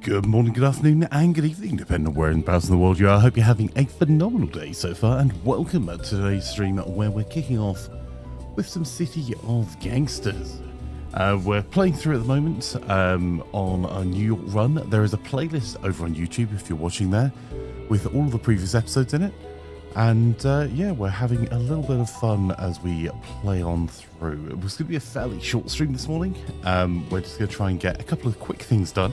Good morning, good afternoon, and good evening, depending on where in the world you are. I hope you're having a phenomenal day so far, and welcome to today's stream where we're kicking off with some City of Gangsters. We're playing through at the moment on a New York run. There is a playlist over on YouTube if you're watching there with all of the previous episodes in it. And yeah, we're having a little bit of fun as we play on through. It was going to be a fairly short stream this morning. We're just going to try and get a couple of quick things done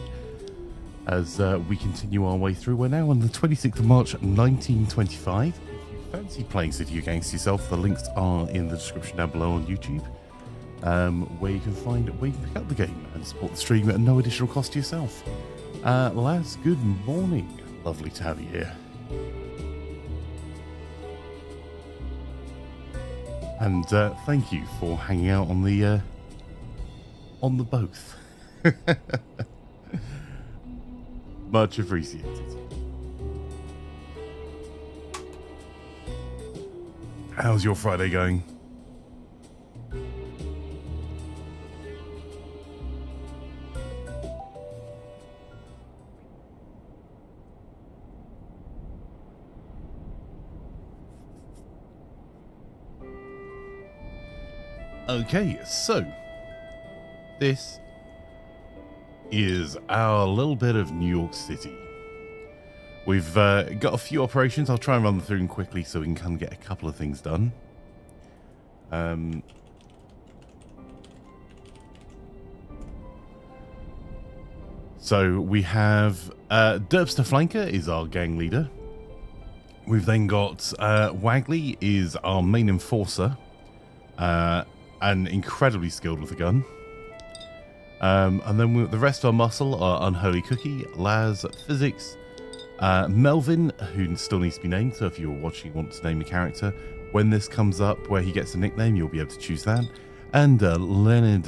as we continue our way through. We're now on the 26th of March, 1925. If you fancy playing City of Gangsters yourself, the links are in the description down below on YouTube, where you can pick up the game and support the stream at no additional cost to yourself. Lads, good morning. Lovely to have you here. And thank you for hanging out on the both. Much appreciated. How's your Friday going? Okay, so this is our little bit of New York City. We've got a few operations. I'll try and run them through them quickly so we can kind of get a couple of things done. So we have Derpster Flanker is our gang leader. We've then got Wagley is our main enforcer, and incredibly skilled with a gun. And then the rest of our muscle are Unholy Cookie, Laz, Physics, Melvin, who still needs to be named, so if you're watching and want to name a character, when this comes up where he gets a nickname, you'll be able to choose that. And Leonard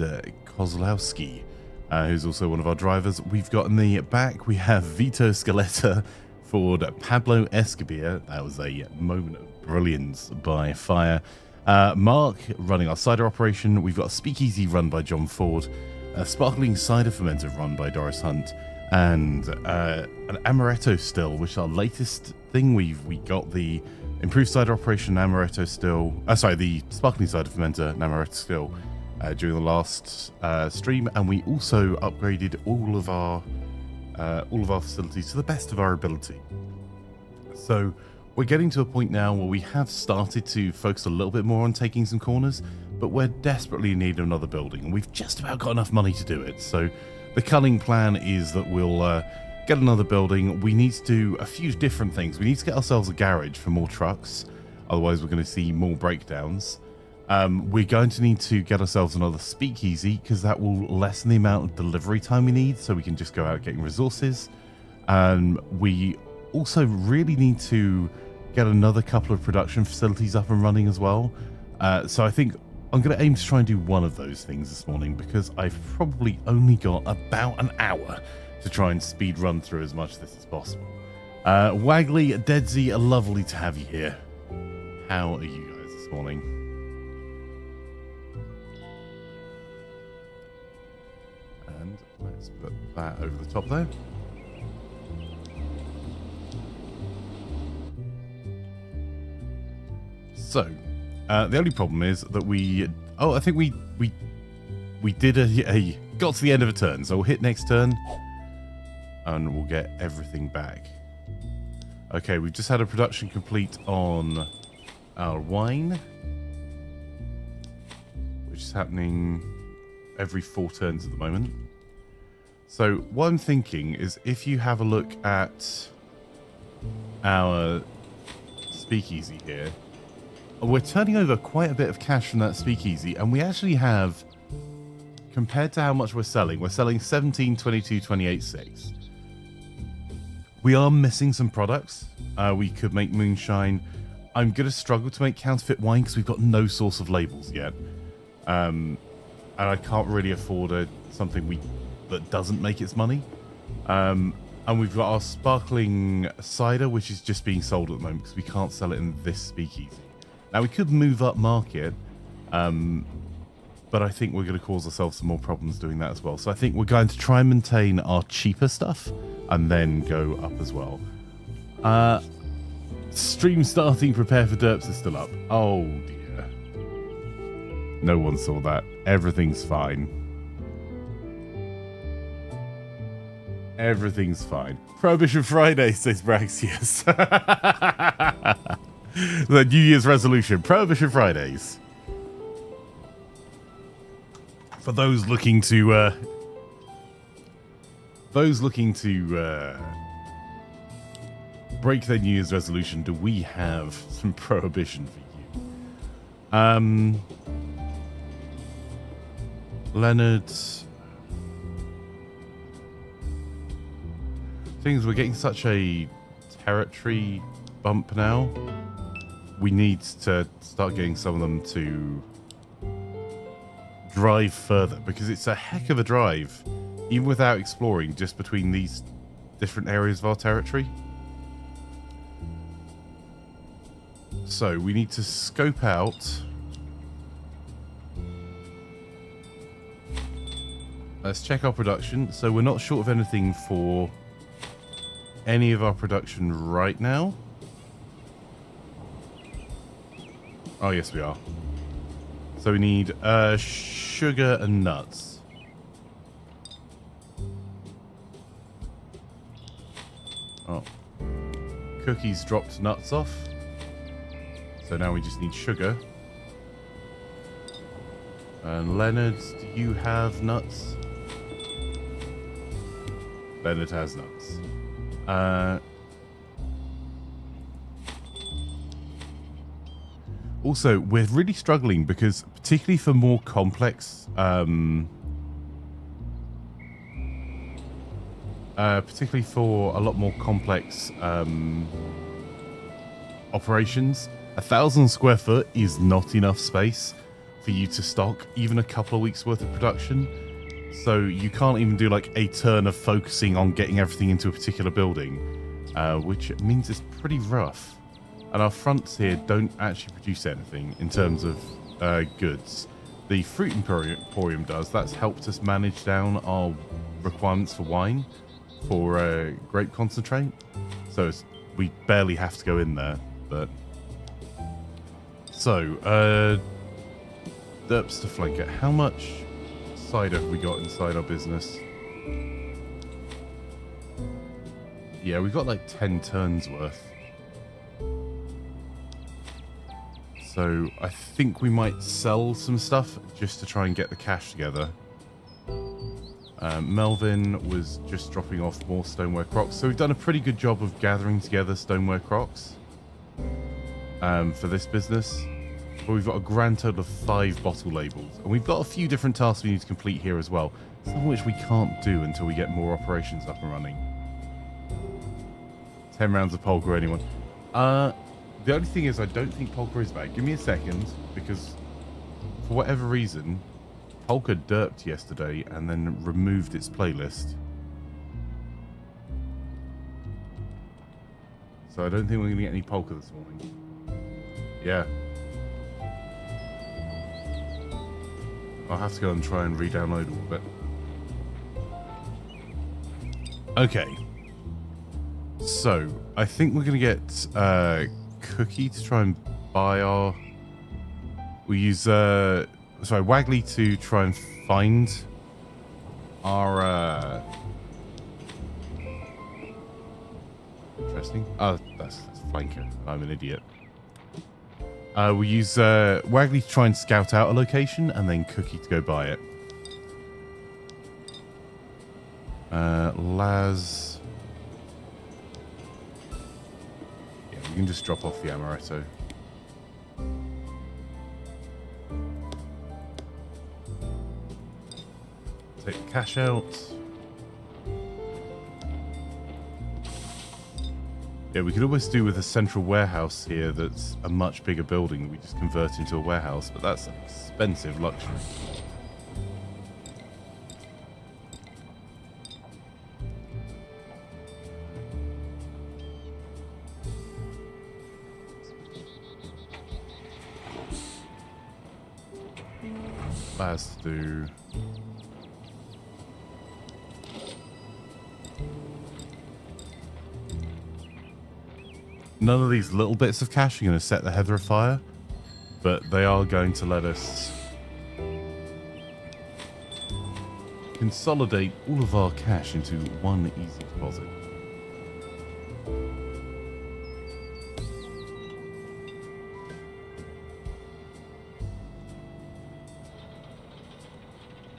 Kozlowski, who's also one of our drivers. We've got in the back, we have Vito Scaletta, Ford Pablo Escobar. That was a moment of brilliance by fire. Mark running our cider operation. We've got a speakeasy run by John Ford, a sparkling cider fermenter run by Doris Hunt, and an amaretto still, which is our latest thing. We got the improved cider operation amaretto still. The sparkling cider fermenter and amaretto still during the last stream, and we also upgraded all of our facilities to the best of our ability. So we're getting to a point now where we have started to focus a little bit more on taking some corners, but we're desperately in need of another building, and we've just about got enough money to do it. So the cunning plan is that we'll get another building. We need to do a few different things. We need to get ourselves a garage for more trucks, otherwise we're going to see more breakdowns. We're going to need to get ourselves another speakeasy, because that will lessen the amount of delivery time we need, so we can just go out getting resources. We also really need to get another couple of production facilities up and running as well. So I think I'm going to aim to try and do one of those things this morning, because I've probably only got about an hour to try and speed run through as much of this as possible. Wagley, Deadsy, lovely to have you here. How are you guys this morning? And let's put that over the top there. So, the only problem is that I think we did got to the end of a turn, so we'll hit next turn, and we'll get everything back. Okay, we've just had a production complete on our wine, which is happening every 4 turns at the moment. So what I'm thinking is, if you have a look at our speakeasy here, we're turning over quite a bit of cash from that speakeasy, and we actually have, compared to how much we're selling 17, 22, 28, 6. We are missing some products. We could make moonshine. I'm going to struggle to make counterfeit wine because we've got no source of labels yet. And I can't really afford something that doesn't make its money. And we've got our sparkling cider, which is just being sold at the moment because we can't sell it in this speakeasy. Now, we could move up market, but I think we're going to cause ourselves some more problems doing that as well. So I think we're going to try and maintain our cheaper stuff and then go up as well. Stream starting, prepare for derps is still up. Oh dear. No one saw that. Everything's fine. Everything's fine. Prohibition Friday, says Brax, yes. The New Year's resolution, Prohibition Fridays. For those looking to break their New Year's resolution, do we have some prohibition for you? Leonard. Things, we're getting such a territory bump now. We need to start getting some of them to drive further, because it's a heck of a drive, even without exploring, just between these different areas of our territory. So we need to scope out. Let's check our production. So we're not short of anything for any of our production right now. Oh, yes, we are. So we need sugar and nuts. Oh. Cookies dropped nuts off. So now we just need sugar. And Leonard, do you have nuts? Leonard has nuts. Also, we're really struggling because, particularly for more complex, particularly for a lot more complex operations, 1,000 square foot is not enough space for you to stock even a couple of weeks worth of production. So you can't even do like a turn of focusing on getting everything into a particular building, which means it's pretty rough. And our fronts here don't actually produce anything in terms of goods. The Fruit Emporium does. That's helped us manage down our requirements for wine, for grape concentrate. So we barely have to go in there. But so, derps to flanker. How much cider have we got inside our business? Yeah, we've got like 10 turns worth. So I think we might sell some stuff just to try and get the cash together. Melvin was just dropping off more stoneware crocks. So we've done a pretty good job of gathering together stoneware crocks for this business. But we've got a grand total of 5 bottle labels. And we've got a few different tasks we need to complete here as well. Some of which we can't do until we get more operations up and running. 10 rounds of polka, anyone? The only thing is, I don't think Polka is back. Give me a second, because for whatever reason, Polka derped yesterday and then removed its playlist. So I don't think we're going to get any Polka this morning. Yeah. I'll have to go and try and re-download all of it. Okay. So, I think we're going to get Cookie to try and buy our... We use Wagley to try and find our interesting. Oh, that's flanker. I'm an idiot. We use Wagley to try and scout out a location, and then Cookie to go buy it. Laz. You can just drop off the amaretto. Take the cash out. Yeah, we could always do with a central warehouse here that's a much bigger building that we just convert into a warehouse, but that's an expensive luxury. Let's do... None of these little bits of cash are going to set the heather afire, but they are going to let us consolidate all of our cash into one easy deposit.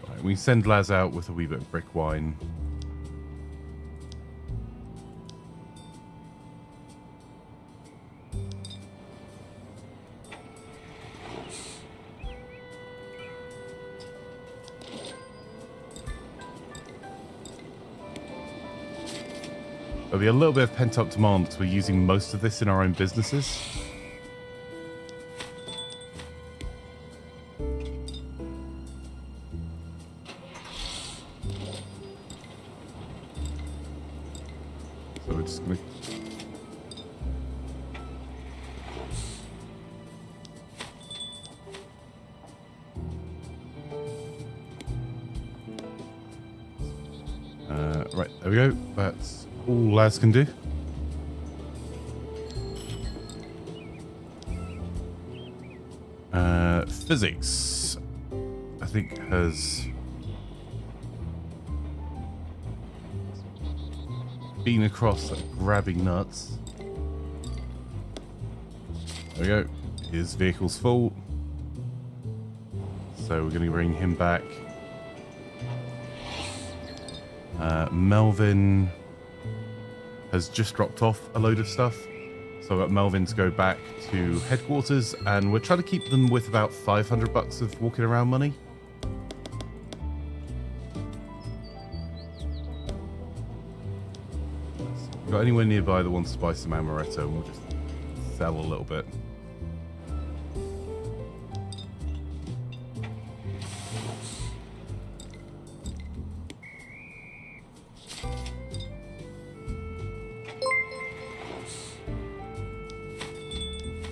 Right, we send Laz out with a wee bit of brick wine. There'll be a little bit of pent-up demand because we're using most of this in our own businesses. So we're just going to... right, there we go. That's all Laz can do. Physics, I think, has been across like, grabbing nuts. There we go. His vehicle's full. So we're going to bring him back. Melvin has just dropped off a load of stuff. So I've got Melvin to go back to headquarters, and we're trying to keep them with about 500 bucks of walking around money. Got anyone nearby that wants to buy some amaretto, and we'll just sell a little bit.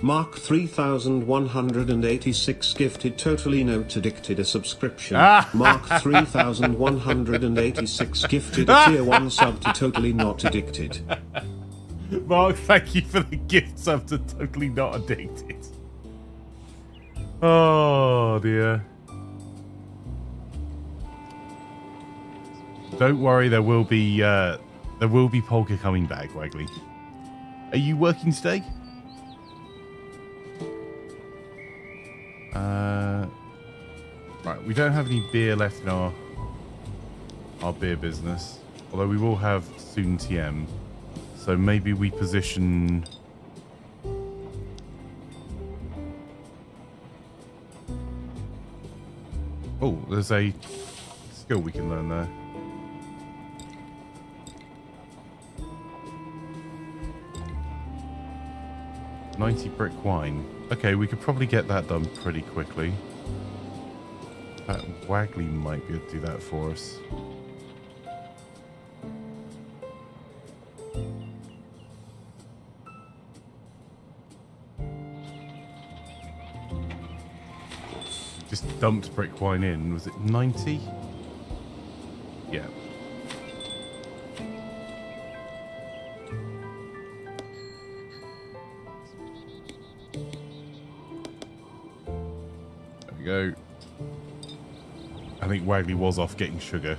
Mark 3186 gifted totally not addicted a subscription. Mark 3186 gifted a tier 1 sub to totally not addicted. Mark, thank you for the gift sub to totally not addicted. Oh dear. Don't worry, there will be polka coming back, Wagley. Are you working today? Right, we don't have any beer left in our beer business, although we will have soon TM. So maybe we position. Oh, there's a skill we can learn there. $90 brick wine. Okay, we could probably get that done pretty quickly. That Wagley might be able to do that for us. Just dumped brick wine in. Was it 90? Yeah. There we go. I think Wagley was off getting sugar.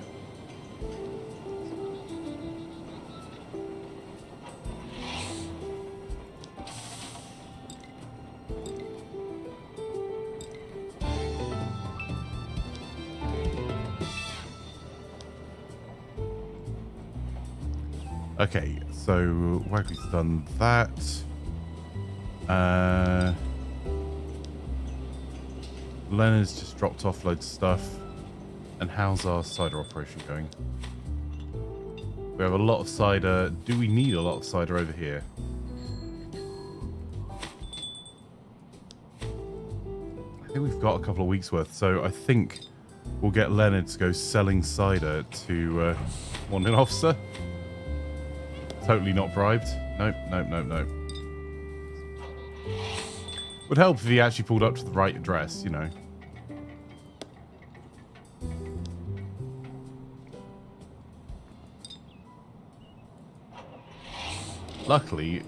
Okay, so Wagley's done that. Leonard's just dropped off loads of stuff. And how's our cider operation going? We have a lot of cider. Do we need a lot of cider over here? I think we've got a couple of weeks worth. So I think we'll get Leonard to go selling cider to one officer. Totally not bribed. Nope, nope, nope, nope. Would help if he actually pulled up to the right address, you know. Luckily...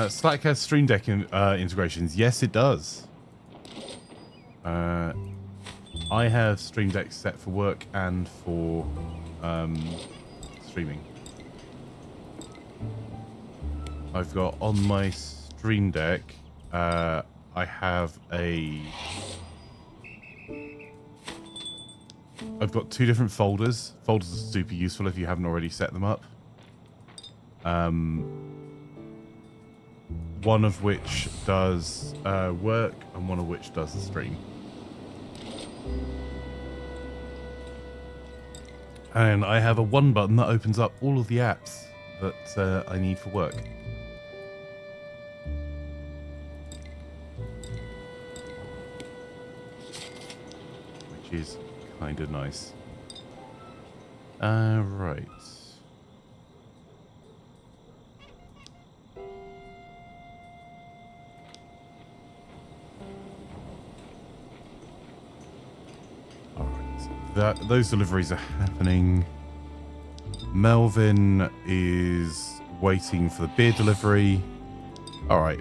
Slack has Stream Deck integrations. Yes, it does. I have Stream Deck set for work and for streaming. I've got on my Stream Deck, I have I've got 2 different folders. Folders are super useful if you haven't already set them up. One of which does work and one of which does the stream. And I have a 1 button that opens up all of the apps that I need for work. Which is kind of nice. Right. Those deliveries are happening. Melvin is waiting for the beer delivery. All right.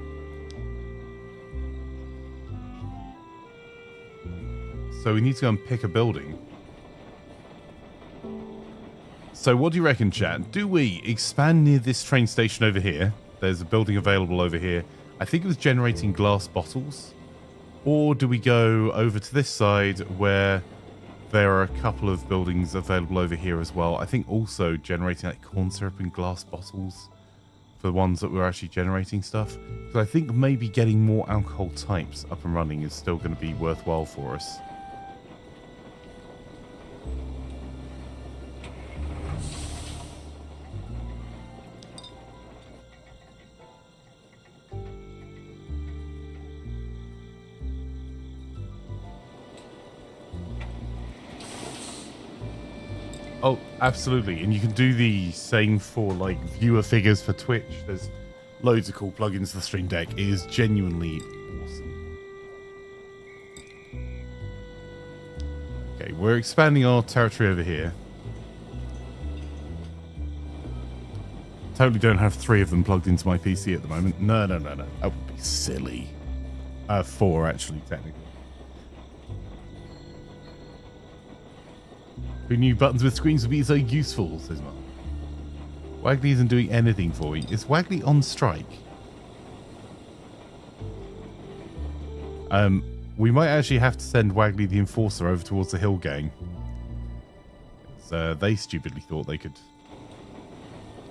So we need to go and pick a building. So what do you reckon, chat? Do we expand near this train station over here? There's a building available over here. I think it was generating glass bottles. Or do we go over to this side where there are a couple of buildings available over here as well? I think also generating like corn syrup and glass bottles for the ones that we're actually generating stuff. So I think maybe getting more alcohol types up and running is still going to be worthwhile for us. Oh, absolutely. And you can do the same for like viewer figures for Twitch. There's loads of cool plugins for the Stream Deck. It is genuinely awesome. Okay, we're expanding our territory over here. Totally don't have 3 of them plugged into my PC at the moment. No. That would be silly. 4 actually, technically. Who knew buttons with screens would be so useful, says Mark. Wagley isn't doing anything for me. Is Wagley on strike? We might actually have to send Wagley the Enforcer over towards the Hill Gang. They stupidly thought they could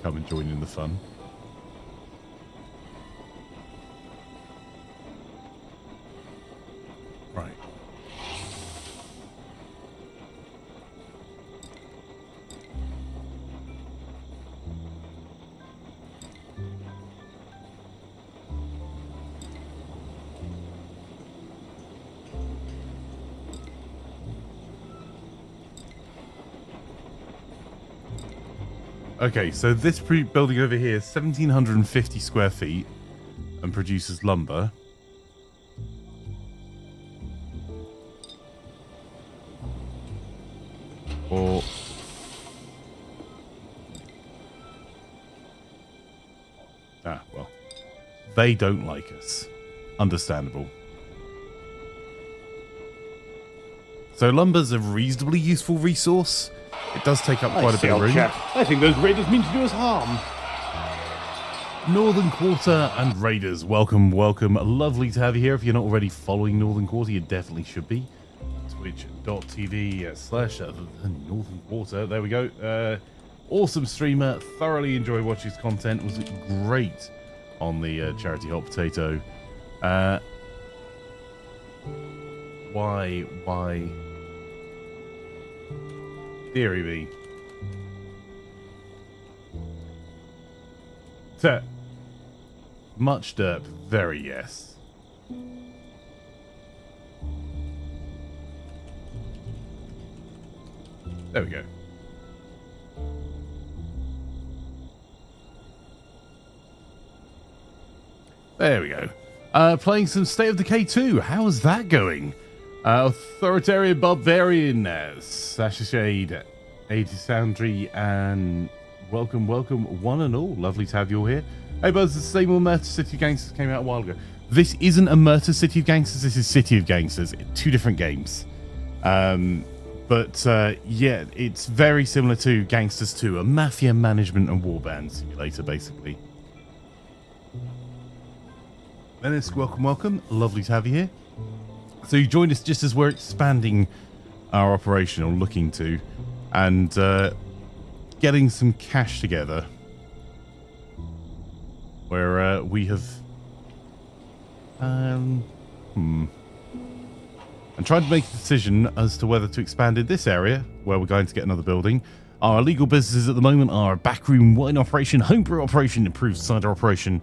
come and join in the fun. Right. Okay, so this building over here is 1,750 square feet and produces lumber. Or... well. They don't like us. Understandable. So lumber's a reasonably useful resource. It does take up quite a bit of room. I think those raiders mean to do us harm. Northern Quarter and Raiders, welcome. Lovely to have you here. If you're not already following Northern Quarter, you definitely should be. Twitch.tv/Northern Quarter. There we go. Awesome streamer. Thoroughly enjoy watching his content. Was great on the Charity Hot Potato. Why? Theory B. Much derp, very yes. There we go. There we go. Playing some State of Decay 2. How's that going? Authoritarian Barbarian, Sasha Shade, 80 Soundry, and welcome, one and all. Lovely to have you all here. Hey, Buzz, the same old Murder City of Gangsters came out a while ago. This isn't a Murder City of Gangsters, this is City of Gangsters. Two different games. Yeah, it's very similar to Gangsters 2, a mafia management and warband simulator, basically. Dennis, welcome. Lovely to have you here. So you joined us just as we're expanding our operation, or looking to, and getting some cash together. Where we have... And tried to make a decision as to whether to expand in this area, where we're going to get another building. Our illegal businesses at the moment are a backroom wine operation, homebrew operation, improved cider operation,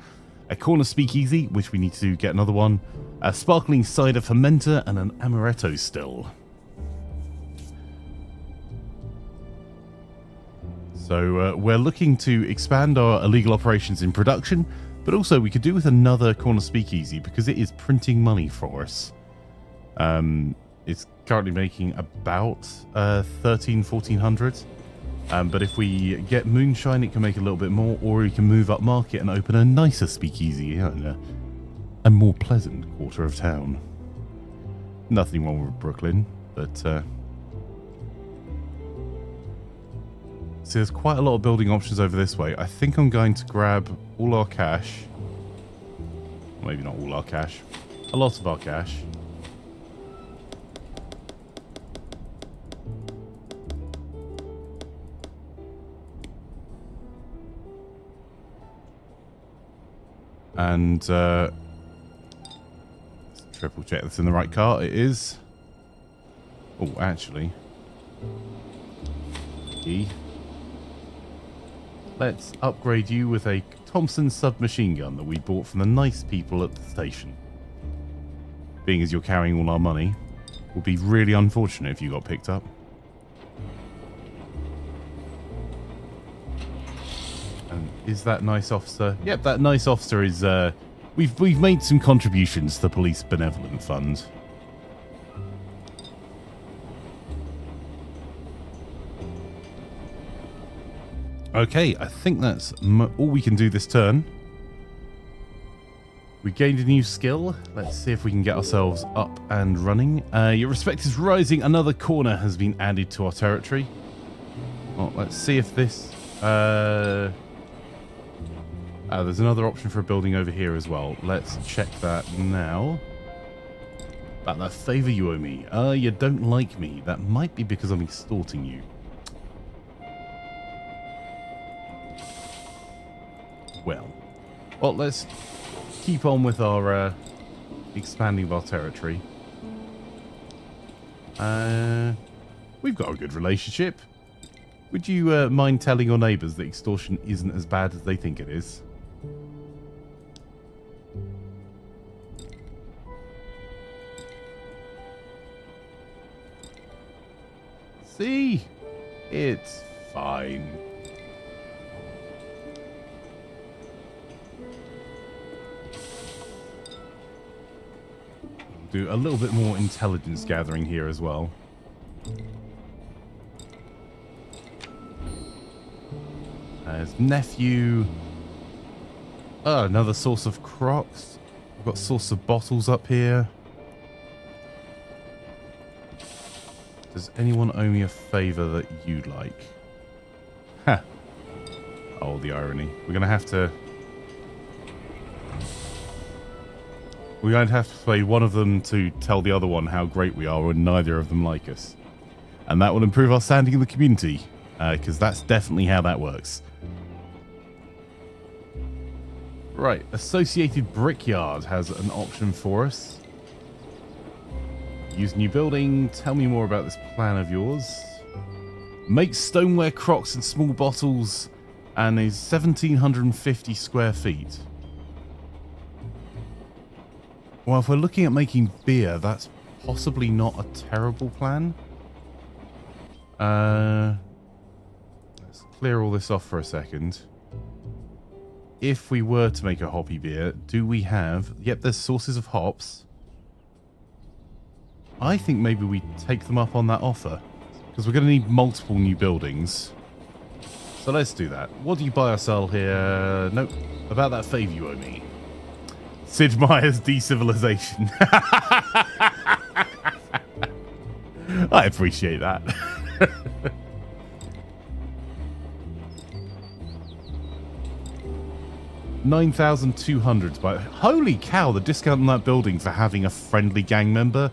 a corner speakeasy, which we need to get another one, a sparkling cider fermenter, and an amaretto still. So we're looking to expand our illegal operations in production, but also we could do with another corner speakeasy because it is printing money for us. It's currently making about 1400. But if we get moonshine, it can make a little bit more, or we can move up market and open a nicer speakeasy in a more pleasant quarter of town. Nothing wrong with Brooklyn, but so there's quite a lot of building options over this way. I think I'm going to grab all our cash. Maybe not all our cash. A lot of our cash. And triple check this in the right car. It is. Oh, actually. Let's upgrade you with a Thompson submachine gun that we bought from the nice people at the station. Being as you're carrying all our money, would be really unfortunate if you got picked up. And is that nice officer? Yep, that nice officer is... We've made some contributions to the Police Benevolent Fund. Okay, I think that's all we can do this turn. We gained a new skill. Let's see if we can get ourselves up and running. Your respect is rising. Another corner has been added to our territory. Well, let's see if this... there's another option for a building over here as well. Let's check that now. About that favor you owe me. You don't like me. That might be because I'm extorting you. Well, let's keep on with our expanding of our territory. We've got a good relationship. Would you mind telling your neighbours that extortion isn't as bad as they think it is? See? It's fine. Do a little bit more intelligence gathering here as well. There's nephew. Oh, another source of crocs. We've got source of bottles up here. Does anyone owe me a favor that you'd like? Ha! Oh, the irony. We're going to have to... We're going to have to play one of them to tell the other one how great we are when neither of them like us. And that will improve our standing in the community, because that's definitely how that works. Right, Associated Brickyard has an option for us. Use new building. Tell me more about this plan of yours. Make stoneware crocks and small bottles, and is 1,750 square feet. Well, if we're looking at making beer, that's possibly not a terrible plan. Let's clear all this off for a second. If we were to make a hoppy beer, do we have... Yep, there's sources of hops. I think maybe we take them up on that offer. Because we're going to need multiple new buildings. So let's do that. What do you buy or sell here? Nope. About that favour you owe me. Sid Meier's Decivilization. I appreciate that. $9,200 by holy cow, the discount on that building for having a friendly gang member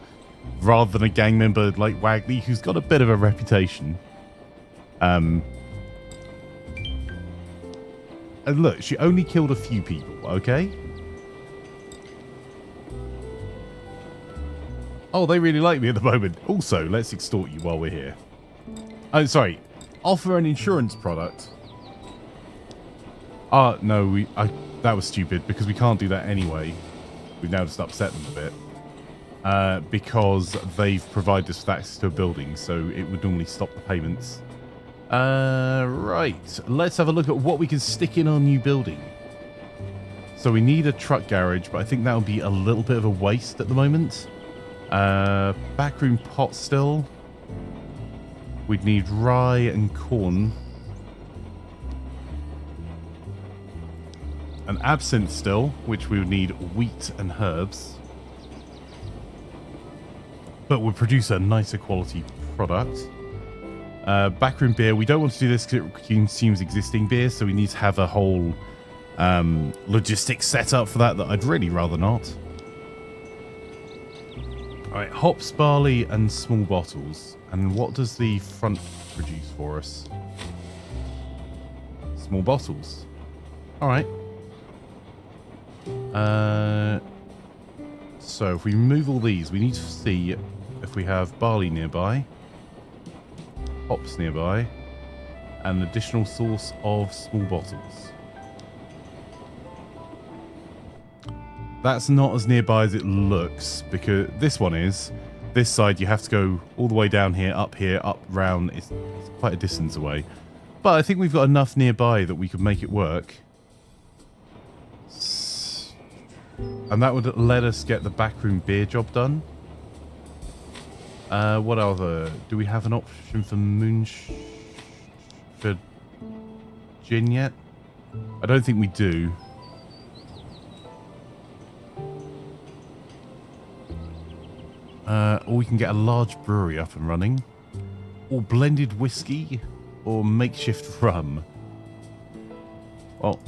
rather than a gang member like Wagley who's got a bit of a reputation. And look, she only killed a few people, okay? Oh, they really like me at the moment. Also, let's extort you while we're here. Oh, sorry. Offer an insurance product. No, that was stupid because we can't do that anyway. We've now just upset them a bit. Because they've provided us with access to a building, so it would normally stop the payments. Right. Let's have a look at what we can stick in our new building. So we need a truck garage, but I think that would be a little bit of a waste at the moment. Backroom pot still. We'd need rye and corn. An absinthe still, which we would need wheat and herbs. But we'll produce a nicer quality product. Backroom beer. We don't want to do this because it consumes existing beer, so we need to have a whole logistics set up for that I'd really rather not. Alright, hops, barley, and small bottles. And what does the front produce for us? Small bottles. Alright. So if we remove all these, we need to see if we have barley nearby, hops nearby, and an additional source of small bottles. That's not as nearby as it looks, because this one is. This side you have to go all the way down here, up, round. It's quite a distance away. But I think we've got enough nearby that we could make it work. And that would let us get the backroom beer job done. What other? Do we have an option for for gin yet? I don't think we do. Or we can get a large brewery up and running. Or blended whiskey. Or makeshift rum. Well,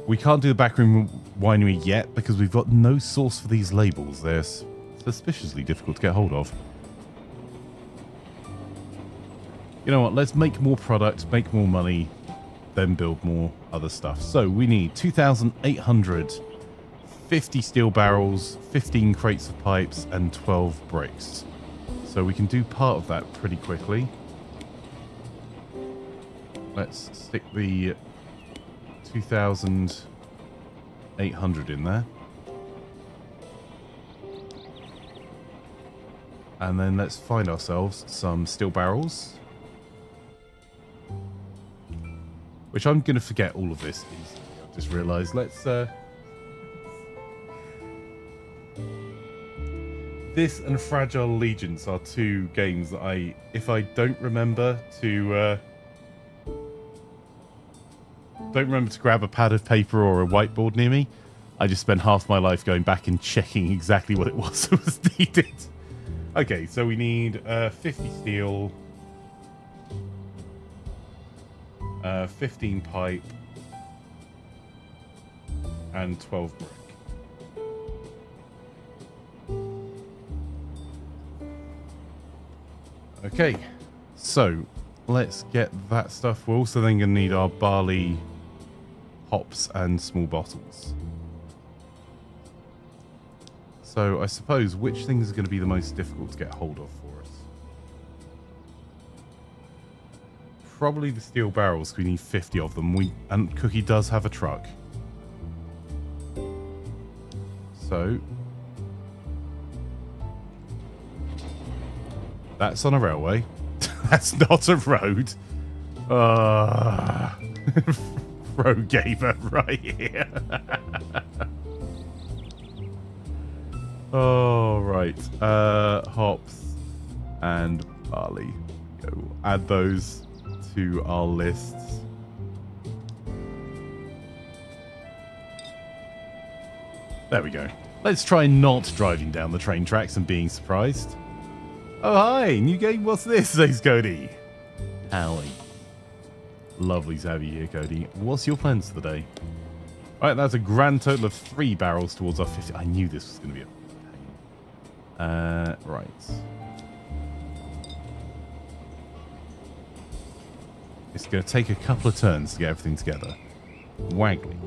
we can't do the backroom winery yet because we've got no source for these labels. They're suspiciously difficult to get hold of. You know what? Let's make more product, make more money, then build more other stuff. So we need 2,850 steel barrels, 15 crates of pipes, and 12 bricks. So we can do part of that pretty quickly. Let's stick the 2,800 in there. And then let's find ourselves some steel barrels. Which I'm going to forget all of this easily. I've just realised. Let's... This and Fragile Allegiance are two games that if I don't remember to grab a pad of paper or a whiteboard near me, I just spent half my life going back and checking exactly what it was that was needed. Okay, so we need 50 steel, 15 pipe, and 12 brick. Okay, so let's get that stuff. We're also then going to need our barley, hops, and small bottles. So I suppose which things are going to be the most difficult to get hold of for us? Probably the steel barrels, because we need 50 of them. And Cookie does have a truck. So that's on a railway. That's not a road. Road gamer right here. Oh, right. Hops and barley. Go add those to our lists. There we go. Let's try not driving down the train tracks and being surprised. Oh, hi. New game. What's this? Says Cody. Howdy. Lovely to have you here, Cody. What's your plans for the day? All right, that's a grand total of 3 barrels towards our 50. I knew this was going to be a pain. Right. It's going to take a couple of turns to get everything together. Waggly.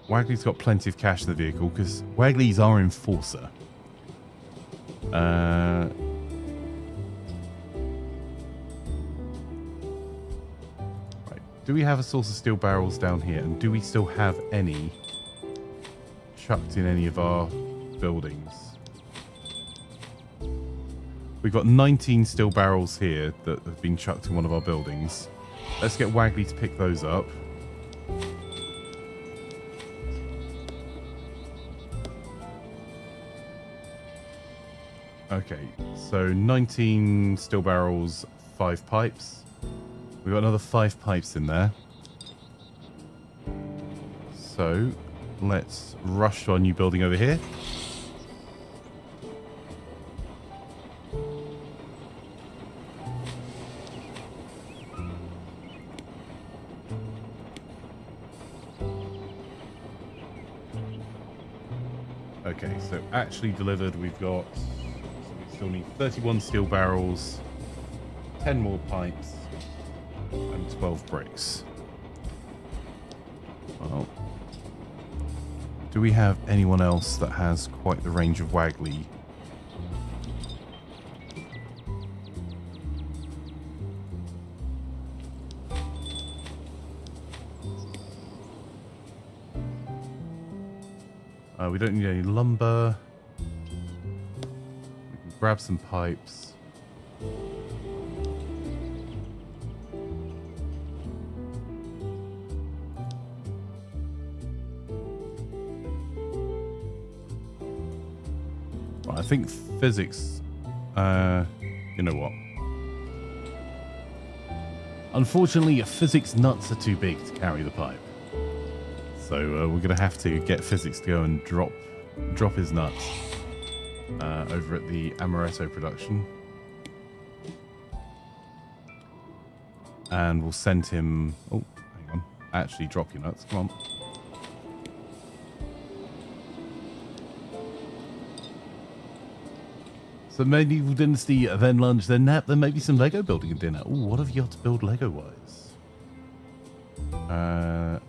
Waggly's got plenty of cash in the vehicle because Waggly's our enforcer. Right. Do we have a source of steel barrels down here? And do we still have any chucked in any of our buildings? We've got 19 steel barrels here that have been chucked in one of our buildings. Let's get Waggly to pick those up. Okay, so 19 steel barrels, 5 pipes. We've got another 5 pipes in there. So, let's rush to our new building over here. Okay, so actually delivered, we've got... Still need 31 steel barrels, 10 more pipes, and 12 bricks. Well, do we have anyone else that has quite the range of Waggly? We don't need any lumber. Grab some pipes. Well, I think physics, you know what? Unfortunately, physics nuts are too big to carry the pipe. So we're going to have to get physics to go and drop his nuts. Over at the Amaretto production. And we'll send him... Oh, hang on. Actually, drop your nuts. Come on. So medieval dynasty, then lunch, then nap, then maybe some Lego building and dinner. Ooh, what have you got to build Lego-wise? We're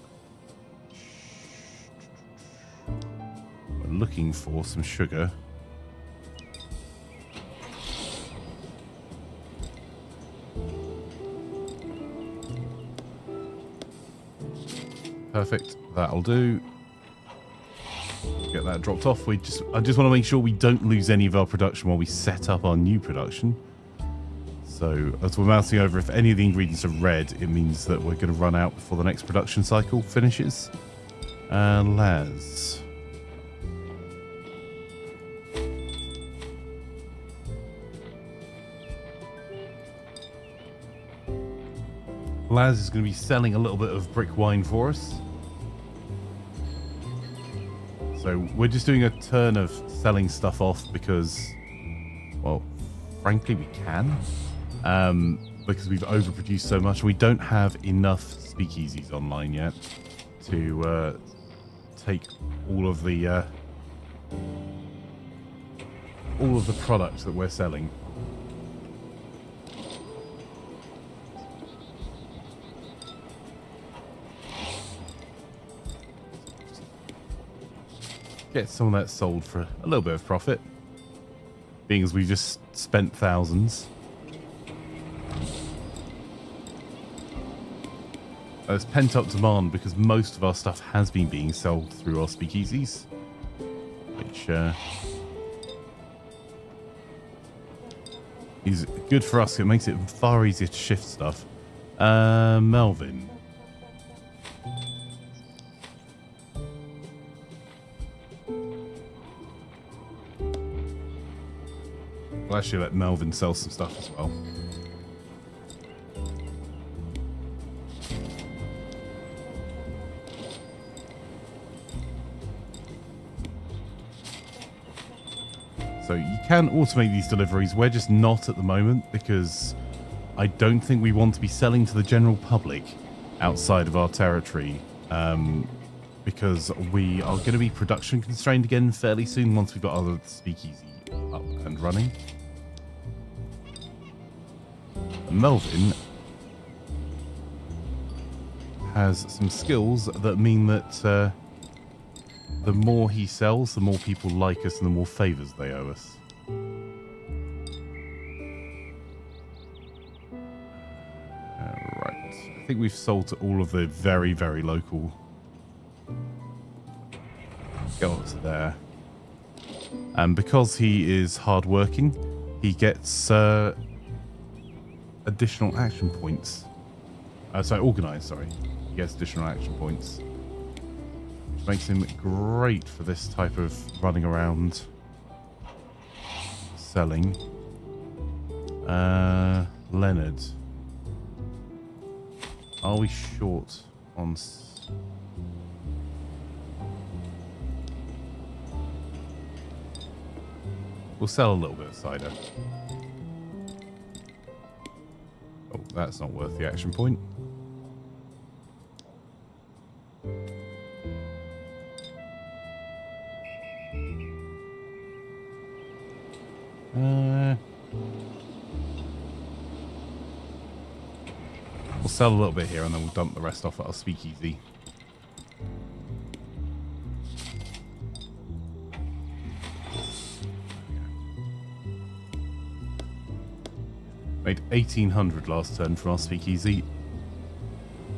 looking for some sugar. Perfect. That'll do. Get that dropped off. I just want to make sure we don't lose any of our production while we set up our new production. So as we're mousing over, if any of the ingredients are red, it means that we're going to run out before the next production cycle finishes. Laz. Laz is going to be selling a little bit of brick wine for us. So we're just doing a turn of selling stuff off because, well, frankly, we can. Because we've overproduced so much. We don't have enough speakeasies online yet to take all of the products that we're selling. Get some of that sold for a little bit of profit, being as we've just spent thousands. There's pent-up demand because most of our stuff has been being sold through our speakeasies, which is good for us. It makes it far easier to shift stuff. Melvin. We'll actually let Melvin sell some stuff as well. So you can automate these deliveries. We're just not at the moment because I don't think we want to be selling to the general public outside of our territory, because we are going to be production constrained again fairly soon once we've got our speakeasy up and running. And Melvin has some skills that mean that the more he sells, the more people like us and the more favors they owe us. Right. I think we've sold to all of the very, very local girls there. And because he is hardworking, he gets additional action points. Organized, sorry. He gets additional action points. Which makes him great for this type of running around selling. Leonard. Are we short on... We'll sell a little bit of cider. Oh, that's not worth the action point. We'll sell a little bit here and then we'll dump the rest off at our speakeasy. Made 1,800 last turn from our speakeasy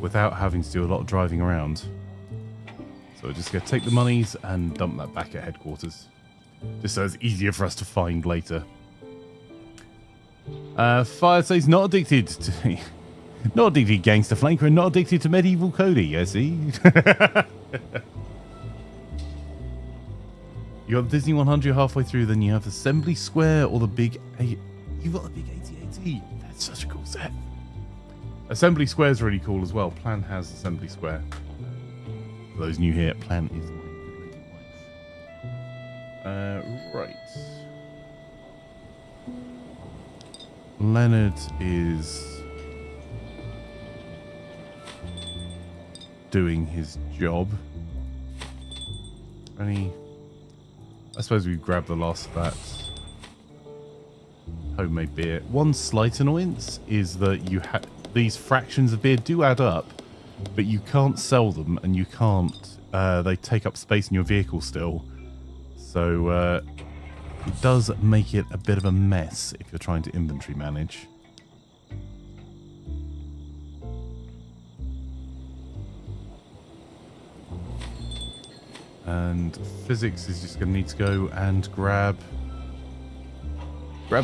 without having to do a lot of driving around. So we're just going to take the monies and dump that back at headquarters. Just so it's easier for us to find later. Fire says not addicted to... Not addicted to Gangster Flanker and not addicted to Medieval Cody, I see. You got Disney 100 halfway through, then you have Assembly Square or the big... You've got the big AT-AT. That's such a cool set. Assembly Square is really cool as well. Plan has Assembly Square. For those new here, Plan is my good lady wife. Right. Leonard is doing his job. I suppose we grab the last of that homemade beer. One slight annoyance is that you have these fractions of beer do add up, but you can't sell them and you can't. They take up space in your vehicle still, so it does make it a bit of a mess if you're trying to inventory manage. And physics is just going to need to go and grab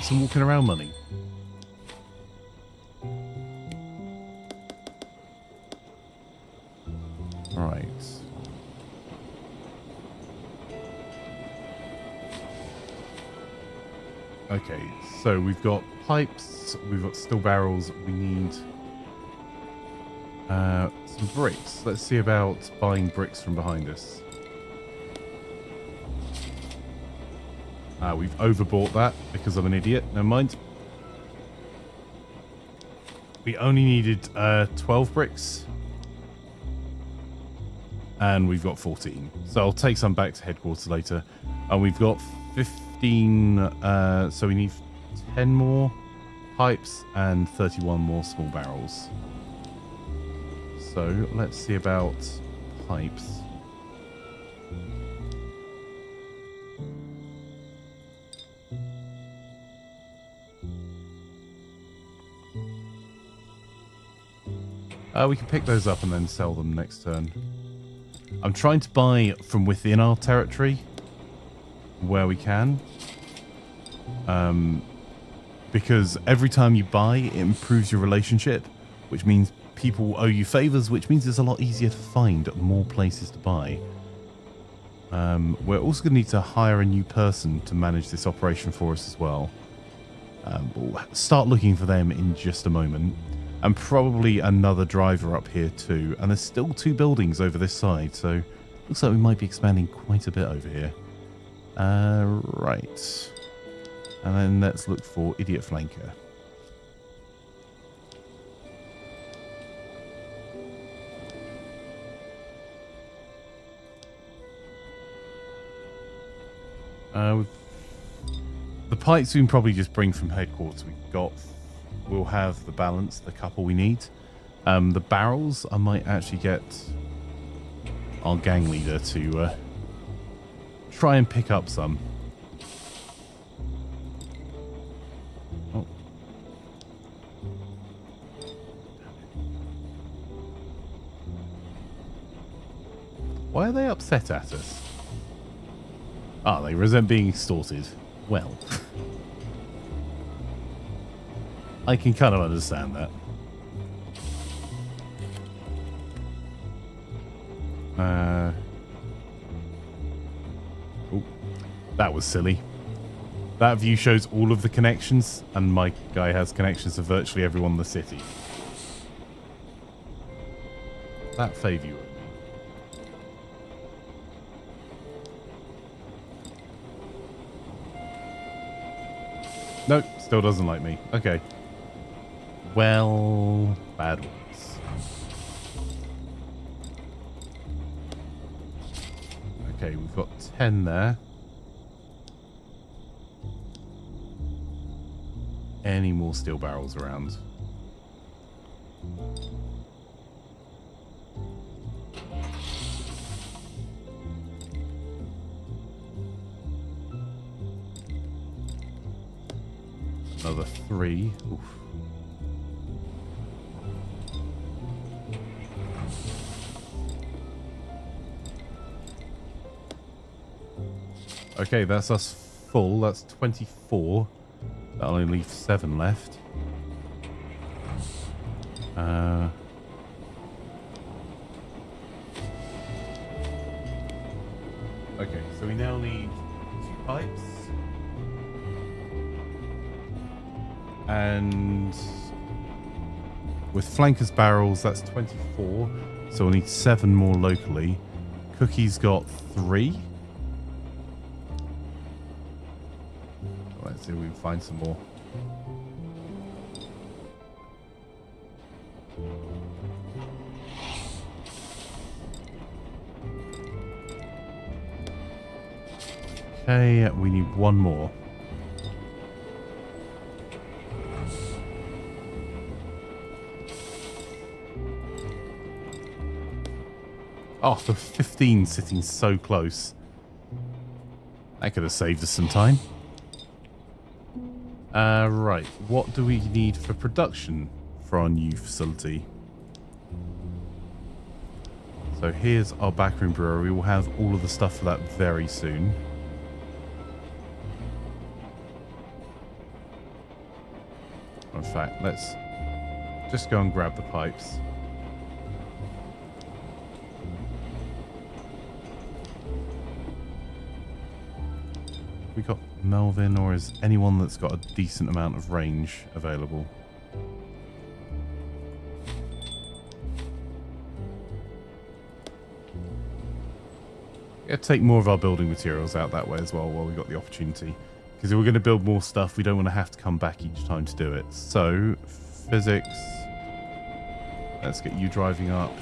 some walking around money. Right. Okay, so we've got pipes, we've got steel barrels, we need some bricks. Let's see about buying bricks from behind us. We've overbought that because I'm an idiot. Never mind. We only needed 12 bricks. And we've got 14. So I'll take some back to headquarters later. And we've got 15. So we need 10 more pipes and 31 more small barrels. So let's see about pipes. We can pick those up and then sell them next turn. I'm trying to buy from within our territory where we can. Because every time you buy, it improves your relationship which means people owe you favors, which means it's a lot easier to find more places to buy. We're also going to need to hire a new person to manage this operation for us as well. We'll start looking for them in just a moment. And probably another driver up here too. And there's still 2 buildings over this side, so looks like we might be expanding quite a bit over here. Right. And then let's look for Idiot Flanker. The pipes we can probably just bring from headquarters. We'll have the balance, the couple we need. The barrels, I might actually get our gang leader to try and pick up some. Oh. Why are they upset at us? Ah, they resent being extorted. Well, I can kind of understand that. Oh, that was silly. That view shows all of the connections, and my guy has connections to virtually everyone in the city. That favor you. Nope, still doesn't like me. Okay. Well, bad ones. Okay, we've got 10 there. Any more steel barrels around? Another 3. Oof. Okay, that's us full. That's 24. That only leaves 7 left. Okay, so we now need 2 pipes. And with flankers barrels, that's 24. So we'll need 7 more locally. Cookie's got 3. Let's see if we can find some more. Okay, we need 1 more. Oh, the 15 sitting so close. That could have saved us some time. Right, what do we need for production for our new facility? So here's our backroom brewery. We'll have all of the stuff for that very soon. In fact, let's just go and grab the pipes. We got Melvin, or is anyone that's got a decent amount of range available? Yeah, take more of our building materials out that way as well while we got the opportunity. Because if we're going to build more stuff, we don't want to have to come back each time to do it. So, physics. Let's get you driving up.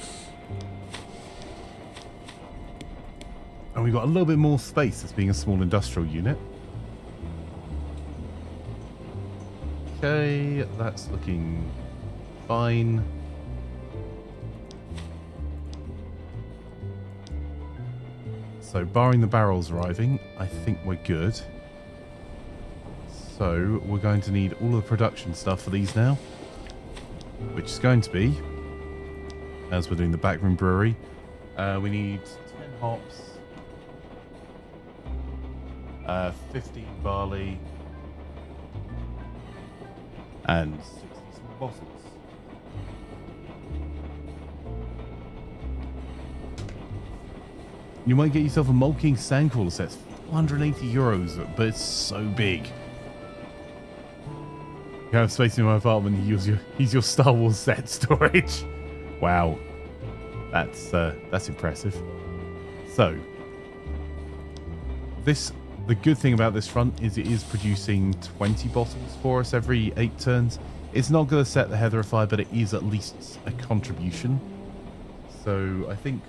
And we've got a little bit more space as being a small industrial unit. Okay, that's looking fine. So, barring the barrels arriving, I think we're good. So, we're going to need all of the production stuff for these now. Which is going to be, as we're doing the backroom brewery, we need 10 hops. 15 barley and 60 small bottles. You might get yourself a Mole King Sandcrawler set. It's 480 euros, but it's so big. You have space in my apartment. He's your Star Wars set storage. Wow, that's impressive. So, the good thing about this front is it is producing 20 bottles for us every 8 turns. It's not going to set the heather afire, but it is at least a contribution. So I think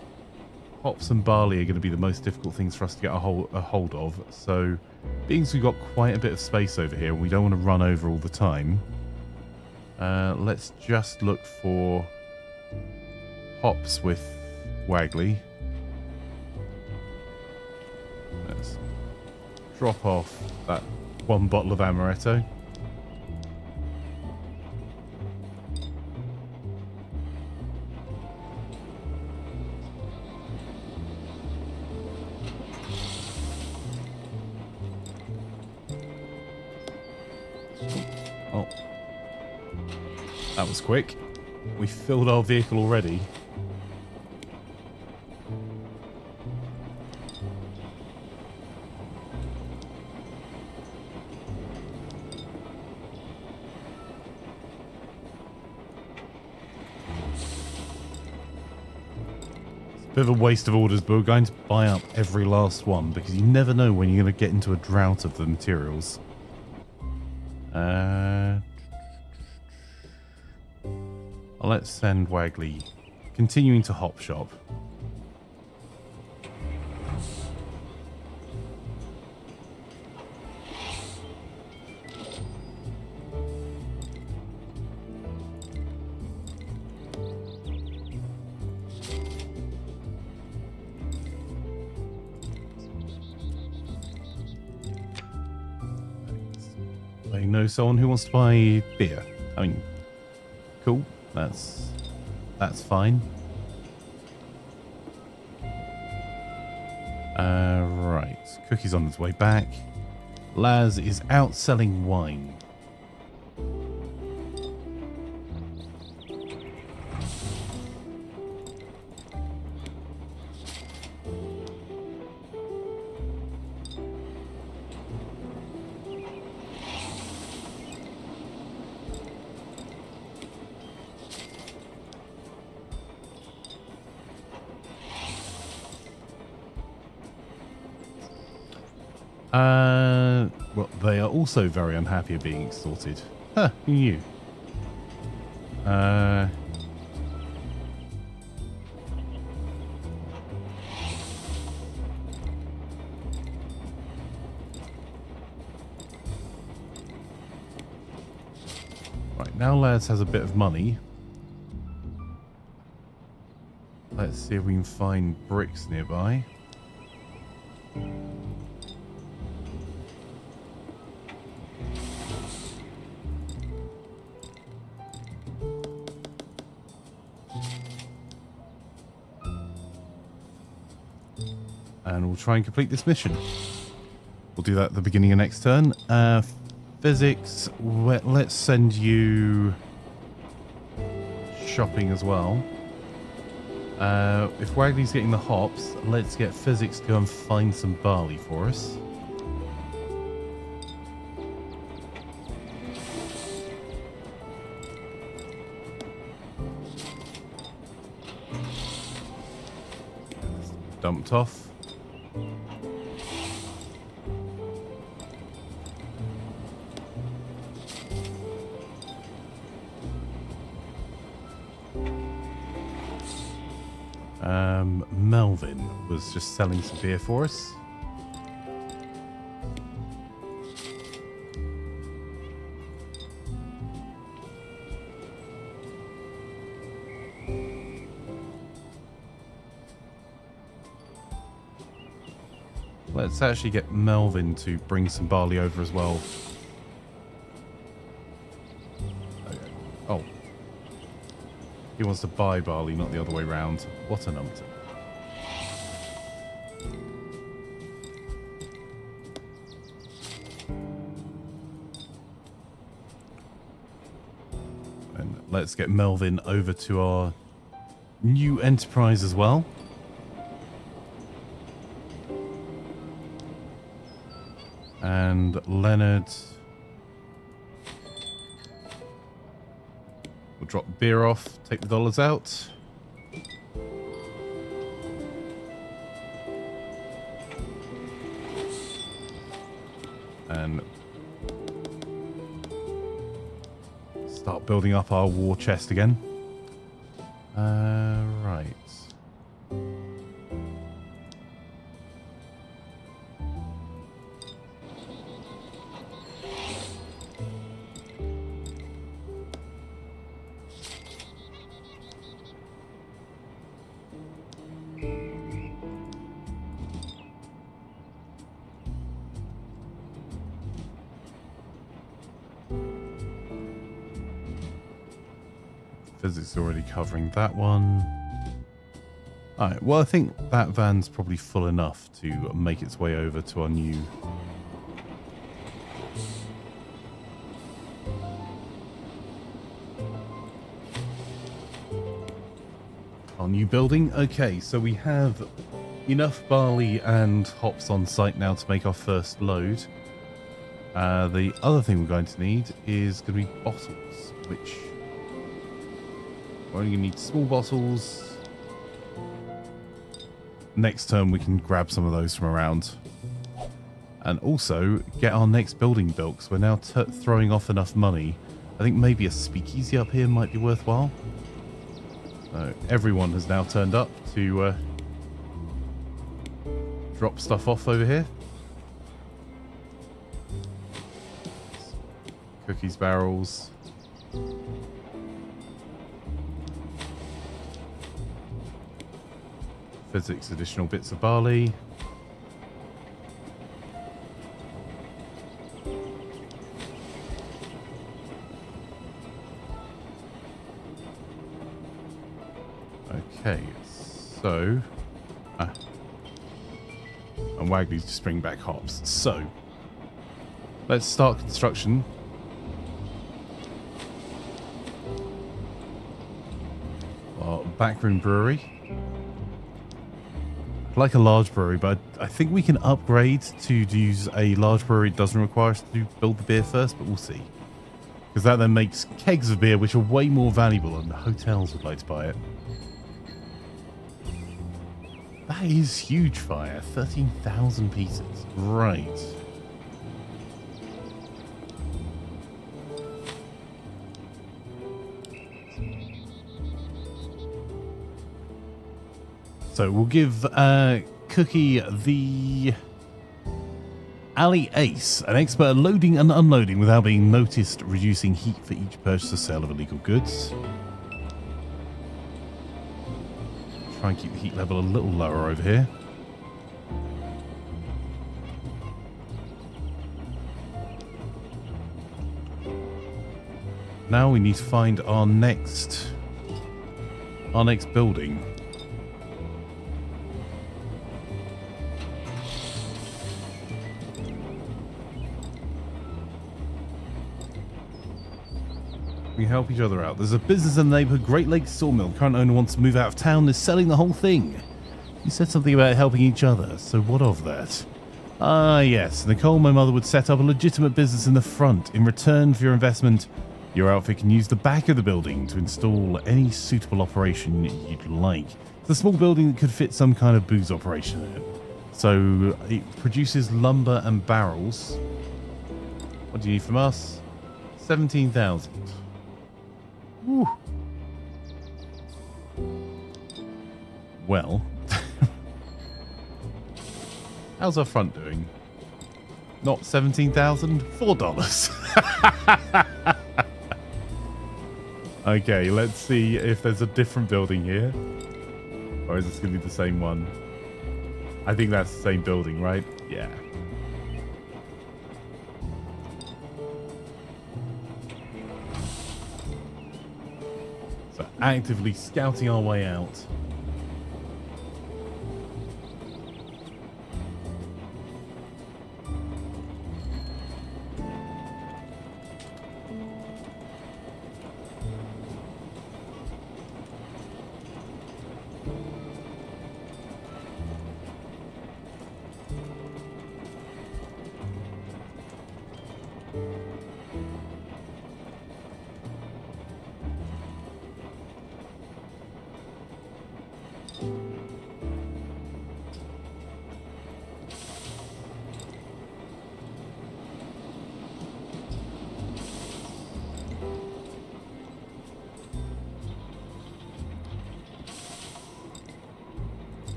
hops and barley are going to be the most difficult things for us to get a hold of. So, being as we've got quite a bit of space over here, and we don't want to run over all the time, let's just look for hops with Wagley. Let's drop off that 1 bottle of amaretto. Oh, that was quick. We filled our vehicle already. Bit of a waste of orders, but we're going to buy up every last one because you never know when you're going to get into a drought of the materials. Let's send Wagley continuing to hop shop. I know someone who wants to buy beer. I mean, cool. That's fine. Right. Cookie's on his way back. Laz is out selling wine. Well, they are also very unhappy at being extorted. Huh, who knew? Right, now Lads has a bit of money. Let's see if we can find bricks nearby. And we'll try and complete this mission. We'll do that at the beginning of next turn. Physics, let's send you shopping as well. If Wagley's getting the hops, let's get Physics to go and find some barley for us. Dumped off. Melvin was just selling some beer for us. Let's actually get Melvin to bring some barley over as well. Okay. Oh. He wants to buy barley, not the other way round. What a numpty. And let's get Melvin over to our new enterprise as well. And Leonard will drop beer off, take the dollars out. And start building up our war chest again. Right. Physics already covering that one. Alright, well I think that van's probably full enough to make its way over to our new building. Okay, so we have enough barley and hops on site now to make our first load. The other thing we're going to need is going to be bottles, which we're only going to need small bottles. Next turn we can grab some of those from around. And also get our next building built, because we're now throwing off enough money. I think maybe a speakeasy up here might be worthwhile. Everyone has now turned up to drop stuff off over here. Cookies barrels. Physics additional bits of barley. Okay, so and Wagley's just bringing back hops. So let's start construction. Our backroom brewery. I'd like a large brewery, but I think we can upgrade to use a large brewery. It doesn't require us to build the beer first, but we'll see. Because that then makes kegs of beer, which are way more valuable, and hotels would like to buy it. That is huge fire. 13,000 pieces. Right. So we'll give Cookie the Alley Ace, an expert at loading and unloading without being noticed, reducing heat for each purchase or sale of illegal goods. Try and keep the heat level a little lower over here. Now we need to find our next building. We help each other out. There's a business in the neighborhood, Great Lakes Sawmill. Current owner wants to move out of town and is selling the whole thing. You said something about helping each other, so what of that? Ah, yes. Nicole, my mother, would set up a legitimate business in the front. In return for your investment, your outfit can use the back of the building to install any suitable operation you'd like. It's a small building that could fit some kind of booze operation in it. So it produces lumber and barrels. What do you need from us? 17,000. Whew. Well, how's our front doing? Not 17,000, $4. Okay, let's see if there's a different building here, or is this going to be the same one? I think that's the same building, right? Yeah. Actively scouting our way out.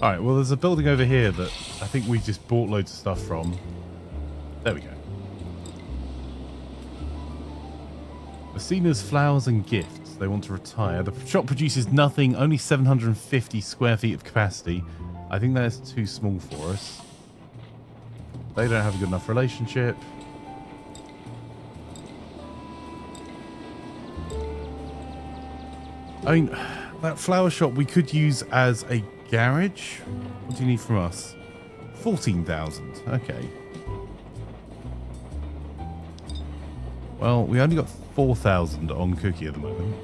Alright, well, there's a building over here that I think we just bought loads of stuff from. There we go. Messina's Flowers and Gifts. They want to retire. The shop produces nothing, only 750 square feet of capacity. I think that's too small for us. They don't have a good enough relationship. I mean, that flower shop we could use as a garage. What do you need from us? 14,000. Okay. Well, we only got 4,000 on Cookie at the moment.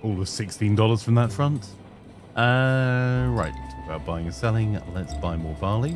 All of $16 from that front. Right, talk about buying and selling. Let's buy more barley.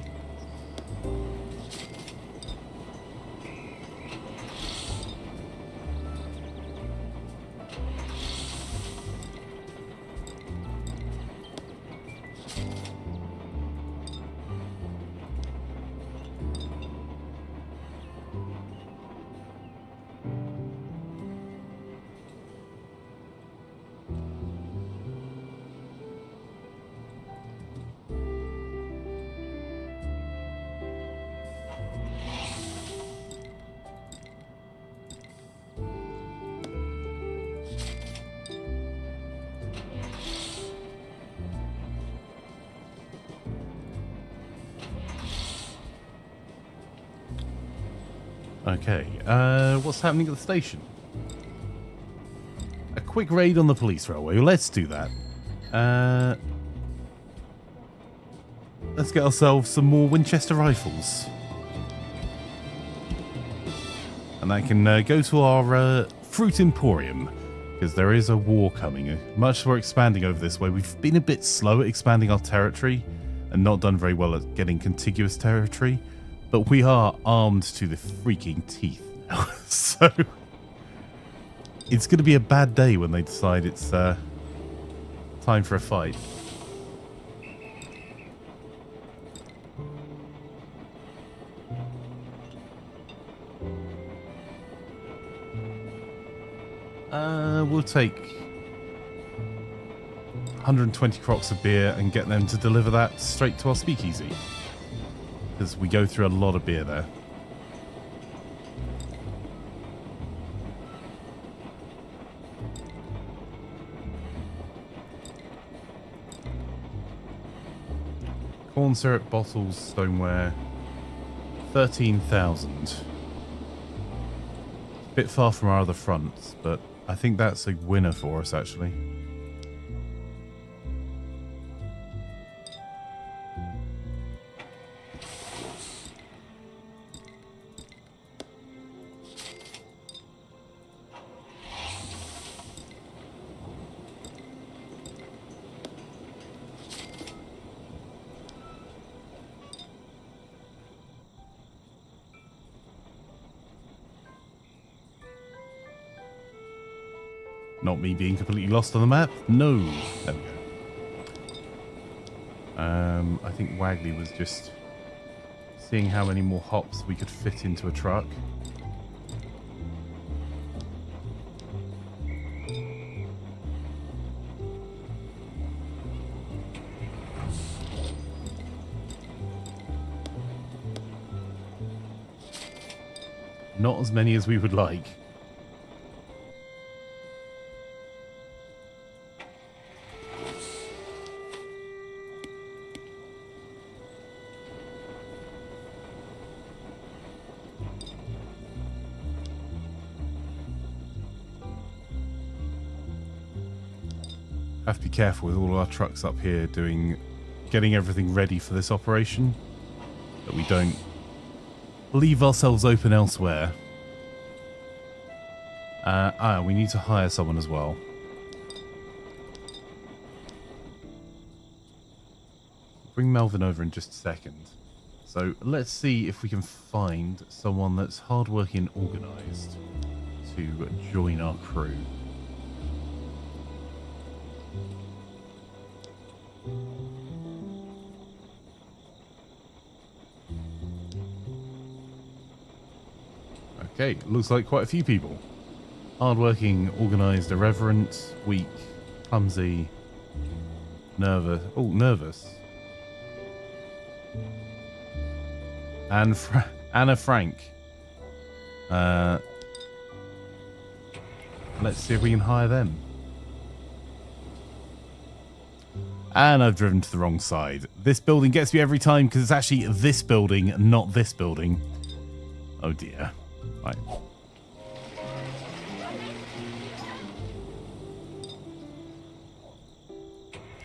Okay, what's happening at the station? A quick raid on the police railway. Let's do that. Let's get ourselves some more Winchester rifles. And that can go to our fruit emporium, because there is a war coming. Much as we're expanding over this way, we've been a bit slow at expanding our territory and not done very well at getting contiguous territory. But we are armed to the freaking teeth now. So it's going to be a bad day when they decide it's time for a fight. We'll take 120 crocks of beer and get them to deliver that straight to our speakeasy. Because we go through a lot of beer there. Corn syrup, bottles, stoneware. 13,000. Bit far from our other fronts, but I think that's a winner for us, actually. Not me being completely lost on the map. No. There we go. I think Wagley was just seeing how many more hops we could fit into a truck. Not as many as we would like. Have to be careful with all our trucks up here getting everything ready for this operation, that we don't leave ourselves open elsewhere. We need to hire someone as well. Bring Melvin over in just a second. So let's see if we can find someone that's hardworking and organised to join our crew. Okay, looks like quite a few people. Hardworking, organised, irreverent, weak, clumsy, nervous. Oh, nervous. And Anna Frank. Let's see if we can hire them. And I've driven to the wrong side. This building gets me every time because it's actually this building, not this building. Oh dear. Right.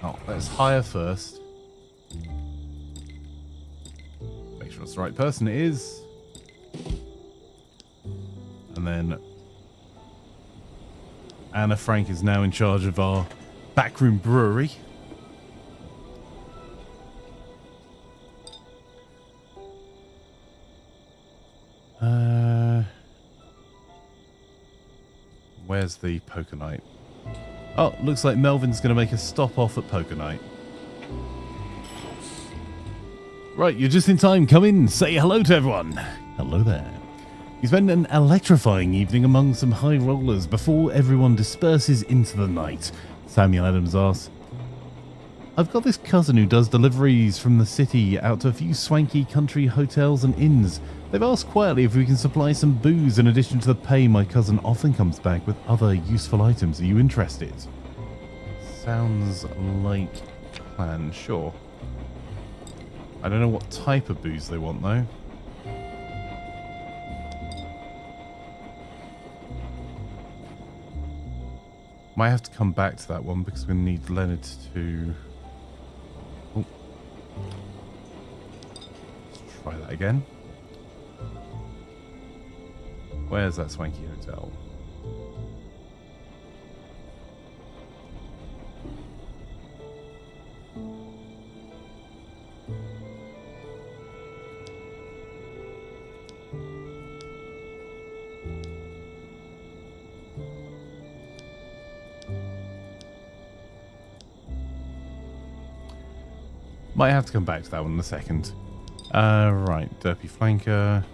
Oh, let's hire first. Make sure it's the right person. It is. And then Anna Frank is now in charge of our backroom brewery. Where's the poker night? Oh, looks like Melvin's going to make a stop off at poker night. Right, you're just in time. Come in, say hello to everyone. Hello there. You spend an electrifying evening among some high rollers before everyone disperses into the night. Samuel Adams asks, I've got this cousin who does deliveries from the city out to a few swanky country hotels and inns. They've asked quietly if we can supply some booze in addition to the pay. My cousin often comes back with other useful items. Are you interested? Sounds like a plan, sure. I don't know what type of booze they want though. Might have to come back to that one because we need Leonard to... Oh. Let's try that again. Where's that swanky hotel? Might have to come back to that one in a second. Right, Derpy Flanker.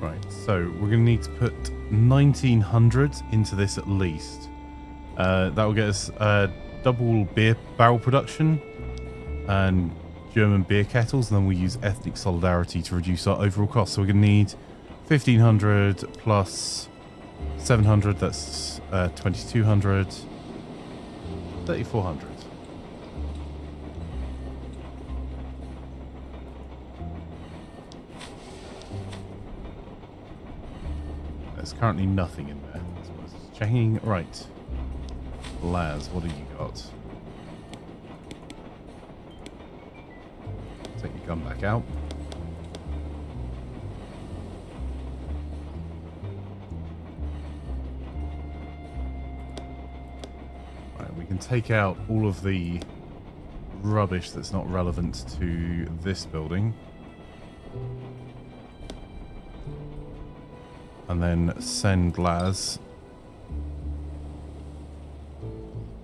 Right, so we're going to need to put 1900 into this at least. That will get us double beer barrel production and German beer kettles, and then we'll use ethnic solidarity to reduce our overall cost. So we're going to need 1500 plus 700, that's 2200, 3400. There's currently nothing in there. So I was checking. Right. Laz, what have you got? Take your gun back out. Right, we can take out all of the rubbish that's not relevant to this building. And then send Laz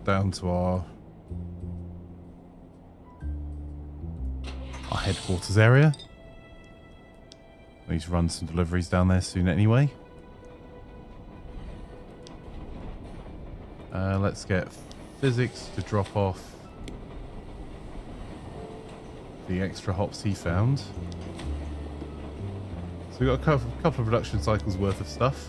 down to our headquarters area. We need to run some deliveries down there soon anyway. Let's get physics to drop off the extra hops he found. So we've got a couple of production cycles worth of stuff.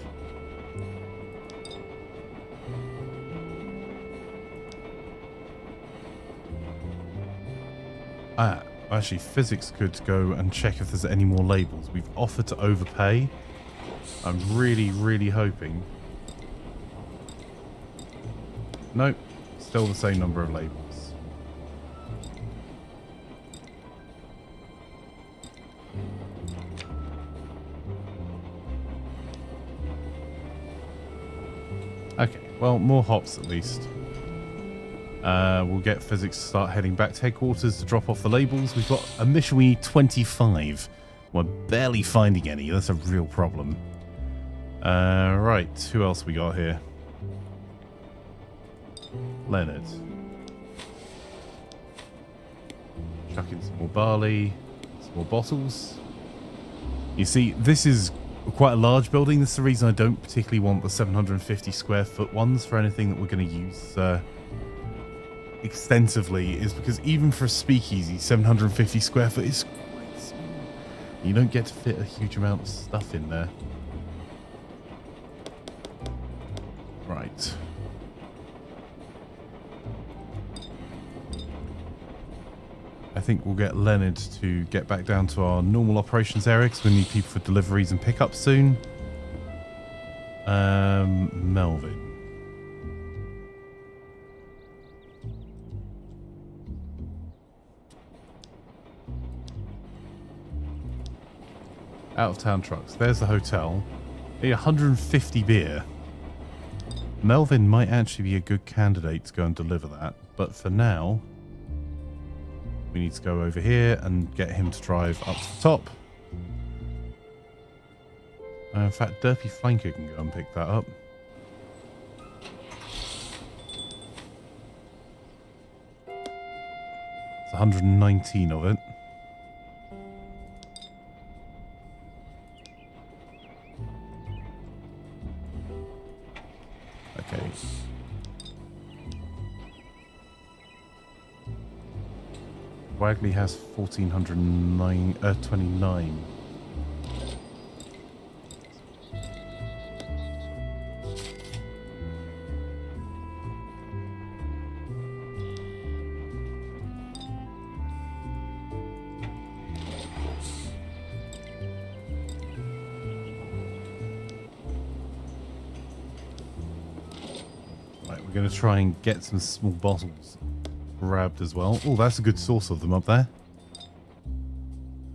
Actually, physics could go and check if there's any more labels. We've offered to overpay. I'm really, really hoping Nope. Still the same number of labels. Okay, well, more hops at least. We'll get physics to start heading back to headquarters to drop off the labels. We've got a mission we need 25. We're barely finding any. That's a real problem. Right, who else we got here? Leonard. Chuck in some more barley, some more bottles. You see, this is quite a large building. This is the reason I don't particularly want the 750 square foot ones for anything that we're going to use extensively, is because even for a speakeasy, 750 square foot is quite small. You don't get to fit a huge amount of stuff in there. Right. I think we'll get Leonard to get back down to our normal operations area because we need people for deliveries and pickups soon. Melvin. Out of town trucks. There's the hotel. 150 beer. Melvin might actually be a good candidate to go and deliver that, but for now, we need to go over here and get him to drive up to the top. In fact, Derpy Flanker can go and pick that up. It's 119 of it. Okay. Wagley has 1,429. We're going to try and get some small bottles grabbed as well. Oh, that's a good source of them up there.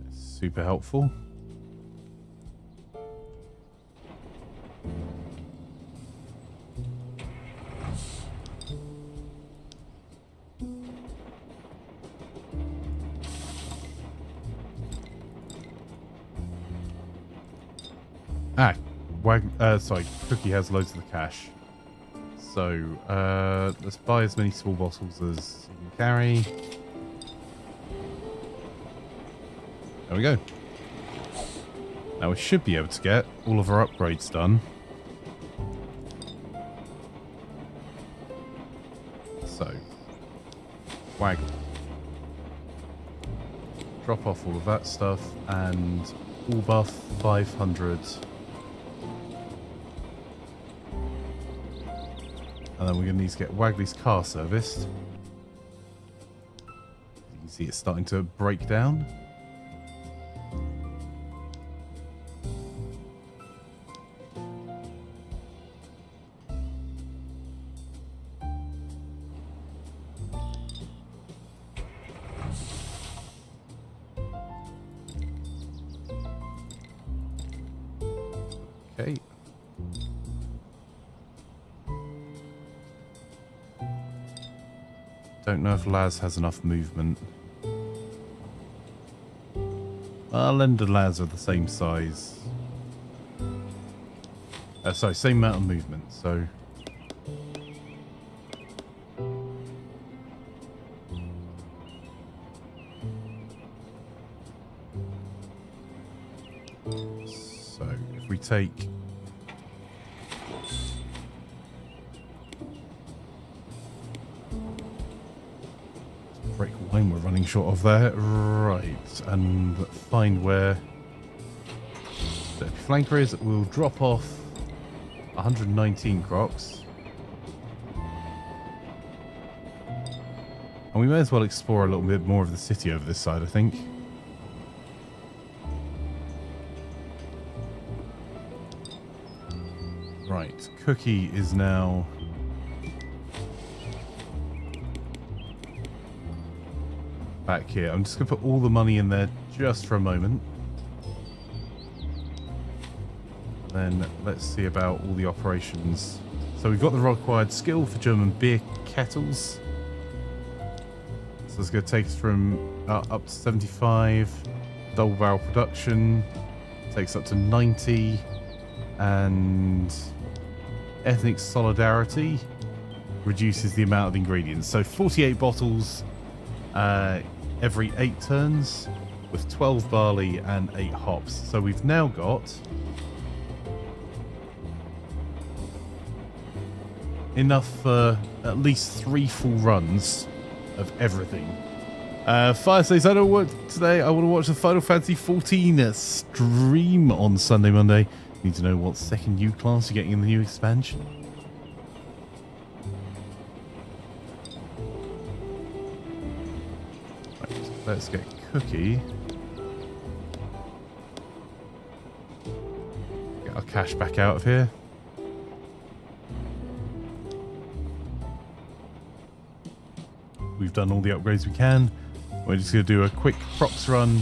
That's super helpful. Sorry, Cookie has loads of the cash. So, let's buy as many small bottles as you can carry. There we go. Now we should be able to get all of our upgrades done. So, Waggle. Drop off all of that stuff and all buff 500. And then we're going to need to get Wagley's car serviced. You can see it's starting to break down. Okay. Don't know if Laz has enough movement. Lend and Laz are the same size. Sorry, same amount of movement, so... So, if we take... break wine we're running short of there. Right, and find where the flanker is. We'll drop off 119 crocs. And we may as well explore a little bit more of the city over this side, I think. Right, Cookie is now back here. I'm just going to put all the money in there just for a moment. Then let's see about all the operations. So we've got the required skill for German beer kettles. So it's going to take us from up to 75. Double barrel production takes up to 90. And ethnic solidarity reduces the amount of ingredients. So 48 bottles every 8 turns with 12 barley and 8 hops. So we've now got enough for at least 3 full runs of everything. Fire says, I don't work today. I want to watch the Final Fantasy 14 stream on Sunday, Monday. Need to know what second U class you're getting in the new expansion. Right, let's get Cookie. Get our cash back out of here. We've done all the upgrades we can. We're just going to do a quick props run.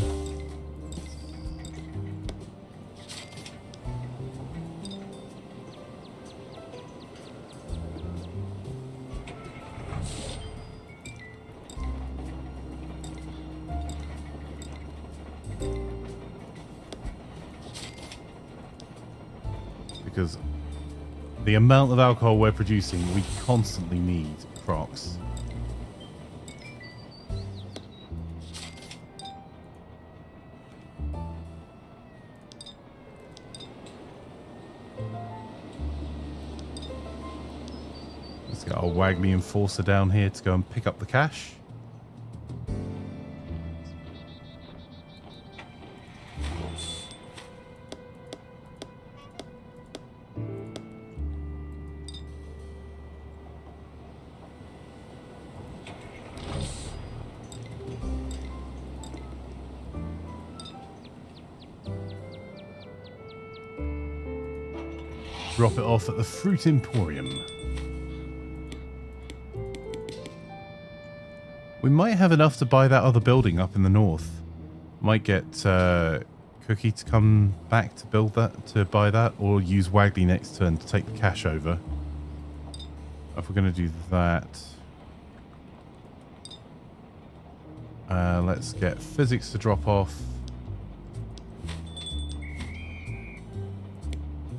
Because the amount of alcohol we're producing, we constantly need procs. Let's get our Wagley Enforcer down here to go and pick up the cash. Drop it off at the Fruit Emporium. We might have enough to buy that other building up in the north. Might get Cookie to come back to build that, to buy that, or use Wagley next turn to take the cash over. If we're going to do that, let's get Physics to drop off.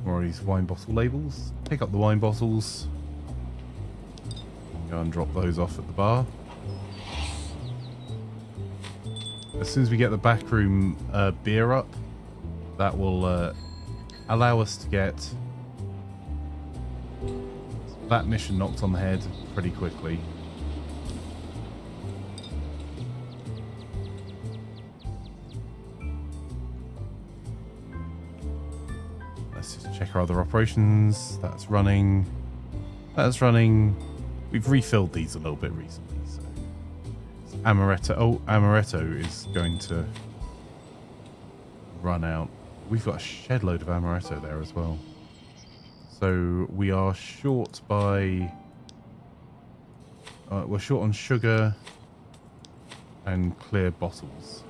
More of these wine bottle labels. Pick up the wine bottles. Go and drop those off at the bar. As soon as we get the backroom beer up, that will allow us to get that mission knocked on the head pretty quickly. Let's just check our other operations. That's running. That's running. We've refilled these a little bit recently. So Amaretto. Oh, Amaretto is going to run out. We've got a shed load of Amaretto there as well. So we are short by... we're short on sugar and clear bottles.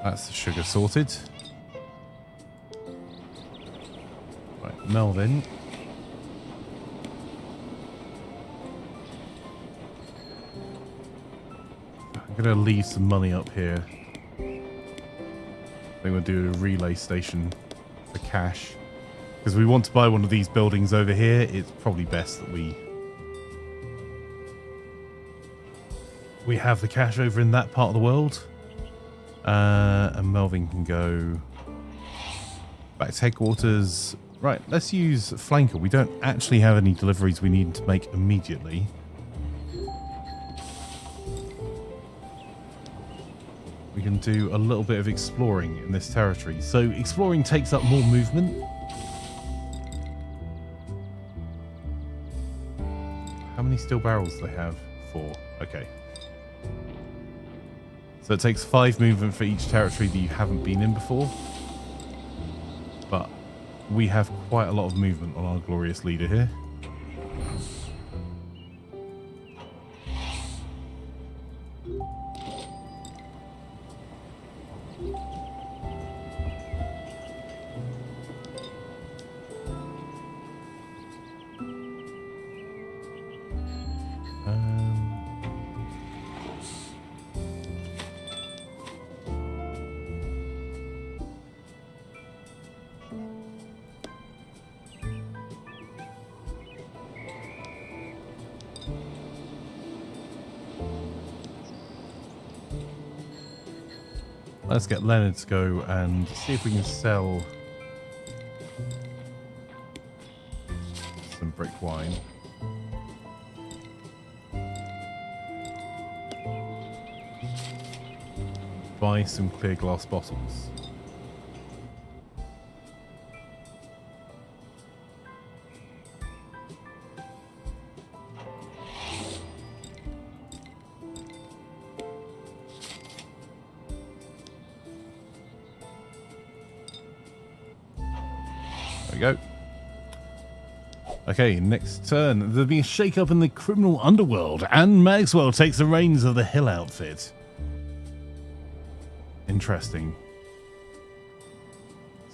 That's the sugar sorted. Right, Melvin. I'm going to leave some money up here. I think we'll do a relay station for cash. Because we want to buy one of these buildings over here. It's probably best that we have the cash over in that part of the world. And Melvin can go back to headquarters. Right, let's use Flanker. We don't actually have any deliveries we need to make immediately. We can do a little bit of exploring in this territory. So exploring takes up more movement. How many steel barrels do they have? 4. Okay. So it takes 5 movement for each territory that you haven't been in before. But we have quite a lot of movement on our glorious leader here. Let's get Leonard to go and see if we can sell some brick wine. Buy some clear glass bottles. Go. Okay, next turn. There'll be a shake-up in the criminal underworld, and Maxwell takes the reins of the Hill outfit. Interesting.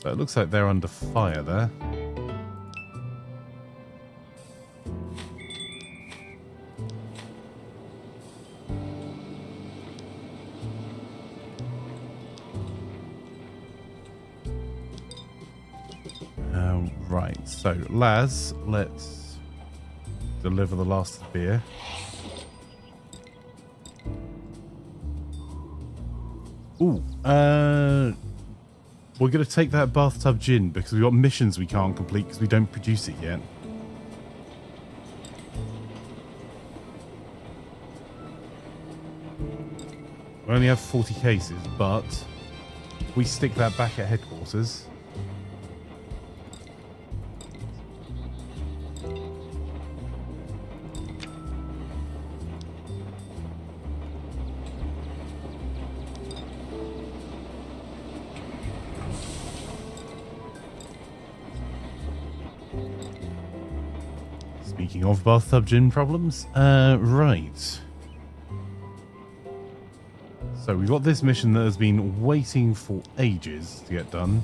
So it looks like they're under fire there. Right, so Laz, let's deliver the last of the beer. Ooh, we're going to take that bathtub gin because we've got missions we can't complete because we don't produce it yet. We only have 40 cases, but we stick that back at headquarters. Speaking of bathtub gin problems, right. So we've got this mission that has been waiting for ages to get done.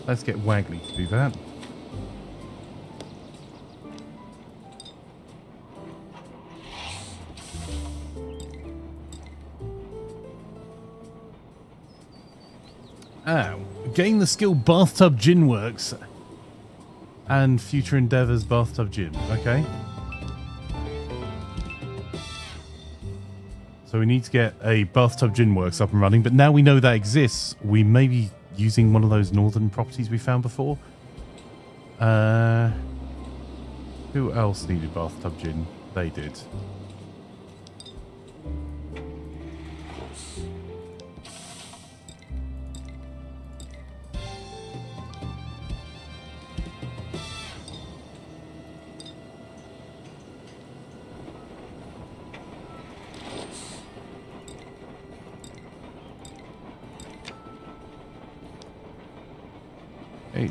Let's get Wagley to do that. Gain the skill Bathtub Gin Works and Future Endeavors Bathtub Gin. Okay. So we need to get a Bathtub Gin Works up and running, but now we know that exists, we may be using one of those northern properties we found before. Who else needed Bathtub Gin? They did.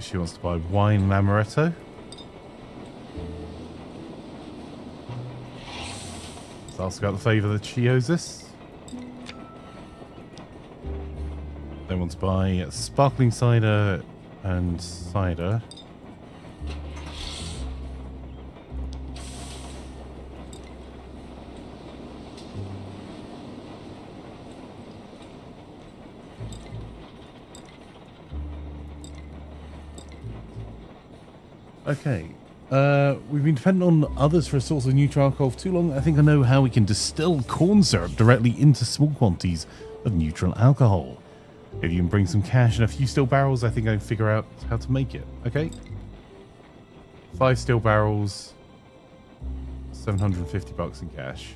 She wants to buy wine and amaretto. Let's ask about the favour that she owes us. They want to buy sparkling cider and cider. Okay, we've been dependent on others for a source of neutral alcohol for too long. I think I know how we can distill corn syrup directly into small quantities of neutral alcohol. If you can bring some cash and a few steel barrels, I think I can figure out how to make it. Okay, 5 steel barrels, $750 in cash.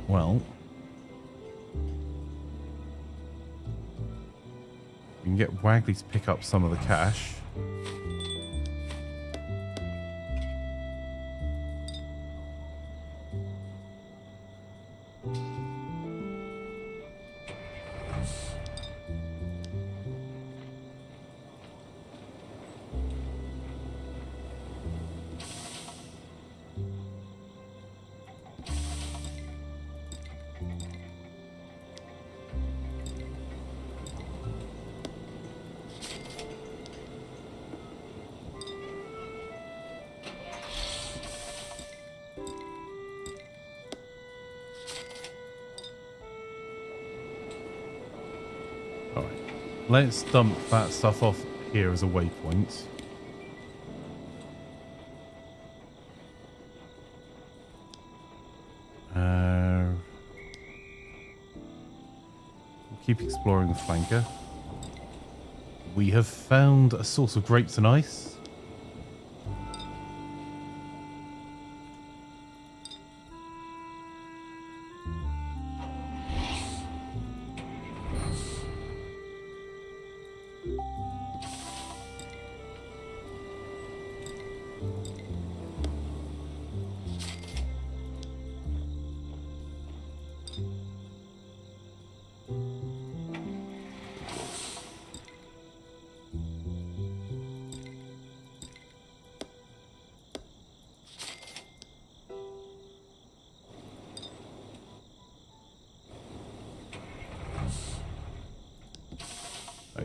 Well, we can get Wagley to pick up some of the cash. Let's dump that stuff off here as a waypoint. We'll keep exploring the flanker. We have found a source of grapes and ice.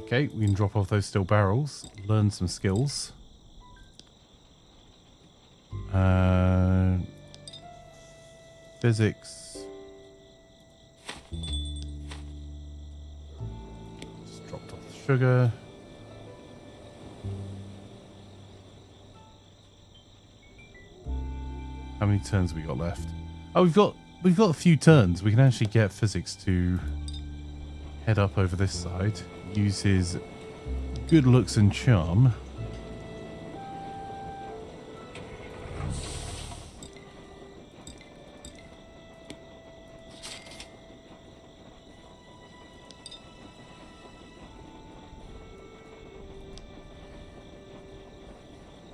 Okay, we can drop off those steel barrels, learn some skills. Physics. Just dropped off the sugar. How many turns we got left? Oh, we've got a few turns. We can actually get physics to head up over this side. Use his good looks and charm.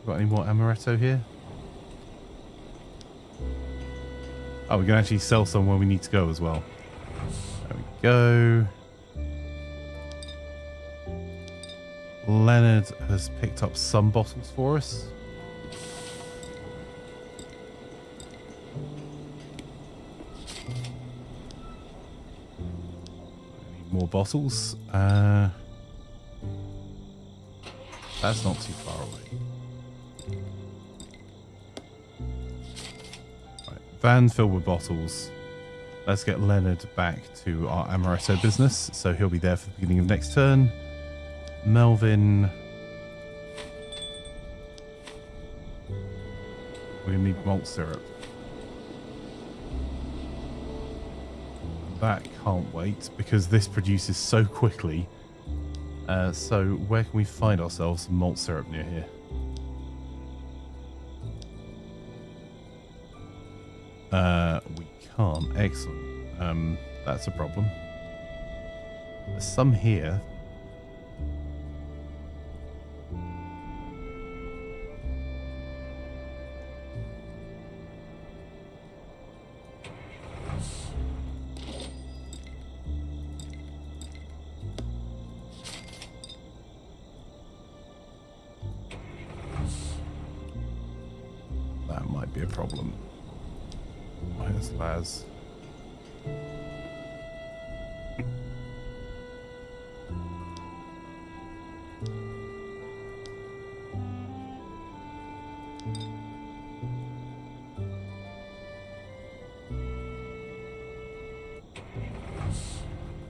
Got any more amaretto here? Oh, we can actually sell some where we need to go as well. There we go. Leonard has picked up some bottles for us. Need more bottles. That's not too far away. Right, van filled with bottles. Let's get Leonard back to our amaretto business, so he'll be there for the beginning of next turn. Melvin. We need malt syrup. That can't wait because this produces so quickly. So where can we find ourselves some malt syrup near here? We can't. Excellent. That's a problem. There's some here. That might be a problem. Where's Laz?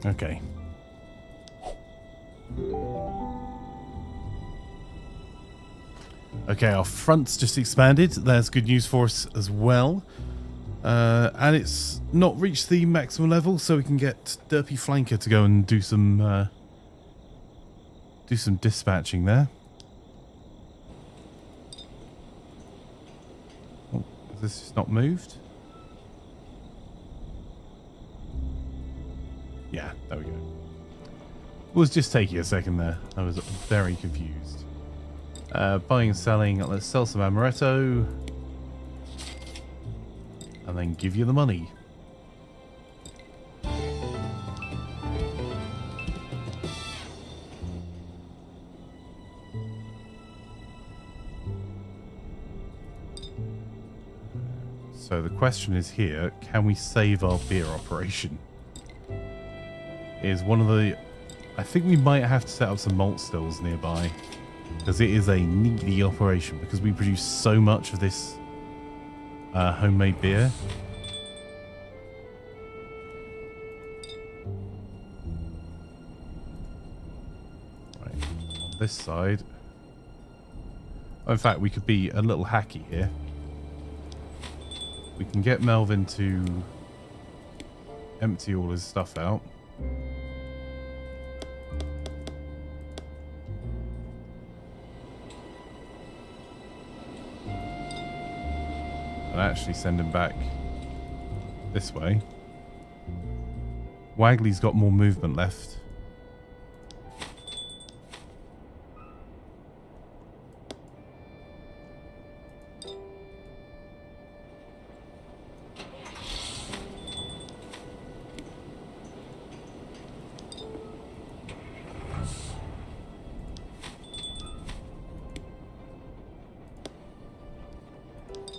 Okay. Okay, our front's just expanded. That's good news for us as well. And it's not reached the maximum level, so we can get Derpy Flanker to go and do some dispatching there. Oh, has this just not moved? Yeah, there we go. It was just taking a second there. I was very confused. Buying and selling. Let's sell some amaretto. And then give you the money. So the question is here, can we save our beer operation? Is one of the... I think we might have to set up some malt stills nearby. Because it is a needy operation. Because we produce so much of this homemade beer. this side. In fact, we could be a little hacky here. We can get Melvin to empty all his stuff out. And actually send him back this way. Wagley's got more movement left.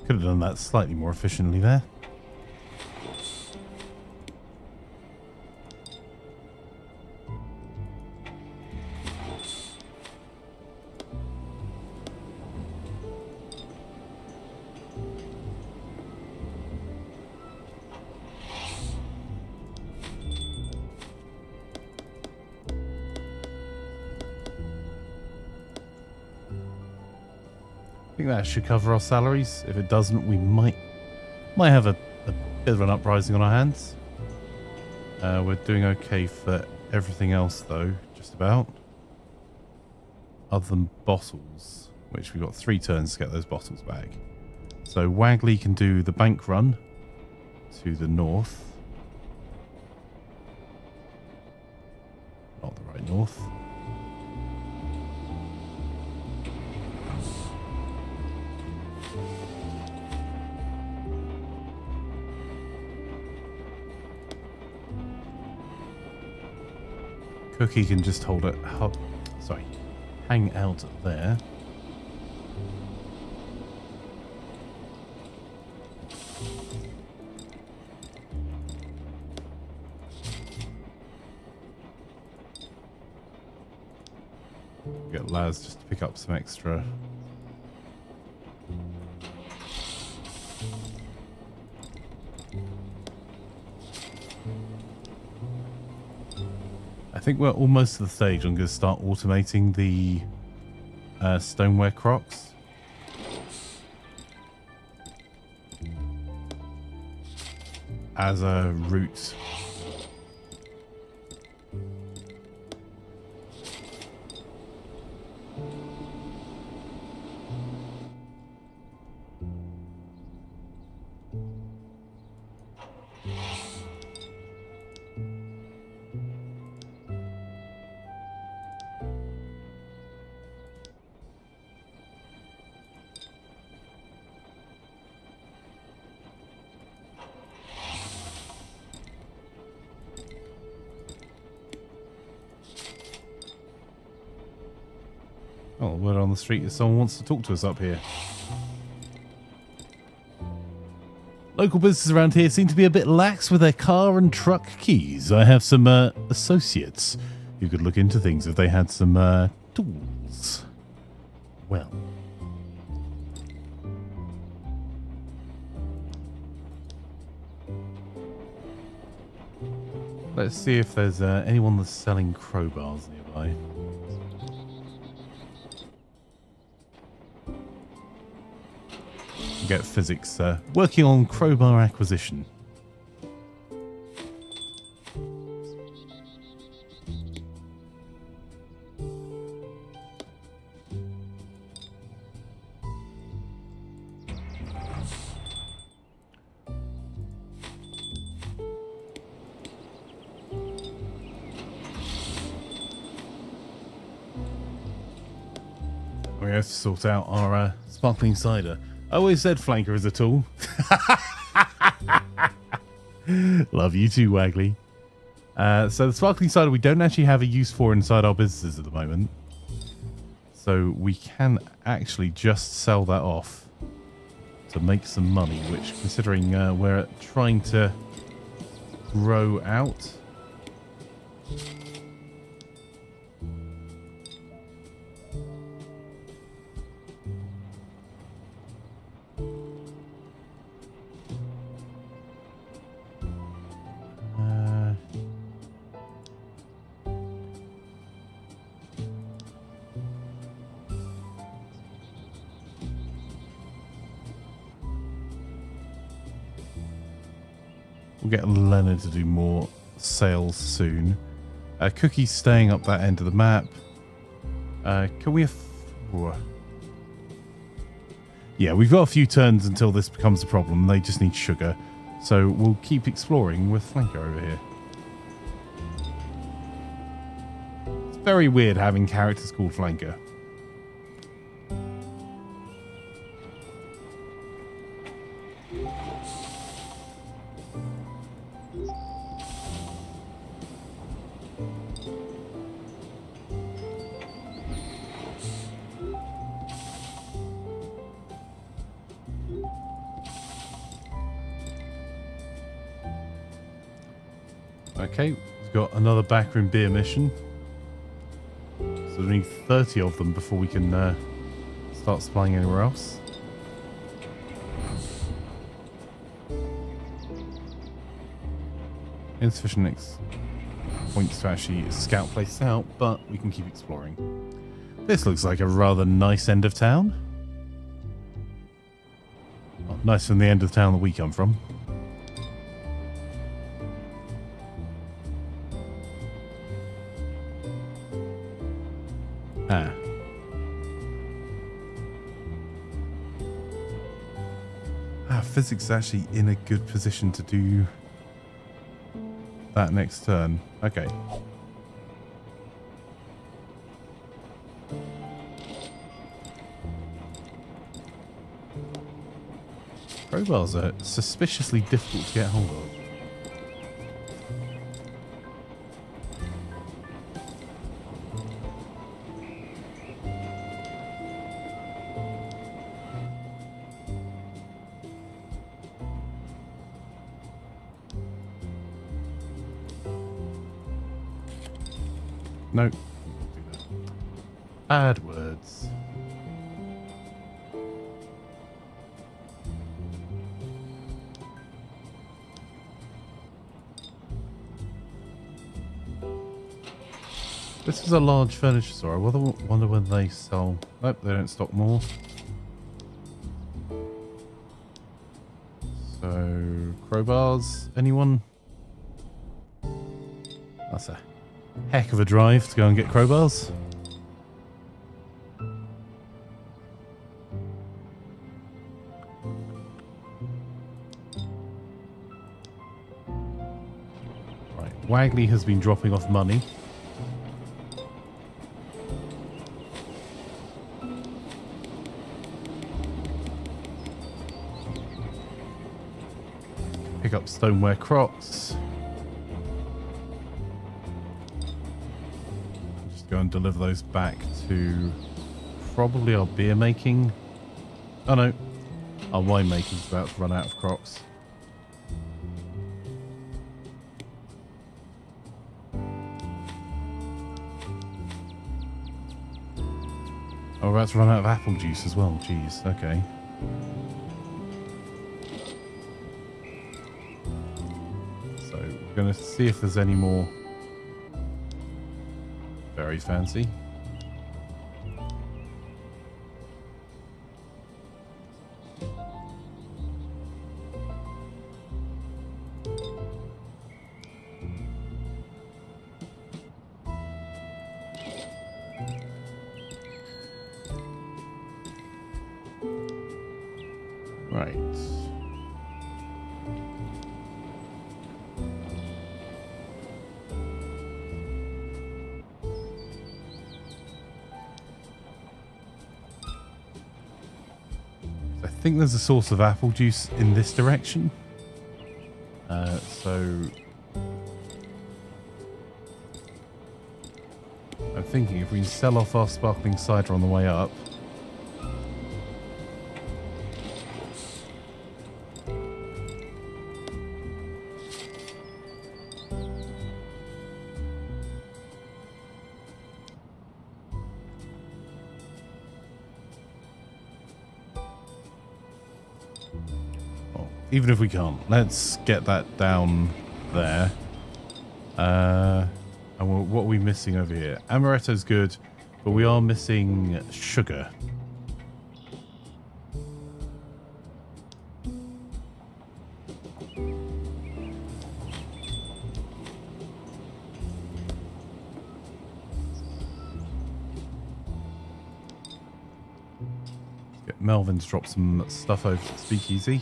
Could have done that slightly more efficiently there. I think that should cover our salaries. If it doesn't, we might have a bit of an uprising on our hands. We're doing okay for everything else, though, just about. Other than bottles, which we've got 3 turns to get those bottles back. So Wagley can do the bank run to the north. Not the right north. Cookie can just hold it. Hang out there. Get Laz just to pick up some extra. I think we're almost to the stage I'm going to start automating the stoneware crocs. As a route. Oh, word on the street if someone wants to talk to us up here. Local businesses around here seem to be a bit lax with their car and truck keys. I have some associates who could look into things if they had some tools. Well. Let's see if there's anyone that's selling crowbars nearby. Get physics working on crowbar acquisition. We have to sort out our sparkling cider. I always said flanker is a tool. Love you too, Wagley. So the sparkling cider we don't actually have a use for inside our businesses at the moment. So we can actually just sell that off to make some money, which, considering we're trying to grow out... We'll get Leonard to do more sales soon. Cookie's staying up that end of the map. Can we... Yeah, we've got a few turns until this becomes a problem. They just need sugar. So we'll keep exploring with Flanker over here. It's very weird having characters called Flanker. Okay, we've got another backroom beer mission. So we need 30 of them before we can start supplying anywhere else. Insufficient points to actually scout places out, but we can keep exploring. This looks like a rather nice end of town. Well, nice from the end of town that we come from. Physics is actually in a good position to do that next turn. Okay. Crowbars are suspiciously difficult to get hold of. No. Bad words. This is a large furniture store. I wonder when they sell... Nope, they don't stock more. So, crowbars, anyone? That's a heck of a drive to go and get crowbars. Right, Wagley has been dropping off money. Pick up stoneware Crocs. Go and deliver those back to probably our beer making. Oh no, our wine making's about to run out of Crocs. Oh, we're about to run out of apple juice as well. Jeez, okay. So we're going to see if there's any more. Very fancy. Right. I think there's a source of apple juice in this direction. So I'm thinking if we can sell off our sparkling cider on the way up. Even if we can't, let's get that down there. And what are we missing over here? Amaretto's good, but we are missing sugar. Melvin's dropped some stuff over to Speakeasy.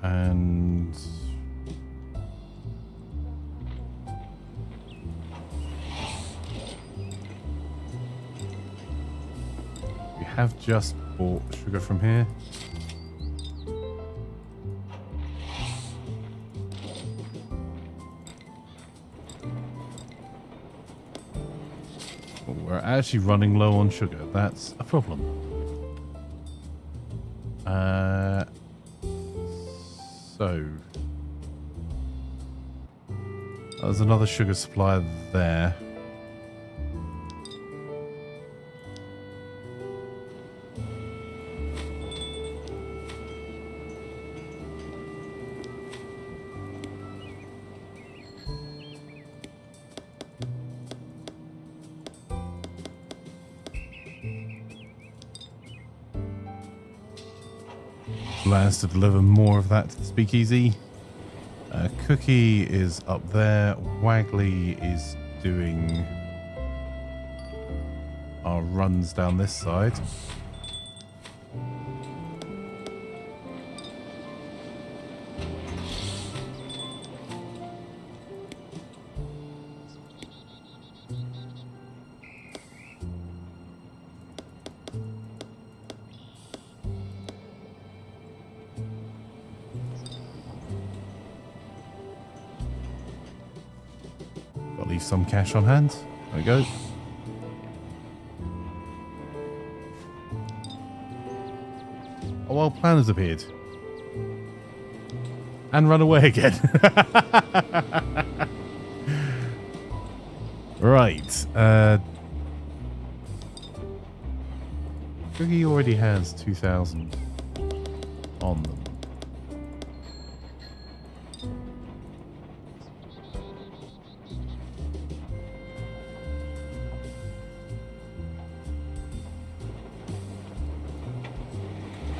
And we have just bought sugar from here. We're actually running low on sugar. That's a problem. So there's another sugar supplier there. Plans to deliver more of that to the Speakeasy. Cookie is up there. Wagley is doing our runs down this side. Got to leave some cash on hand. There we go. A wild plan has appeared. And run away again. Right. Cookie already has 2,000 on them.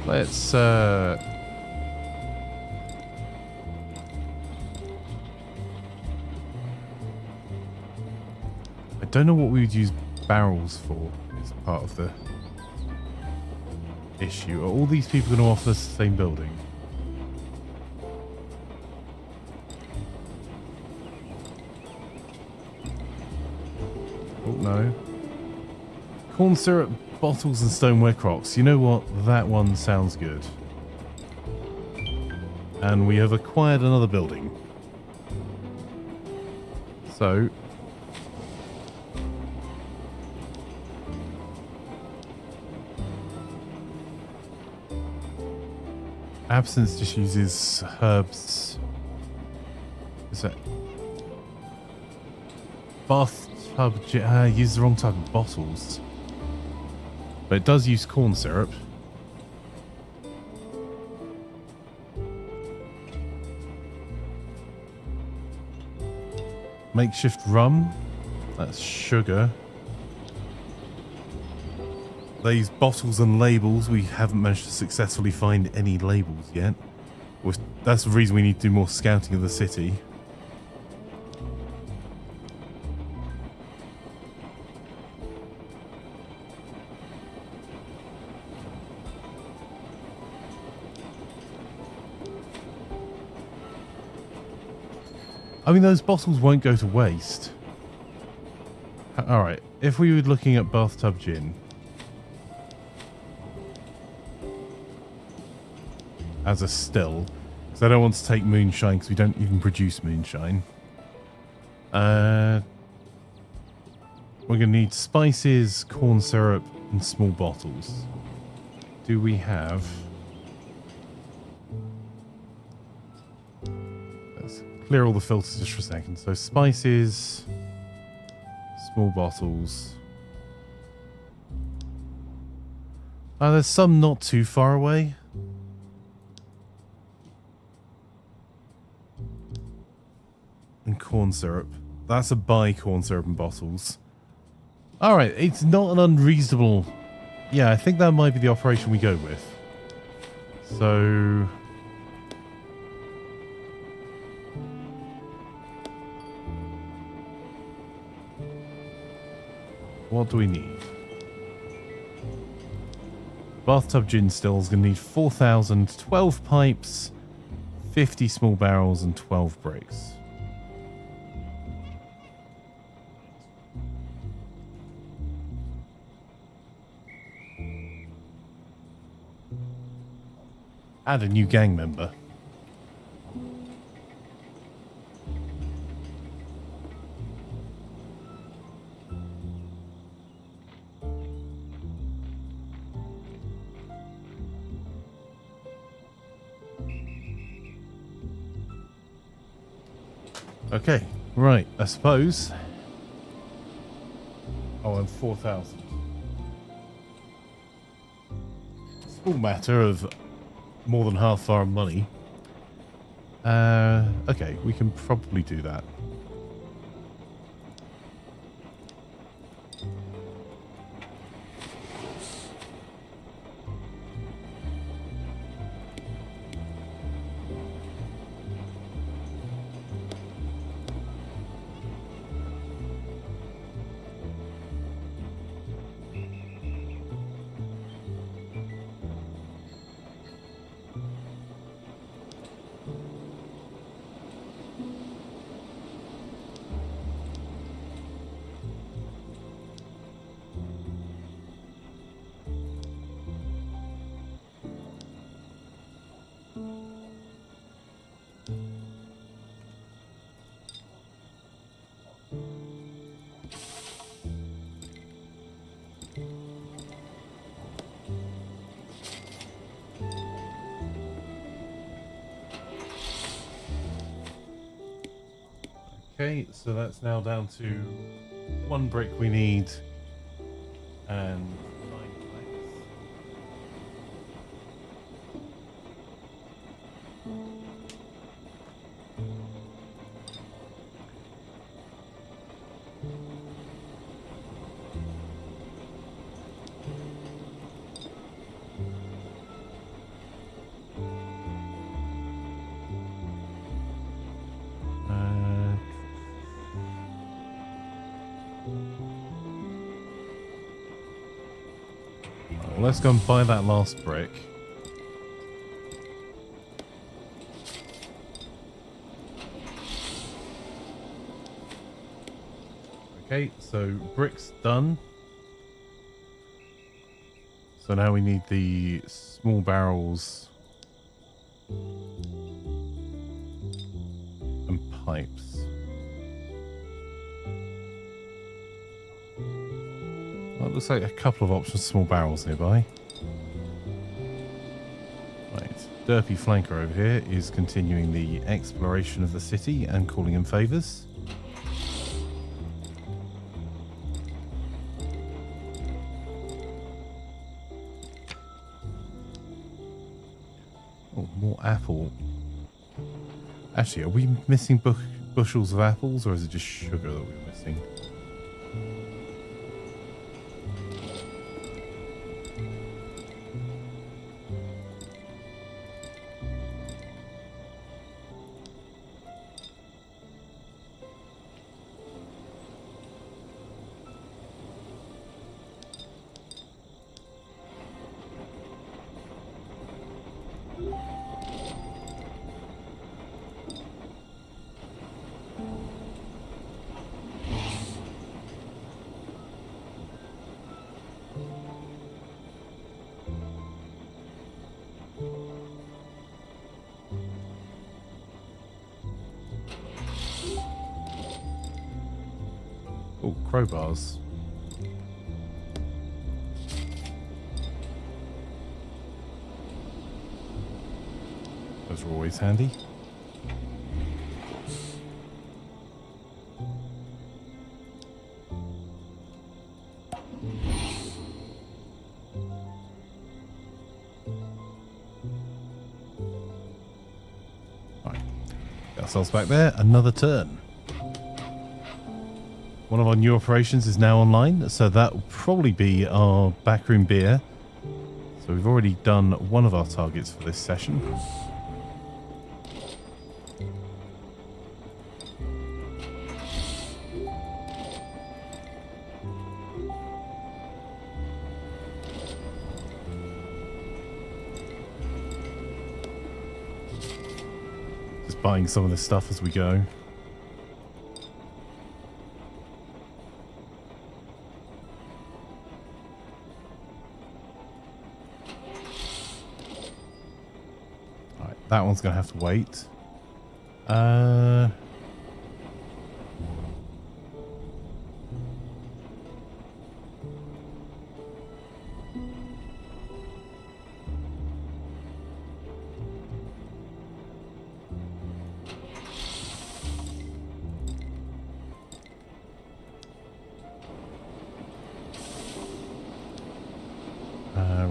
Let's I don't know what we would use barrels for as part of the issue. Are all these people going to offer us the same building? Oh no. Corn syrup, bottles and stoneware crocks. You know what? That one sounds good. And we have acquired another building. So Absence just uses herbs. Is that Bathtub uses the wrong type of bottles. But it does use corn syrup. Makeshift rum. That's sugar. They use bottles and labels. We haven't managed to successfully find any labels yet. That's the reason we need to do more scouting of the city. I mean, those bottles won't go to waste. Alright, if we were looking at Bathtub gin as a still, because I don't want to take moonshine because we don't even produce moonshine. We're going to need spices, corn syrup, and small bottles. Do we have... Let's clear all the filters just for a second. So spices, small bottles. There's some not too far away. And corn syrup. That's a buy corn syrup and bottles. Alright, it's not an unreasonable... Yeah, I think that might be the operation we go with. So... What do we need? Bathtub gin stills going to need 4,000, 12 pipes, 50 small barrels, and 12 bricks. Add a new gang member. Okay, right, I suppose. Oh, and 4,000. Small matter of more than half our money. Okay, we can probably do that. Okay, so that's now down to 1 brick we need and 9 planks. Well, let's go and buy that last brick. Okay, so bricks done. So now we need the small barrels and pipes. Well, it looks like a couple of options, small barrels nearby. Right, Derpy Flanker over here is continuing the exploration of the city and calling in favours. Oh, more apple. Actually, are we missing bushels of apples, or is it just sugar that we're missing? Oh, crowbars. Those are always handy. Right. Get ourselves back there. Another turn. One of our new operations is now online, so that will probably be our backroom beer. So we've already done one of our targets for this session. buying some of this stuff as we go. Alright, that one's going to have to wait.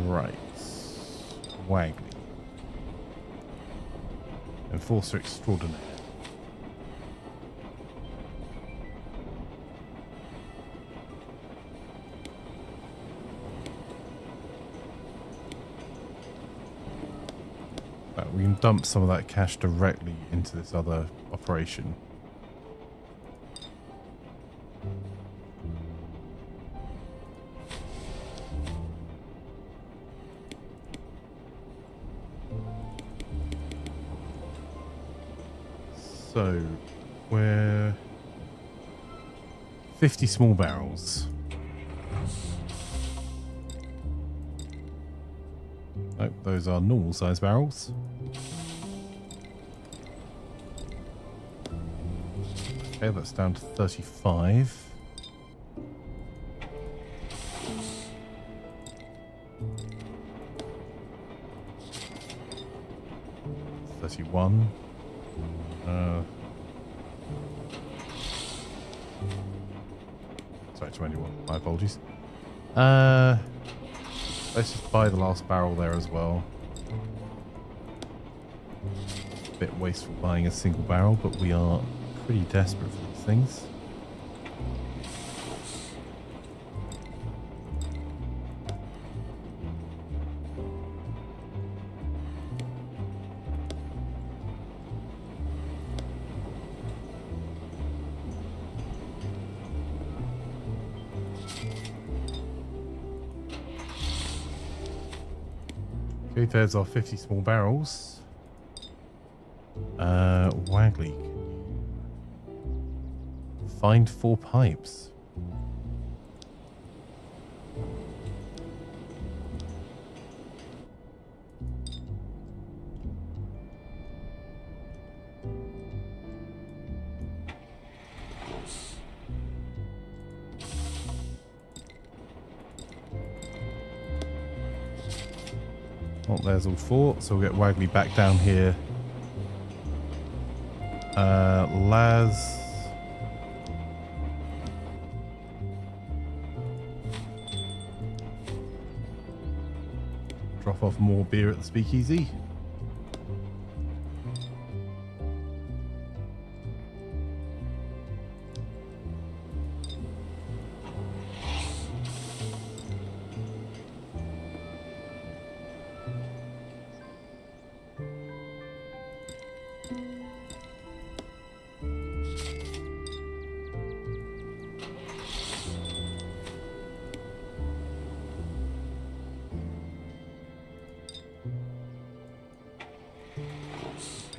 Right. Wagley. Enforcer extraordinaire. We can dump some of that cash directly into this other operation. So, we're 50 small barrels. Nope, those are normal size barrels. Okay, that's down to 35. Sorry, 21. My apologies. Let's just buy the last barrel there as well. A bit wasteful buying a single barrel, but we are pretty desperate for these things. Okay, there's our 50 small barrels. Wagley. Find 4 pipes. Well, there's all 4, so we'll get Wagley back down here. Laz. Drop off more beer at the speakeasy.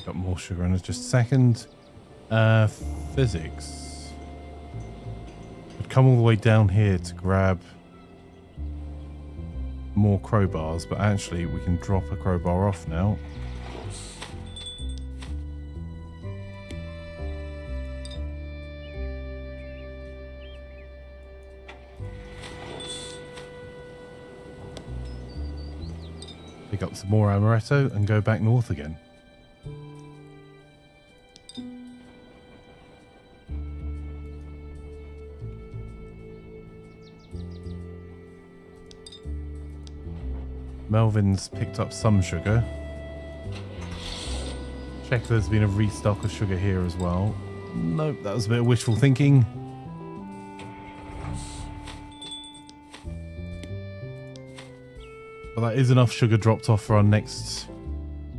Got more sugar in just a second. Physics. I'd come all the way down here to grab more crowbars, but actually we can drop a crowbar off now. Pick up some more amaretto and go back north again. Melvin's picked up some sugar. Check if there's been a restock of sugar here as well. Nope, that was a bit of wishful thinking. But that is enough sugar dropped off for our next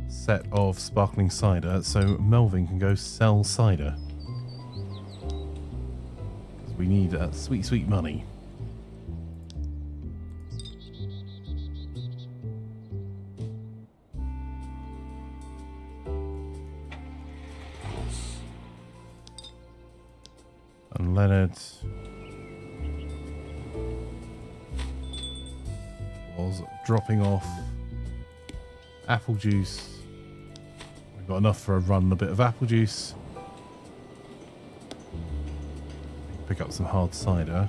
set of sparkling cider, so Melvin can go sell cider. We need sweet, sweet money. Leonard was dropping off apple juice. We've got enough for a run, a bit of apple juice. Pick up some hard cider.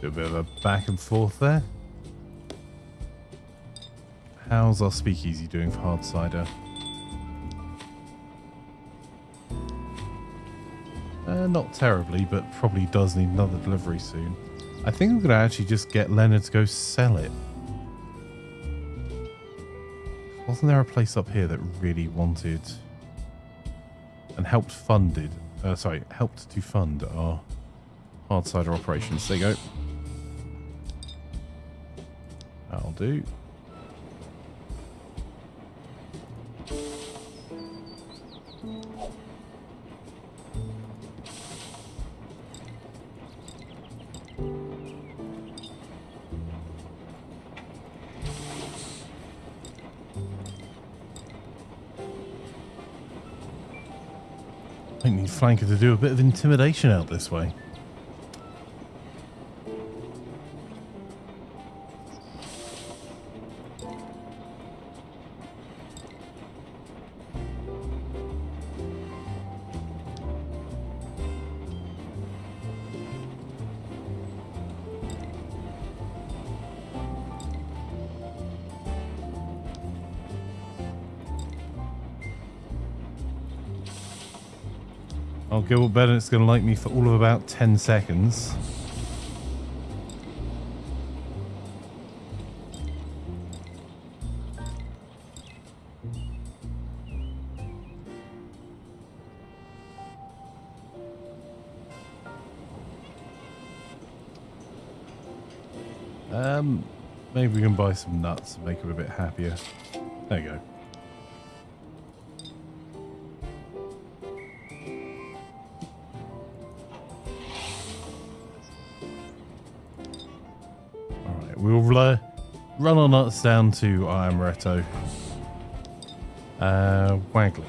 Do a bit of a back and forth there. How's our speakeasy doing for hard cider? Not terribly, but probably does need another delivery soon. I think I'm going to actually just get Leonard to go sell it. Wasn't there a place up here that really wanted and helped helped to fund our hard cider operations? There you go. That'll do. I need Flanker to do a bit of intimidation out this way. Oh, Gilbert Bennett's going to like me for all of about 10 seconds. Maybe we can buy some nuts and make him a bit happier. There you go. We'll run our nuts down to Amaretto. Wagley.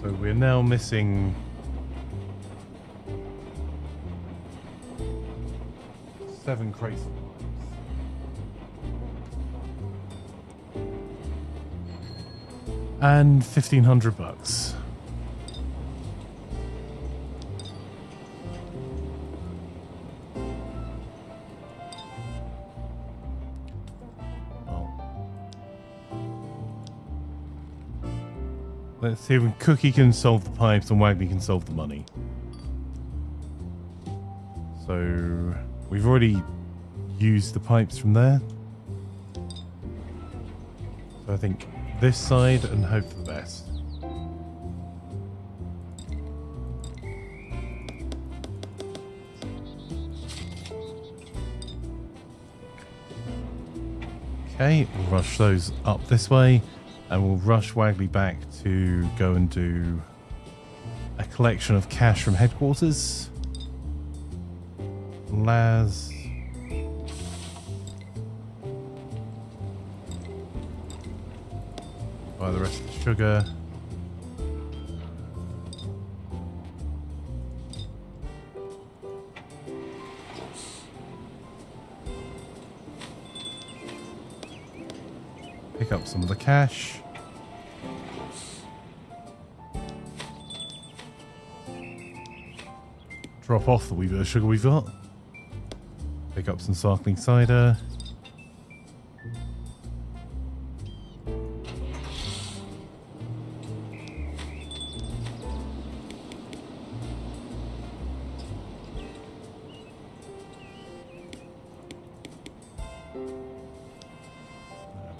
So we're now missing 7 crates of pipes. And $1,500. Let's see if Cookie can solve the pipes and Wagley can solve the money. So we've already used the pipes from there. So I think this side and hope for the best. Okay, we'll rush those up this way and we'll rush Wagley back to go and do a collection of cash from headquarters. Laz. Buy the rest of the sugar. Pick up some of the cash. Drop off the wee bit of sugar we've got. Pick up some sparkling cider. I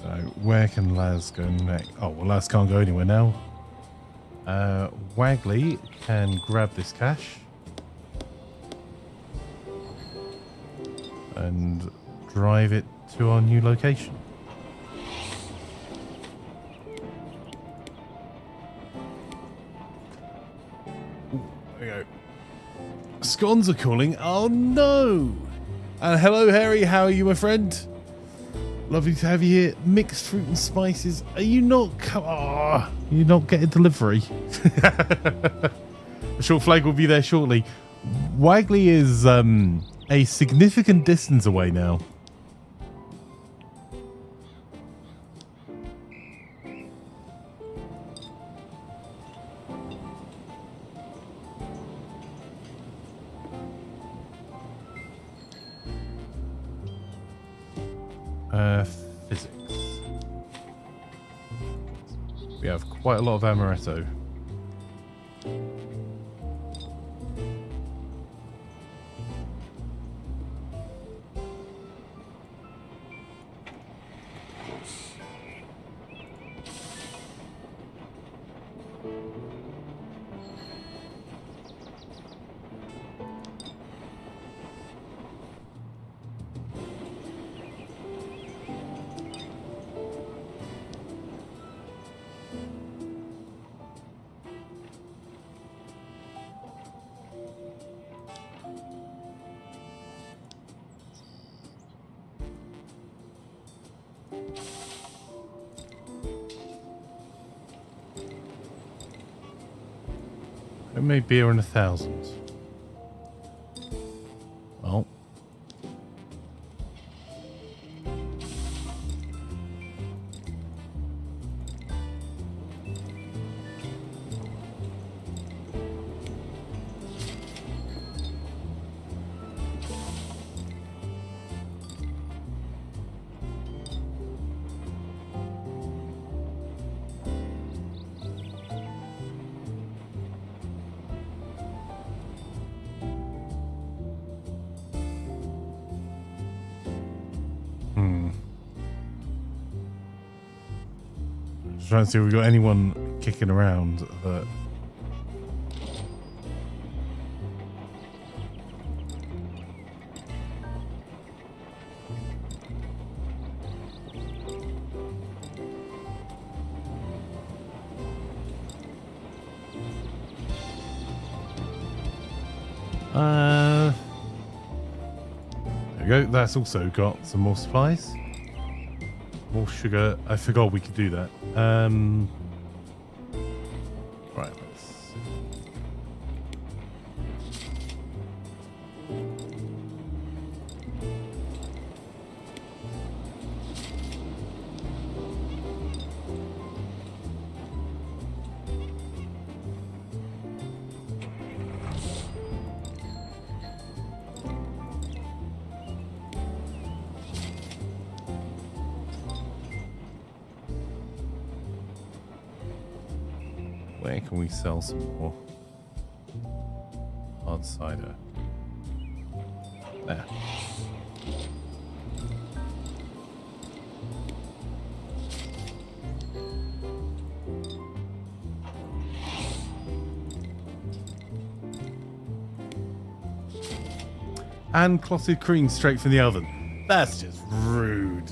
don't know. Where can Laz go next? Oh, well, Laz can't go anywhere now. Wagley can grab this cash and drive it to our new location. Ooh, there we go. Scones are calling. Oh no! And hello, Harry. How are you, my friend? Lovely to have you here. Mixed fruit and spices. Are you not? You're not getting delivery. The short flag will be there shortly. Wagley is a significant distance away now. Physics. We have quite a lot of amaretto. It may be in 1,000. Well. Trying to see if we've got anyone kicking around that. There we go. That's also got some more supplies. More sugar. I forgot we could do that. Right, let's see. Where can we sell some more hard cider? There. And clotted cream straight from the oven. That's just rude.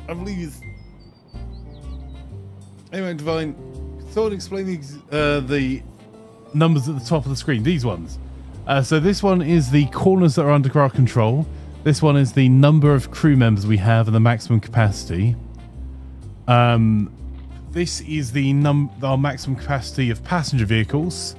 I believe it's... Anyway, Divine, thought explaining the numbers at the top of the screen. These ones. So this one is the corners that are under our control. This one is the number of crew members we have and the maximum capacity. This is the our maximum capacity of passenger vehicles.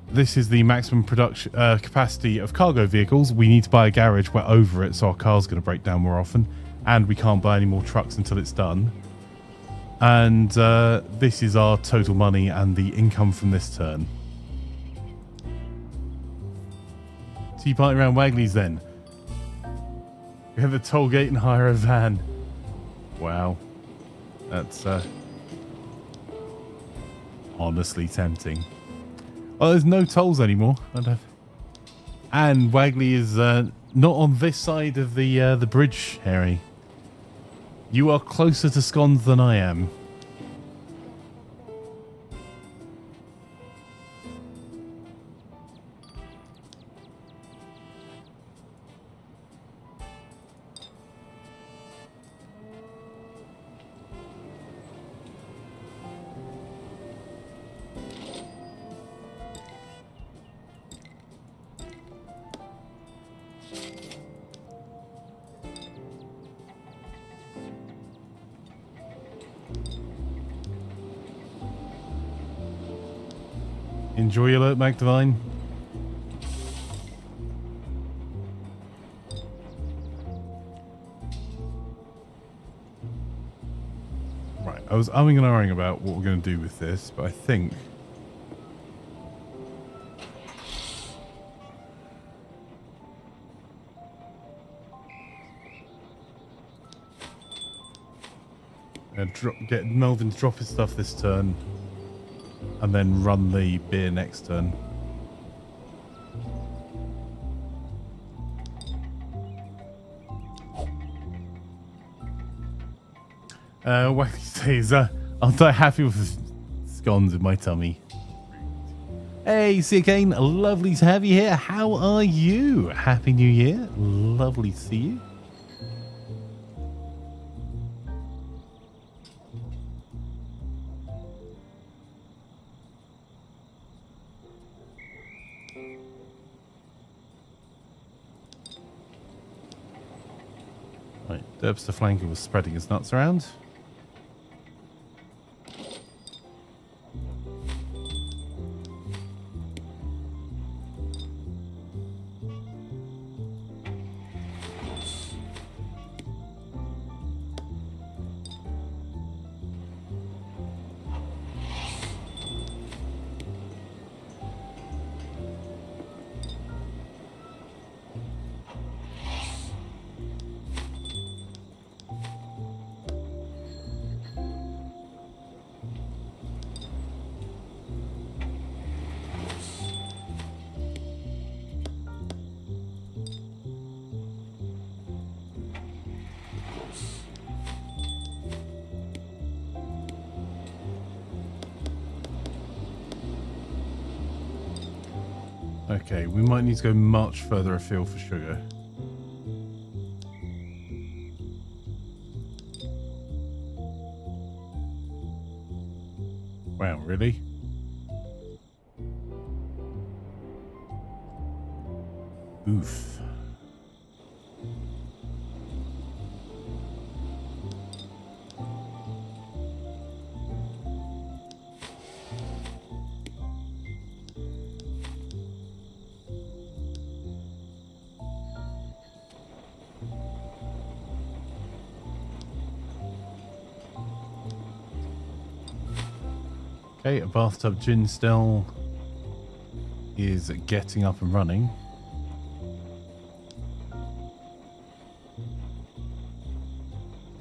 This is the maximum production capacity of cargo vehicles. We need to buy a garage. We're over it, so our car's going to break down more often. And we can't buy any more trucks until it's done. And this is our total money and the income from this turn. Tea party around Wagley's then. We have a toll gate and hire a van. Wow. That's honestly tempting. Oh, there's no tolls anymore. And Wagley is not on this side of the bridge, Harry. You are closer to scones than I am. Enjoy your alert, Magdivine. Right, I was umming and ahhing about what we're going to do with this, but I think... get Melvin to drop his stuff this turn, and then run the beer next turn. Wacky says, aren't I happy with scones in my tummy? Hey, Syndicate, lovely to have you here. How are you? Happy New Year. Lovely to see you. Right, Derbster Flanker was spreading his nuts around. Okay, we might need to go much further afield for sugar. Wow, really? Oof. Okay, a bathtub gin still is getting up and running.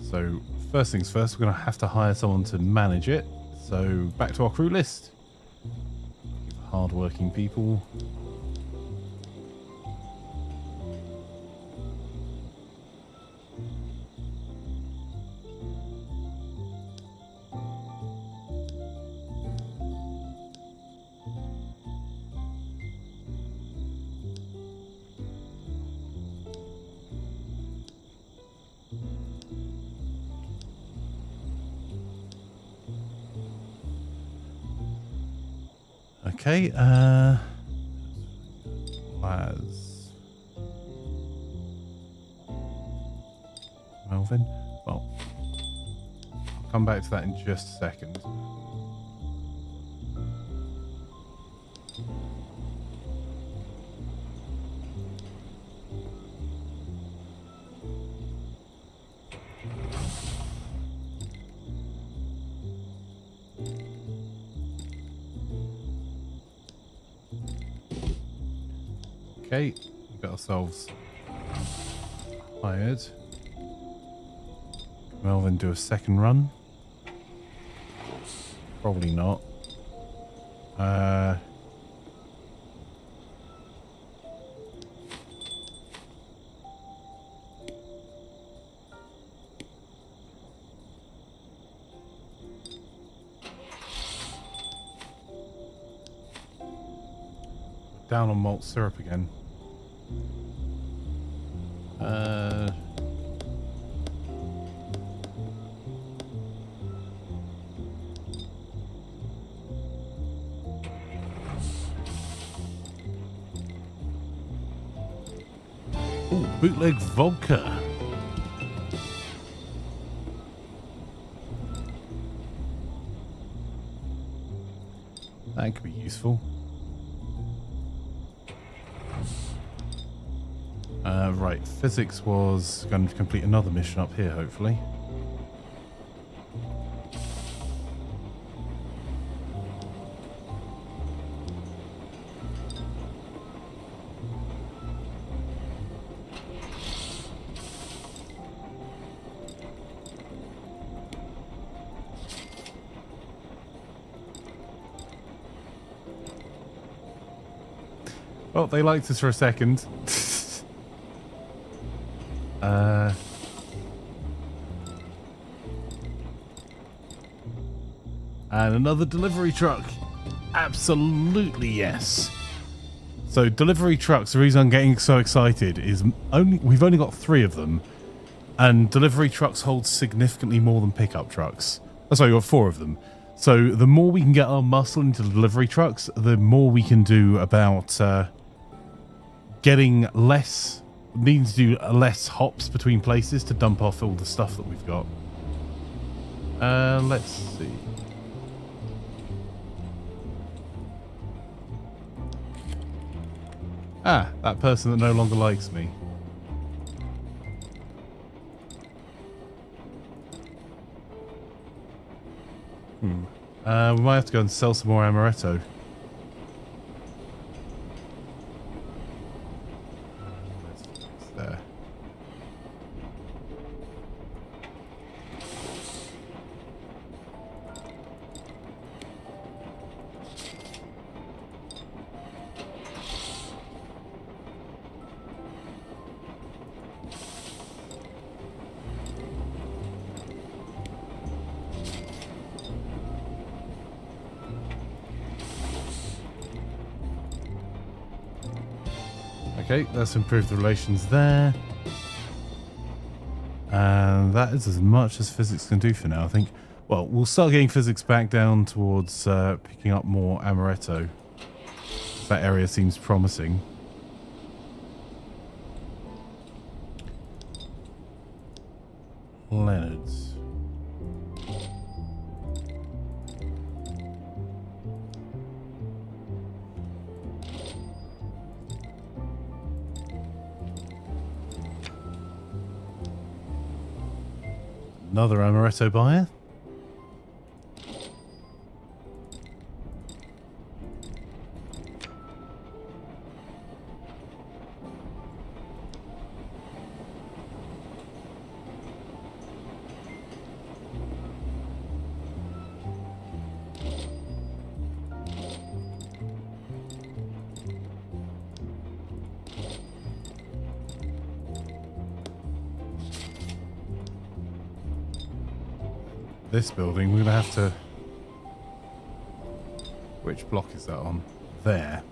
So first things first, we're going to have to hire someone to manage it. So back to our crew list. Hard-working people. Okay, Laz. Melvin? Well, I'll come back to that in just a second. Okay, we've got ourselves hired. Melvin do a second run. Probably not. down on malt syrup again. Ooh, bootleg vodka. That could be useful. Right, physics was going to complete another mission up here, hopefully. Well, they liked us for a second. And another delivery truck. Absolutely yes. So delivery trucks, the reason I'm getting so excited is we've only got 3 of them. And delivery trucks hold significantly more than pickup trucks. That's why we've got 4 of them. So the more we can get our muscle into delivery trucks, the more we can do about getting less, needing to do less hops between places to dump off all the stuff that we've got. Let's see. Ah, that person that no longer likes me. We might have to go and sell some more amaretto. There. Okay, let's improve the relations there. And that is as much as physics can do for now, I think. Well, we'll start getting physics back down towards picking up more amaretto. That area seems promising. Leonard's. Another amaretto buyer. This building, we're going to have to... Which block is that on? There.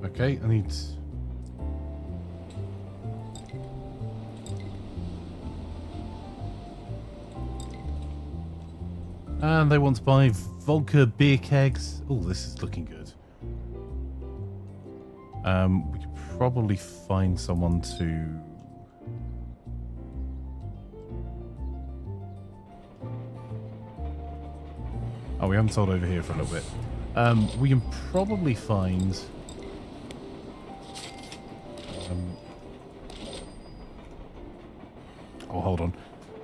Okay, I need... And they want to buy vodka beer kegs. Oh, this is looking good. We could probably find someone to... Oh, we haven't sold over here for a little bit. We can probably find... Oh, hold on.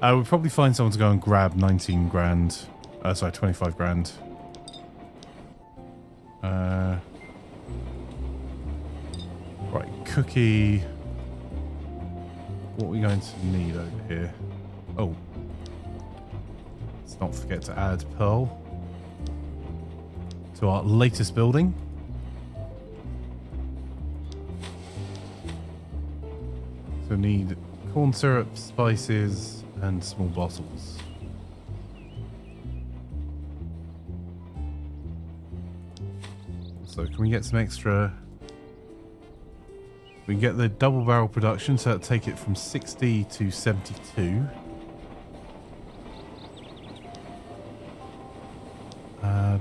We'll probably find someone to go and grab 19 grand. Sorry, 25 grand. Right, cookie. What are we going to need over here? Oh. Let's not forget to add Pearl to our latest building. So So need corn syrup, spices, and small bottles. So can we get some extra? We can get the double barrel production, so that'll take it from 60 to 72.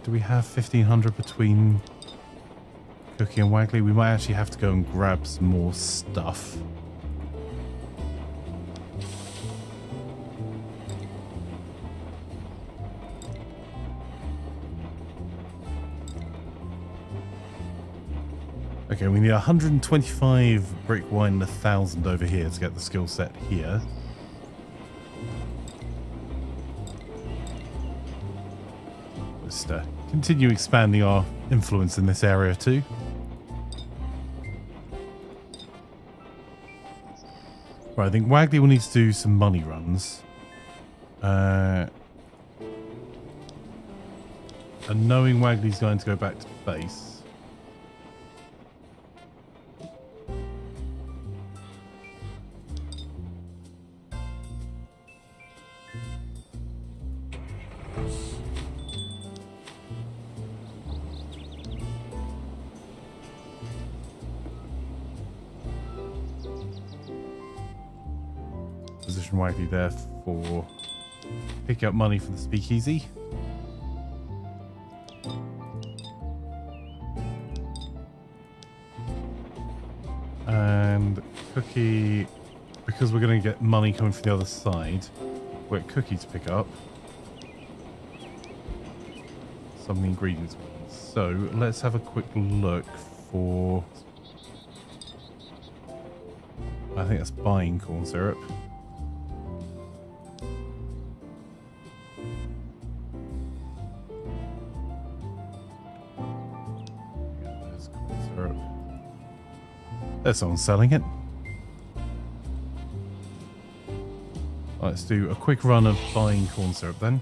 Do we have 1500 between Cookie and Wagley? We might actually have to go and grab some more stuff. Okay, we need 125 brick wine and 1,000 over here to get the skill set here. Just continue expanding our influence in this area too. Right, I think Wagley will need to do some money runs. And knowing Wagley's going to go back to base. Position Wagley there for picking up money for the speakeasy. And Cookie, because we're going to get money coming from the other side, we're at Cookie to pick up some of the ingredients. So let's have a quick look for, I think that's buying corn syrup. There's someone selling it. Let's do a quick run of buying corn syrup then.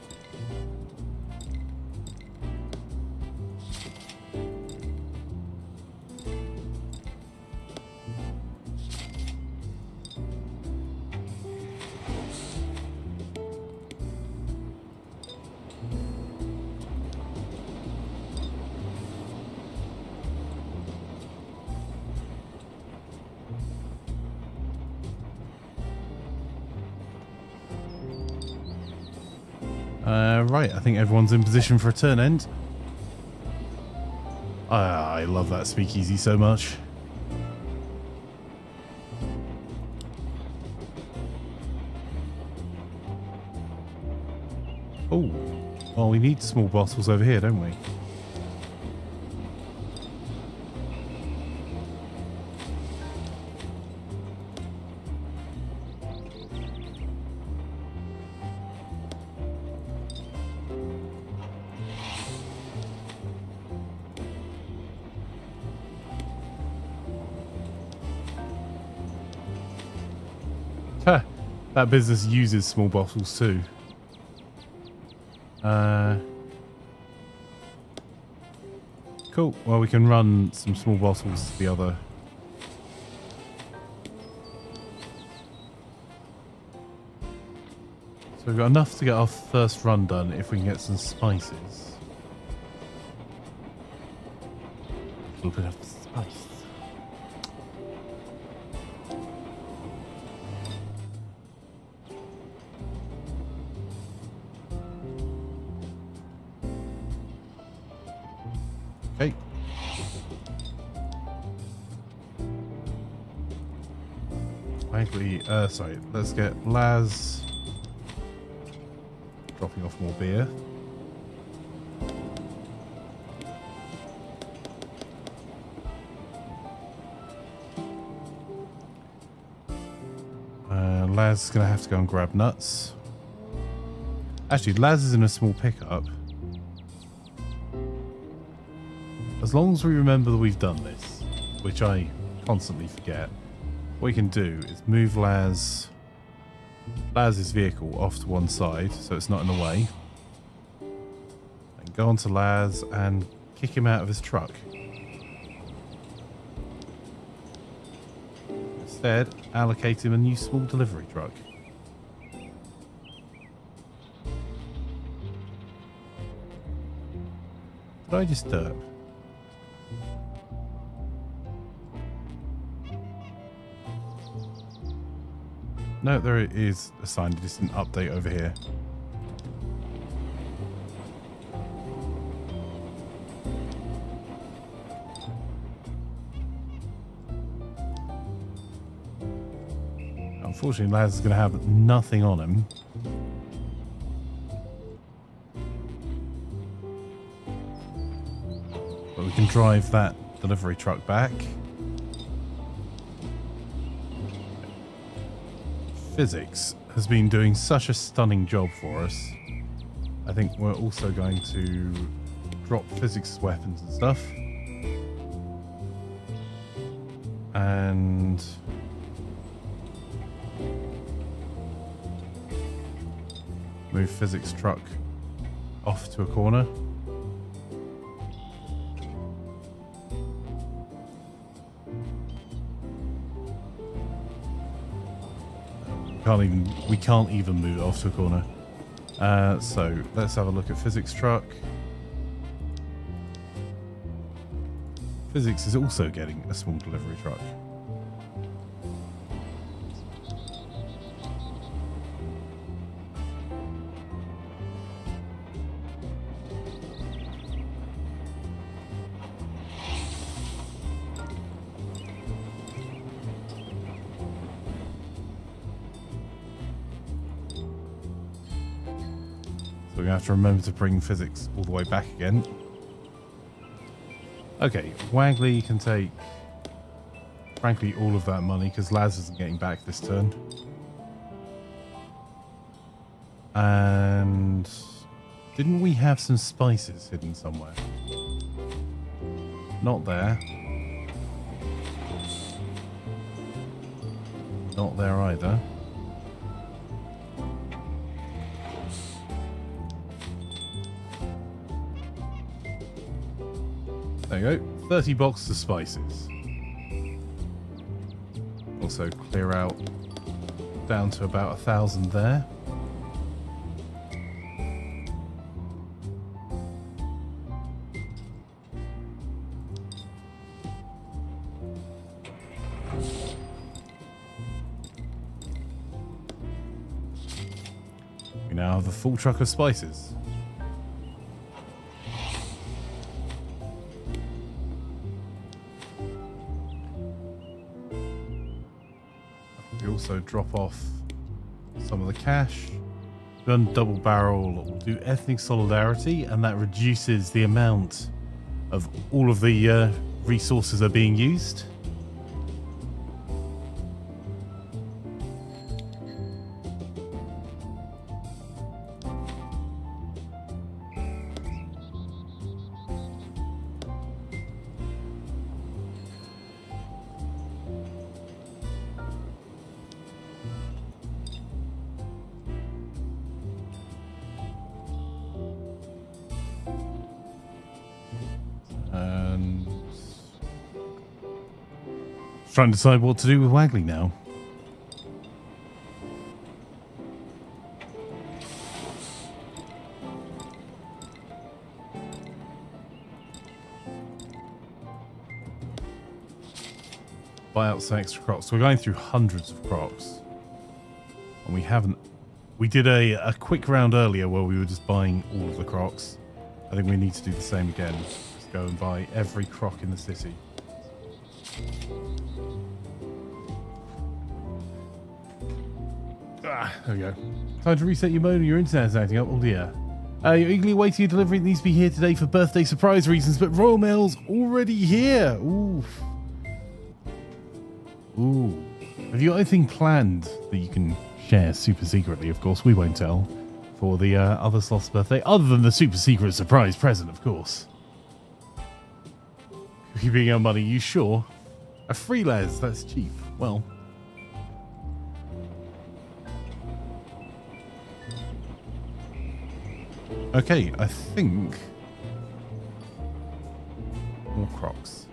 Right, I think everyone's in position for a turn end. I love that speakeasy so much. Oh, well, we need small bottles over here, don't we? That business uses small bottles too. Cool. Well, we can run some small bottles to the other. So we've got enough to get our first run done if we can get some spices. A little bit of spice. Okay. Actually, sorry, let's get Laz dropping off more beer. Laz is going to have to go and grab nuts. Actually, Laz is in a small pickup. As long as we remember that we've done this, which I constantly forget, what we can do is move Laz's vehicle off to one side so it's not in the way. And go on to Laz and kick him out of his truck. Let's instead allocate him a new small delivery truck. Did I just derp? No, there it is assigned. Just an update over here. Unfortunately, Laz is going to have nothing on him. But we can drive that delivery truck back. Physics has been doing such a stunning job for us. I think we're also going to drop physics weapons and stuff. And move physics truck off to a corner. We can't even move it off to a corner. So let's have a look at physics truck. Physics is also getting a small delivery truck. We're going to have to remember to bring physics all the way back again. Okay, Wagley can take, frankly, all of that money because Laz isn't getting back this turn. And didn't we have some spices hidden somewhere? Not there. Not there either. There you go, 30 boxes of spices. Also clear out down to about 1,000 there. We now have a full truck of spices. Also drop off some of the cash. Gun double barrel will do ethnic solidarity, and that reduces the amount of all of the resources that are being used. Trying to decide what to do with Wagley now. Buy out some extra crocs. We're going through hundreds of crocs. And we haven't... We did a quick round earlier where we were just buying all of the crocs. I think we need to do the same again. Just go and buy every croc in the city. There we go. Time to reset your mode. Your internet's acting up. Oh dear. You're eagerly waiting your delivery. It needs to be here today for birthday surprise reasons, but Royal Mail's already here. Oof. Ooh. Have you got anything planned that you can share super secretly? Of course, we won't tell. For the other sloth's birthday, other than the super secret surprise present, of course. Keeping our money, you sure? A free les, that's cheap. Well. Okay, I think more crocs.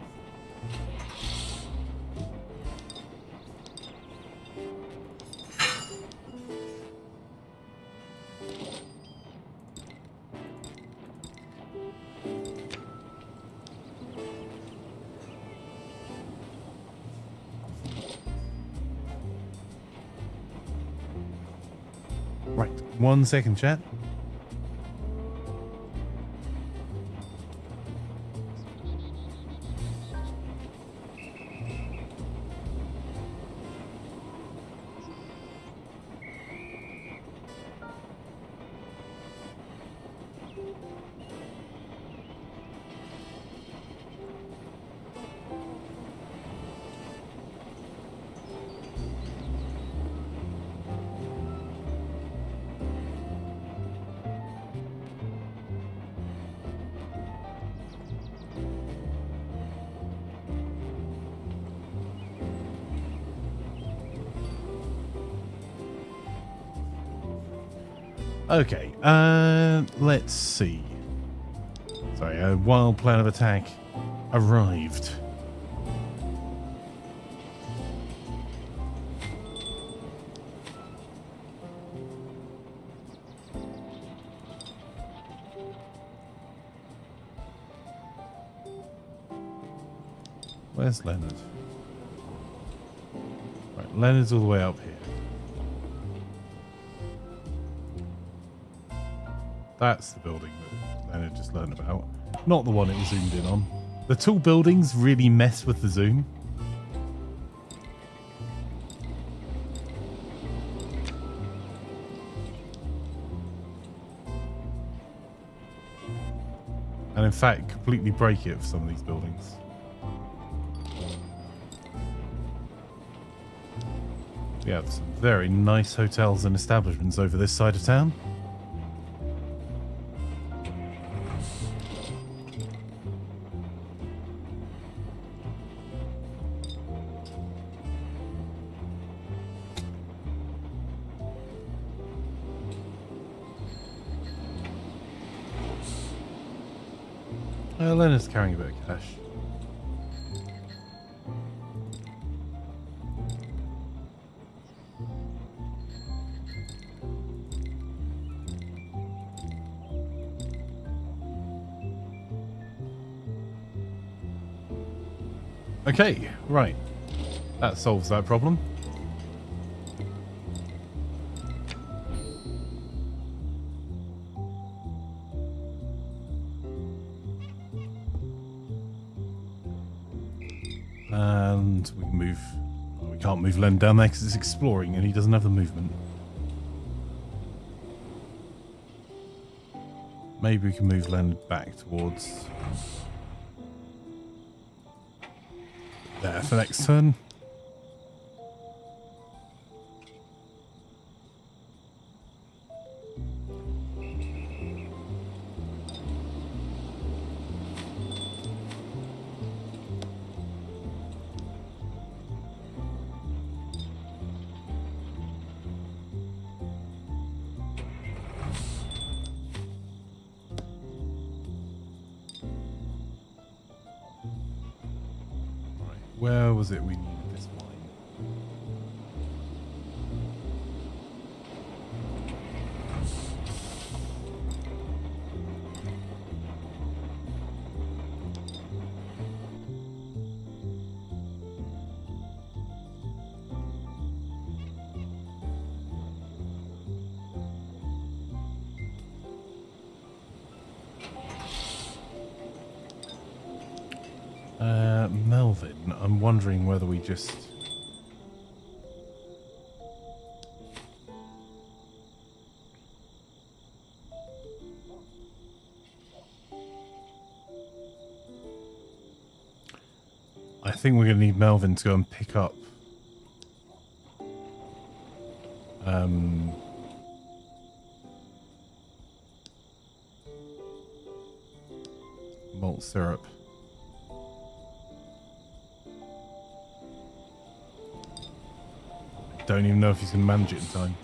1 second, chat. Okay, let's see. Sorry, a wild plan of attack arrived. Where's Leonard? Right, Leonard's all the way up here. That's the building that Leonard just learned about. Not the one it was zoomed in on. The tall buildings really mess with the zoom. And in fact, completely break it for some of these buildings. We have some very nice hotels and establishments over this side of town. Leonard's carrying a bit of cash. Okay, right. That solves that problem. And we can move. Well, we can't move Len down there because it's exploring and he doesn't have the movement. Maybe we can move Len back towards there for next turn. Where was it we needed this wine? Melvin, I'm wondering whether we just... I think we're going to need Melvin to go and pick up malt syrup. Don't even know if he's going to manage it in time.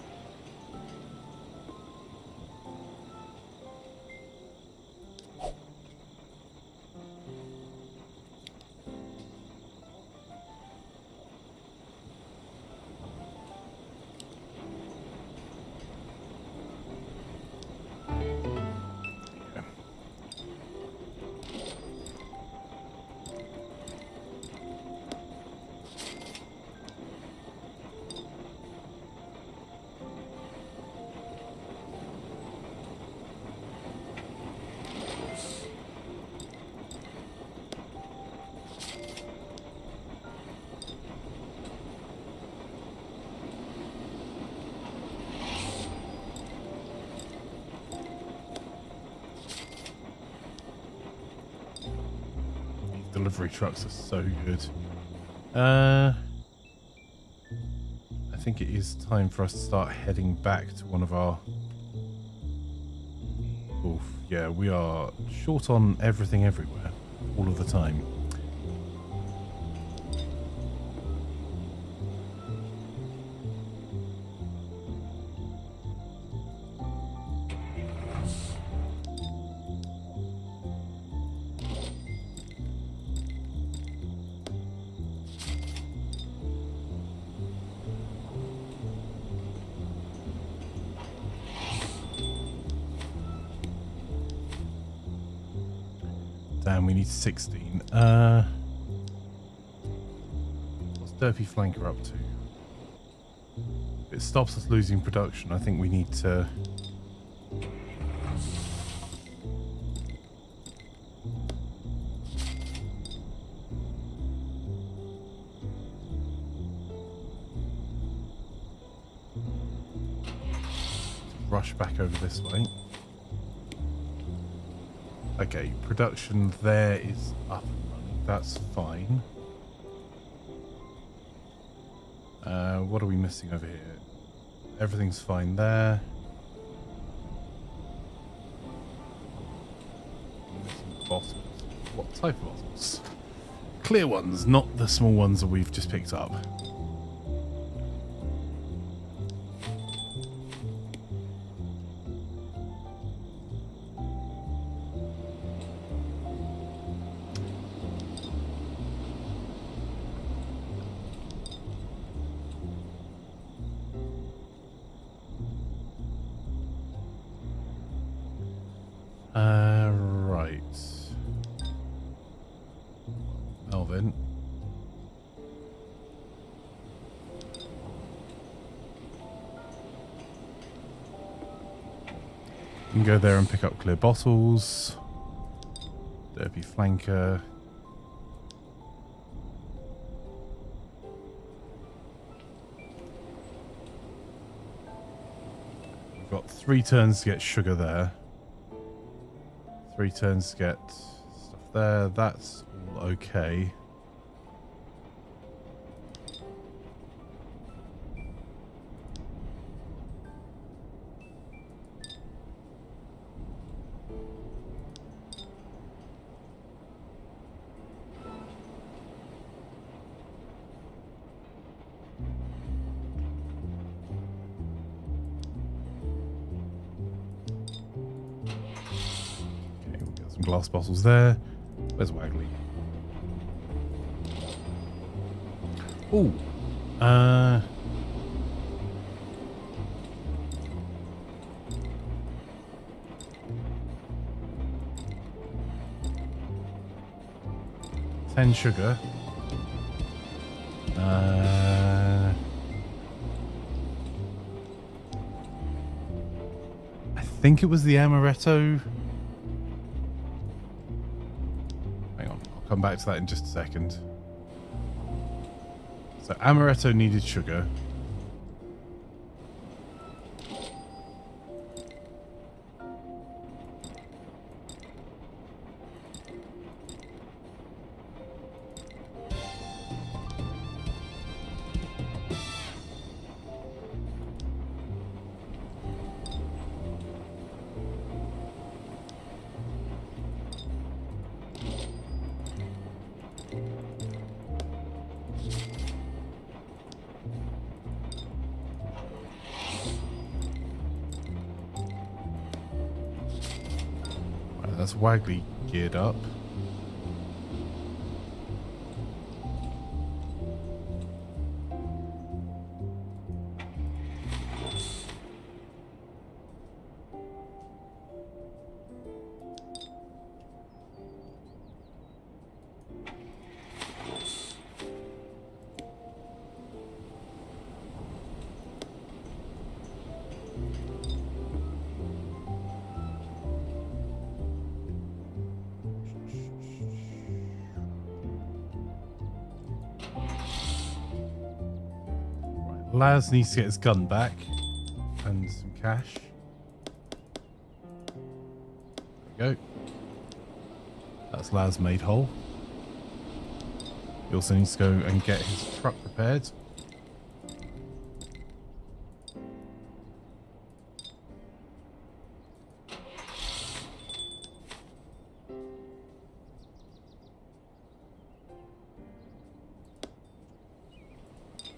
delivery trucks are so good. I think it is time for us to start heading back to one of our... Oof, yeah, we are short on everything everywhere, all of the time. Damn, we need 16. What's Derpy Flanker up to? If it stops us losing production, I think we need to... rush back over this way. Okay, production there is up and running. That's fine. What are we missing over here? Everything's fine there. Missing bottles. What type of bottles? Clear ones, not the small ones that we've just picked up. Right. Melvin. You can go there and pick up clear bottles. Derpy Flanker. We've got 3 turns to get sugar there. 3 turns to get stuff there. That's all okay. Glass bottles there. Where's Wagley? Oh, 10 sugar. I think it was the amaretto. Come back to that in just a second. So amaretto needed sugar. That's Wagley geared up. Laz needs to get his gun back and some cash. There we go. That's Laz made whole. He also needs to go and get his truck repaired.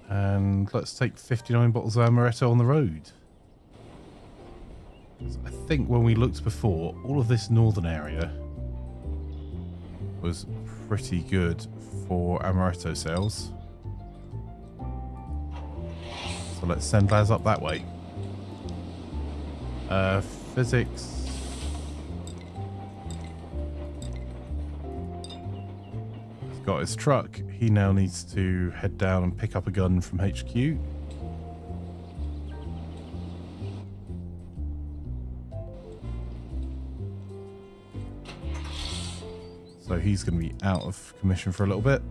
And let's take 59 bottles of amaretto on the road. I think when we looked before, all of this northern area was pretty good for amaretto sales. So let's send Laz up that way. Physics. He's got his truck. He now needs to head down and pick up a gun from HQ. So he's going to be out of commission for a little bit.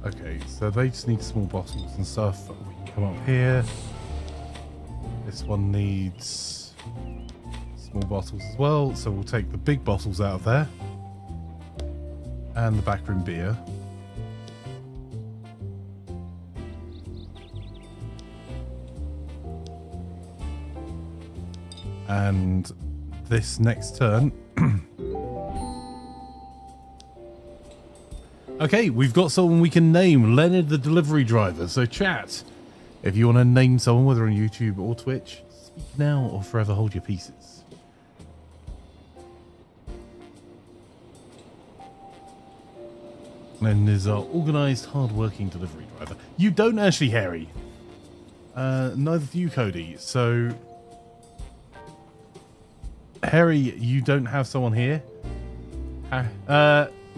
Okay, so they just need small bottles and stuff. We can come up here. This one needs small bottles as well, so we'll take the big bottles out of there. And the backroom beer. And this next turn... Okay, we've got someone we can name, Leonard the delivery driver. So chat, if you want to name someone, whether on YouTube or Twitch, speak now or forever hold your pieces. And is our organised, hard-working delivery driver. You don't actually, Harry. Neither do you, Cody. So, Harry, you don't have someone here.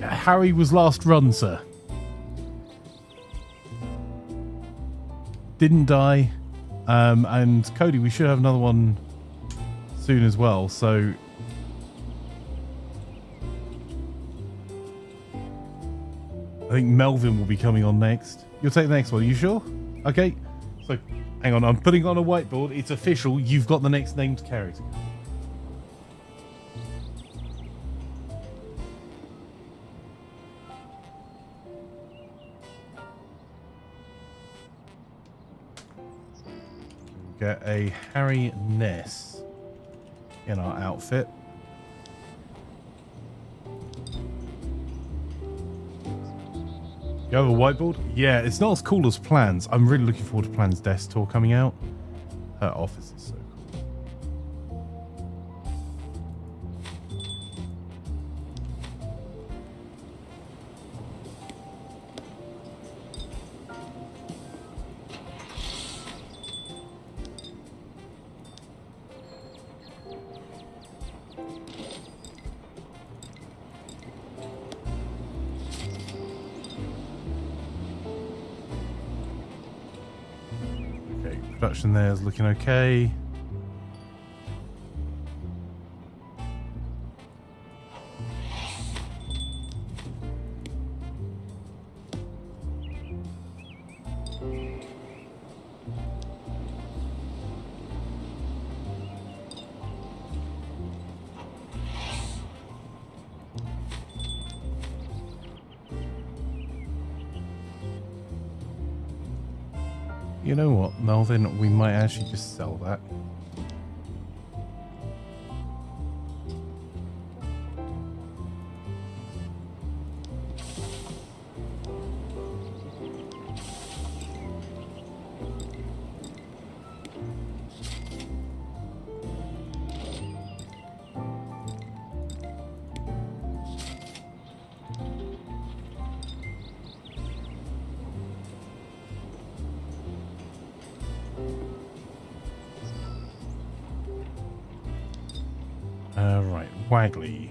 Harry was last run, sir. Didn't die. And Cody, we should have another one soon as well, so... I think Melvin will be coming on next. You'll take the next one, are you sure? Okay, so hang on, I'm putting on a whiteboard. It's official, you've got the next named character. Get a Harry Ness in our outfit. You have a whiteboard? Yeah, it's not as cool as Plans. I'm really looking forward to Plans' desk tour coming out. Her office is so cool. Production there is looking okay. You know what, Melvin? We might actually just sell that. Right, Wagley.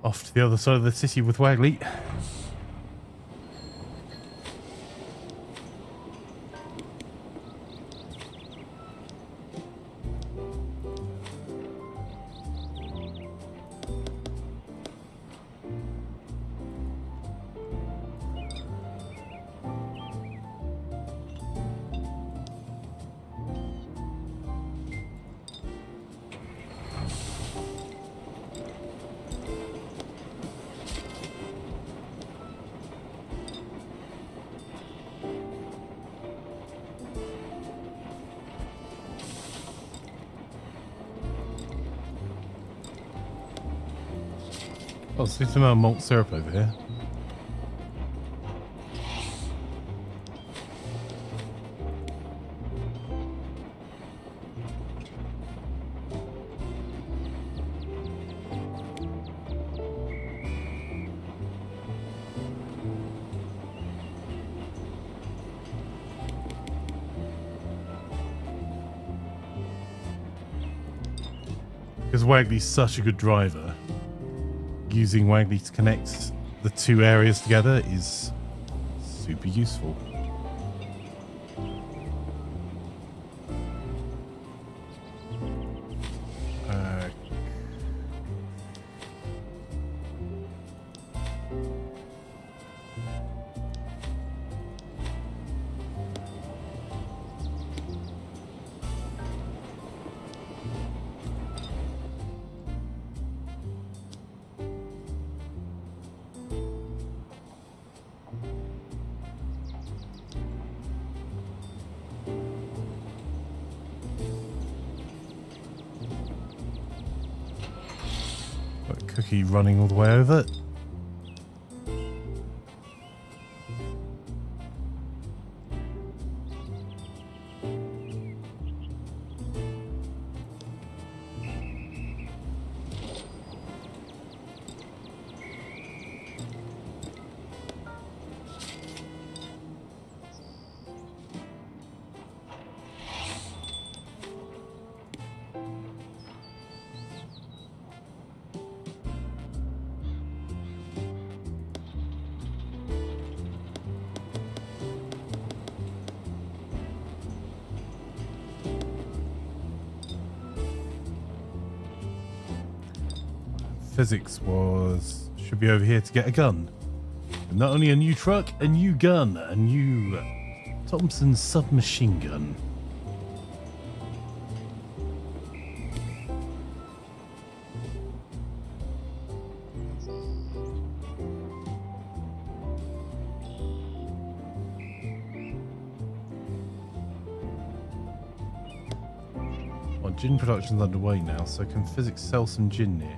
Off to the other side of the city with Wagley. Oh, see some malt syrup over here. Because Wagley's such a good driver, using Wagley to connect the two areas together is super useful. Cookie running all the way over. Physics should be over here to get a gun. And not only a new truck, a new gun, a new Thompson submachine gun. Well, gin production's underway now, so can Physics sell some gin near here?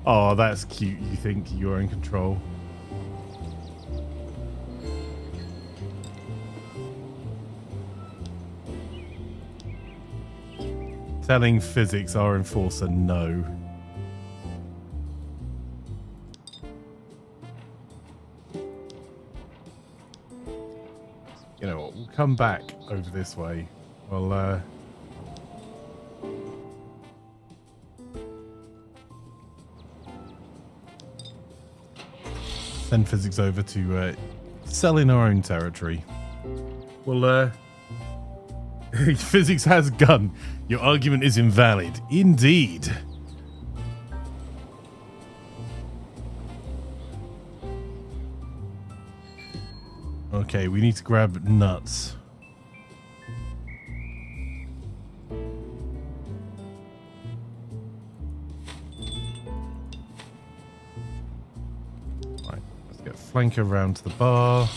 Oh, that's cute. You think you're in control. Telling Physics, our enforcer, no. You know what? We'll come back over this way. Well, send Physics over to sell in our own territory. Well, Physics has gun. Your argument is invalid. Indeed. Okay, we need to grab nuts. Right, let's get flanker around to the bar.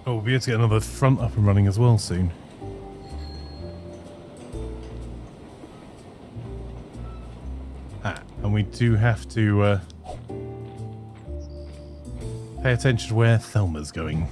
Oh, we'll be able to get another front up and running as well soon. And we do have to pay attention to where Thelma's going.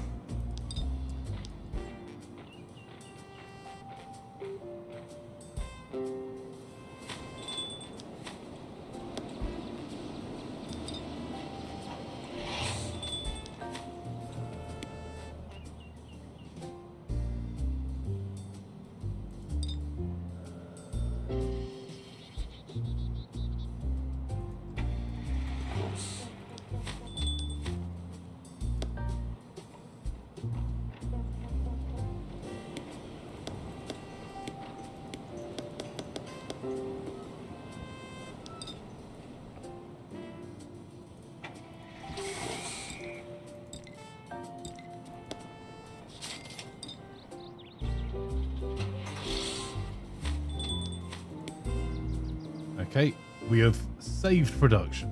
Okay, we have saved production.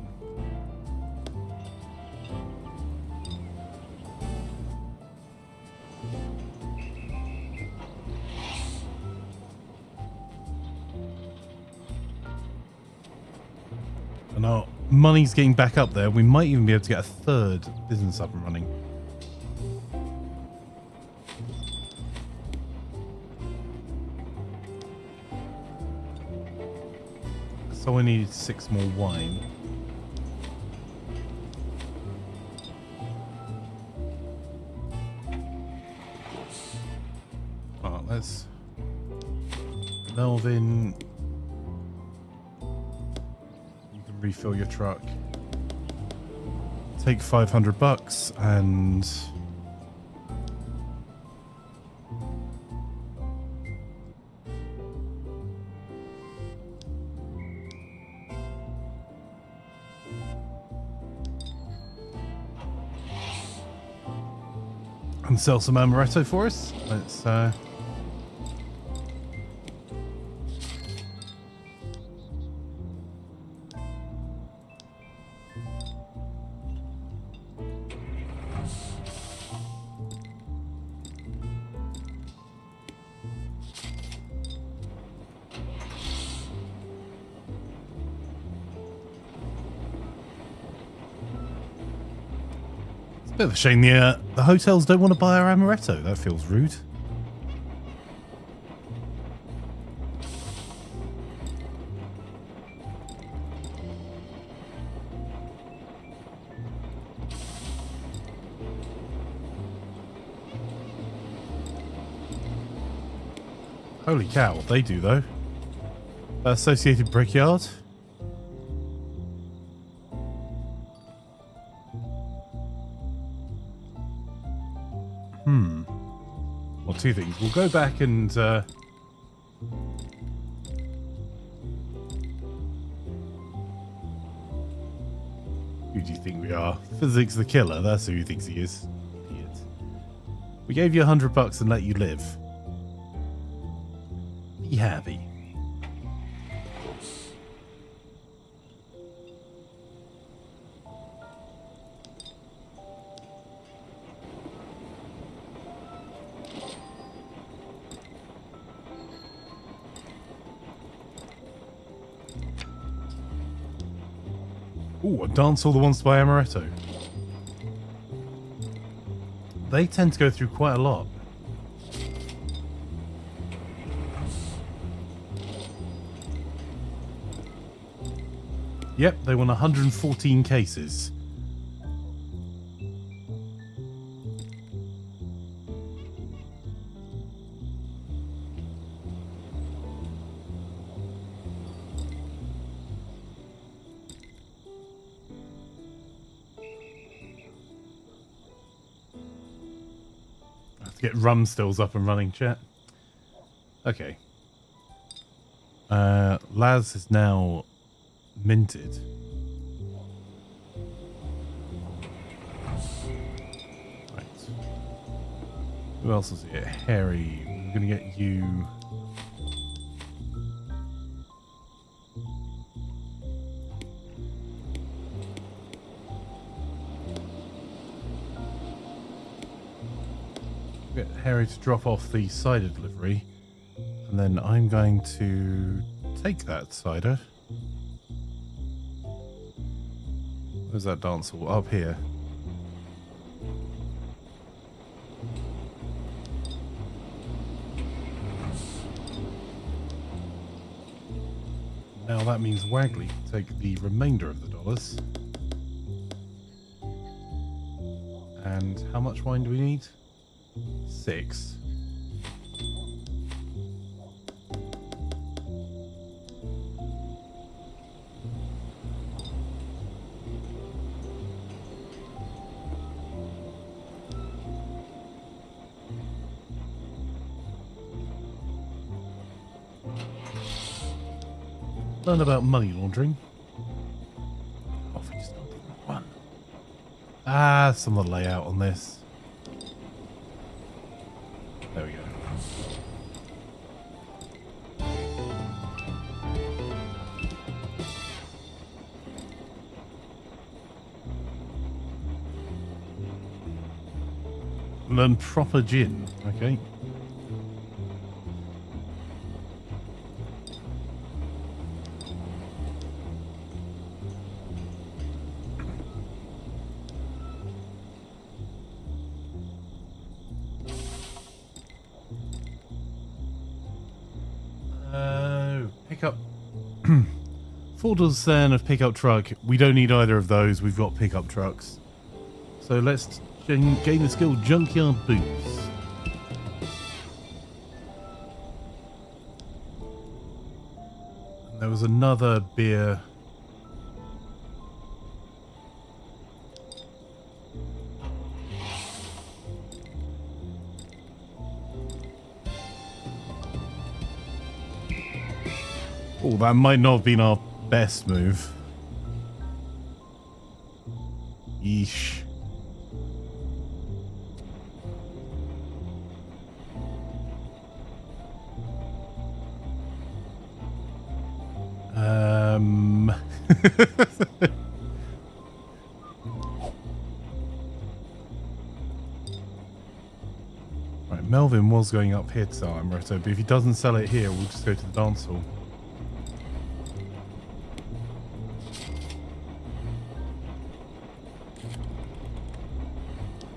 And our money's getting back up there. We might even be able to get a third business up and running. So I needed 6 more wine. Alright, let's Melvin. You can refill your truck. Take $500 and sell some amaretto for us. Let's bit of a shame the hotels don't want to buy our amaretto. That feels rude. Holy cow, they do though. Associated Brickyard. Well, 2 things. We'll go back and who do you think we are? Physics the killer. That's who he thinks he is. Idiot. We gave you $100 and let you live. Be happy. Ooh, a dance hall that wants to buy amaretto. They tend to go through quite a lot. Yep, they want 114 cases. Get rum stills up and running, chat. Okay. Laz is now minted. Right. Who else is here? Harry. We're going to get you... Get Harry to drop off the cider delivery, and then I'm going to take that cider. Where's that dance hall? Up here. Now that means Wagley can take the remainder of the dollars. And how much wine do we need? 6. Learn about money laundering. Oh, we just got the wrong one. Some of the layout on this. There we go. Learn proper gin. Okay. Pickup. Ford was of pickup truck. We don't need either of those. We've got pickup trucks. So let's gain the skill junkyard boots. And there was another beer. Oh, that might not have been our best move. Yeesh. Right, Melvin was going up here to sell Amaretto, but if he doesn't sell it here, we'll just go to the dance hall.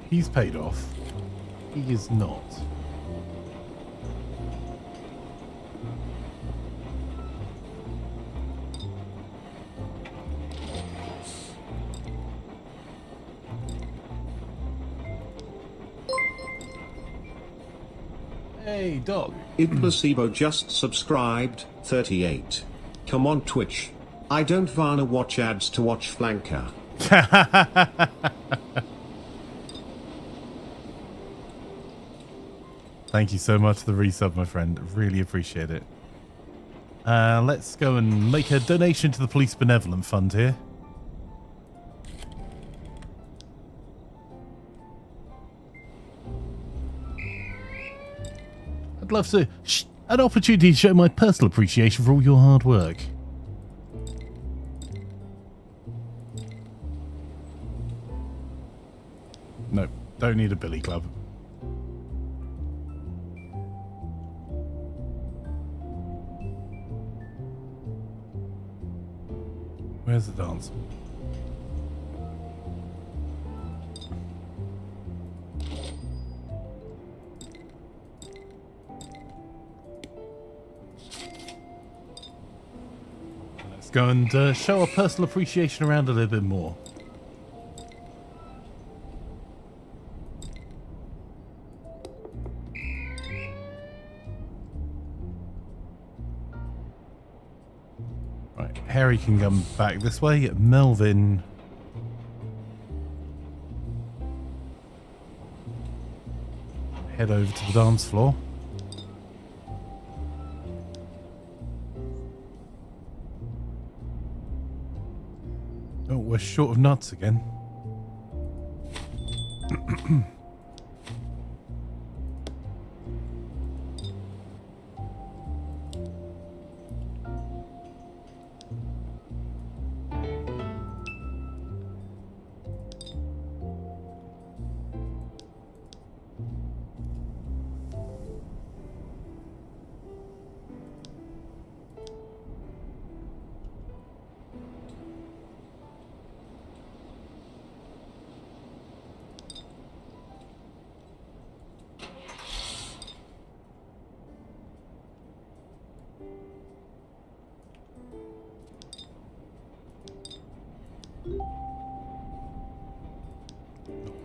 He's paid off. He is not. Hey, dog. Placebo just subscribed, 38. Come on Twitch. I don't wanna watch ads to watch Flanker. Thank you so much for the resub, my friend. Really appreciate it. Let's go and make a donation to the Police Benevolent Fund here. I'd love to... an opportunity to show my personal appreciation for all your hard work. No, don't need a billy club. Where's the dance? Let's go and show our personal appreciation around a little bit more. Harry can come back this way. Melvin. Head over to the dance floor. Oh, we're short of nuts again.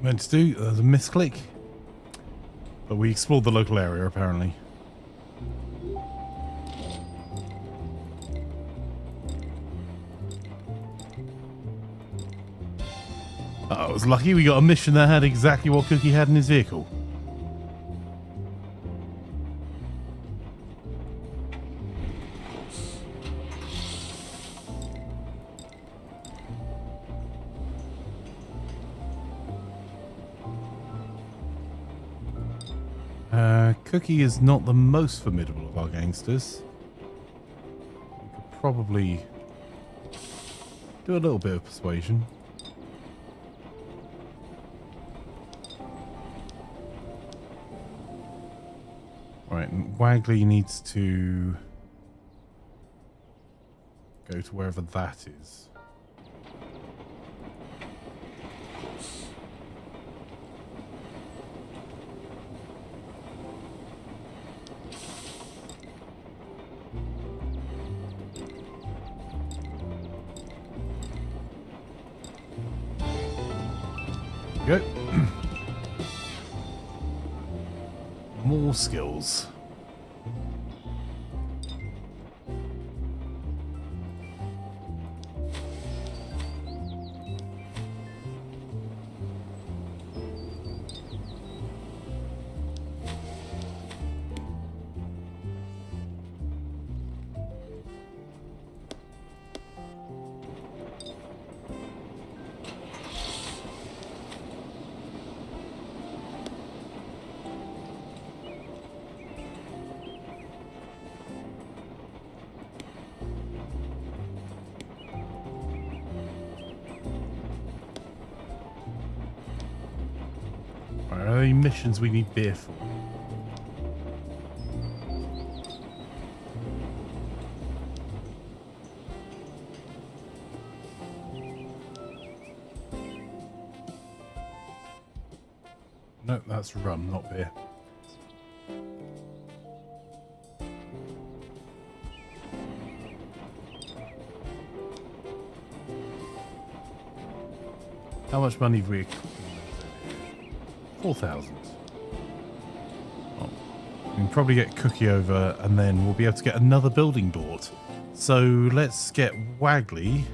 meant to do. There's a misclick. But we explored the local area, apparently. I was lucky we got a mission that had exactly what Cookie had in his vehicle. Cookie is not the most formidable of our gangsters. We could probably do a little bit of persuasion. Right, and Wagley needs to go to wherever that is. Go. More skills. Are there any missions we need beer for? No, that's rum, not beer. How much money have we? 4,000. Well, we can probably get Cookie over and then we'll be able to get another building bought. So let's get Wagley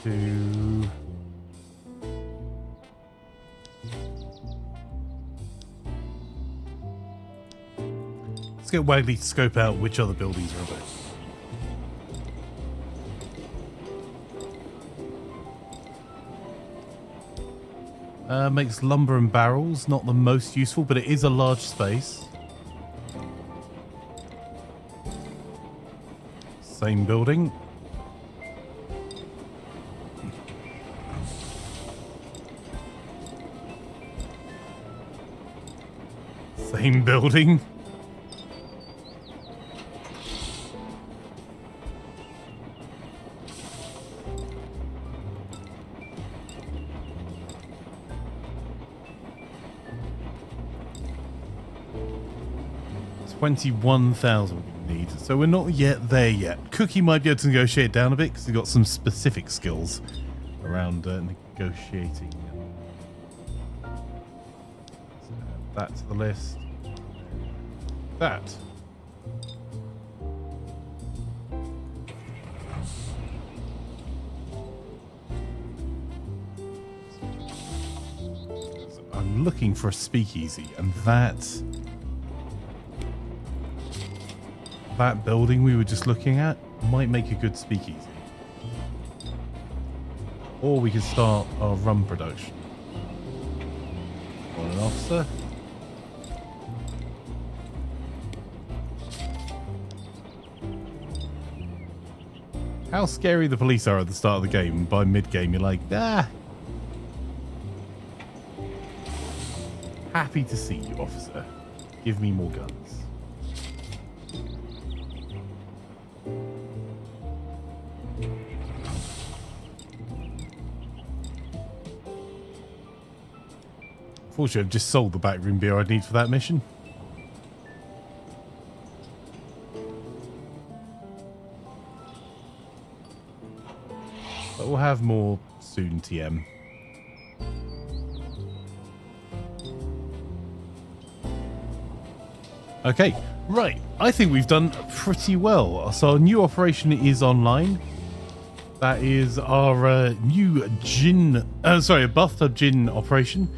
to... Let's get Wagley to scope out which other buildings are available. Makes lumber and barrels, not the most useful, but it is a large space. Same building. Same building. $21,000 we need, so we're not yet there yet. Cookie might be able to negotiate down a bit because he's got some specific skills around negotiating. So add that to the list. That. I'm looking for a speakeasy, and that building we were just looking at might make a good speakeasy. Or we could start our rum production. Want an officer? How scary the police are at the start of the game, and by mid-game you're like, ah! Happy to see you, officer. Give me more guns. Fortunately, I've just sold the backroom beer I'd need for that mission. But we'll have more soon, TM. Okay, right. I think we've done pretty well. So our new operation is online. That is our new bathtub gin operation.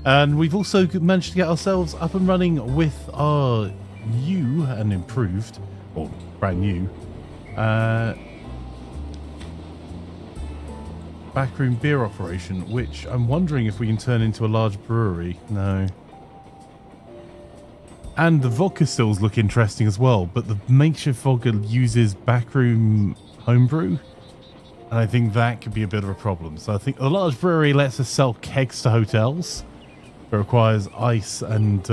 And we've also managed to get ourselves up and running with our new and improved, or brand new, backroom beer operation, which I'm wondering if we can turn into a large brewery. No. And the vodka stills look interesting as well, but the makeshift vodka uses backroom homebrew, and I think that could be a bit of a problem. So I think a large brewery lets us sell kegs to hotels, but requires ice and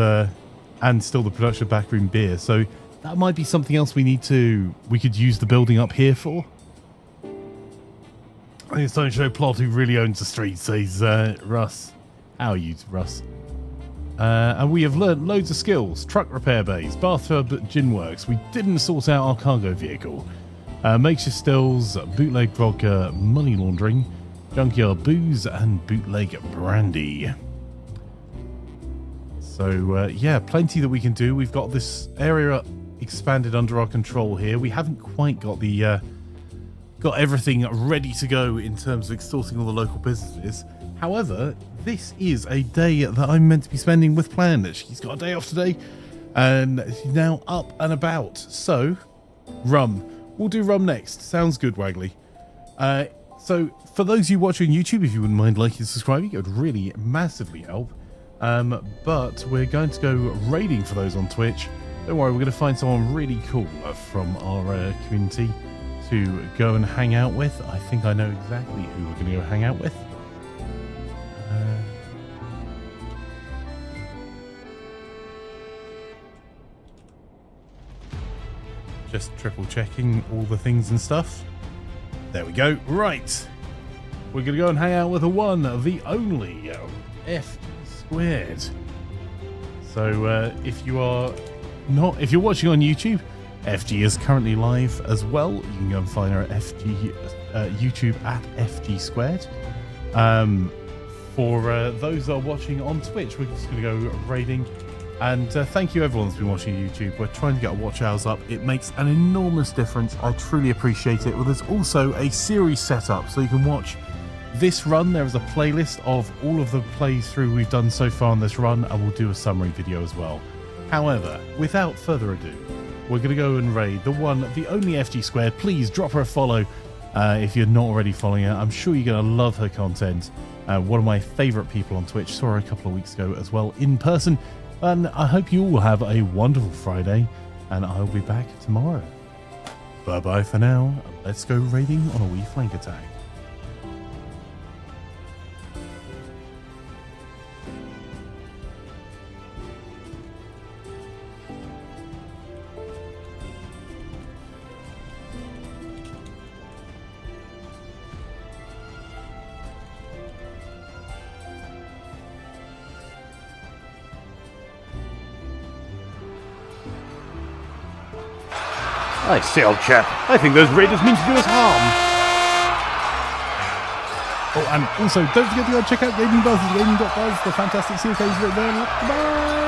still the production of backroom beer. So that might be something else we could use the building up here for. I think it's time to show Plot who really owns the street, says Russ. How are you, Russ? And we have learnt loads of skills. Truck repair bays, bathtub gin works. We didn't sort out our cargo vehicle. Makeshift stills, bootleg vodka, money laundering, junkyard booze, and bootleg brandy. So, yeah, plenty that we can do. We've got this area expanded under our control here. We haven't quite got the got everything ready to go in terms of extorting all the local businesses. However, this is a day that I'm meant to be spending with Plan. She's got a day off today, and she's now up and about. So, rum. We'll do rum next. Sounds good, Wagley. So, for those of you watching YouTube, if you wouldn't mind liking and subscribing, it would really massively help. But we're going to go raiding for those on Twitch. Don't worry, we're going to find someone really cool from our community to go and hang out with. I think I know exactly who we're going to go hang out with. Just triple checking all the things and stuff. There we go. Right. We're going to go and hang out with the one, the only F squared. So if you're watching on YouTube, FG is currently live as well. You can go and find her at FG YouTube at FG squared. For those that are watching on Twitch, we're just going to go raiding. And thank you everyone that's been watching YouTube. We're trying to get our watch hours up. It makes an enormous difference. I truly appreciate it. Well, there's also a series set up so you can watch this run. There is a playlist of all of the playthrough we've done so far on this run, and we'll do a summary video as well. However, without further ado, we're going to go and raid the one, the only FG squared. Please drop her a follow if you're not already following her. I'm sure you're going to love her content. One of my favourite people on Twitch. Saw her a couple of weeks ago as well in person. And I hope you all have a wonderful Friday, and I'll be back tomorrow. Bye-bye for now. Let's go raiding on a wee flank attack. I say, old chap, I think those raiders mean to do us harm. Oh, and also, don't forget to go check out Gaming Buzz, gaming.buzz, the fantastic COKs right there. Bye!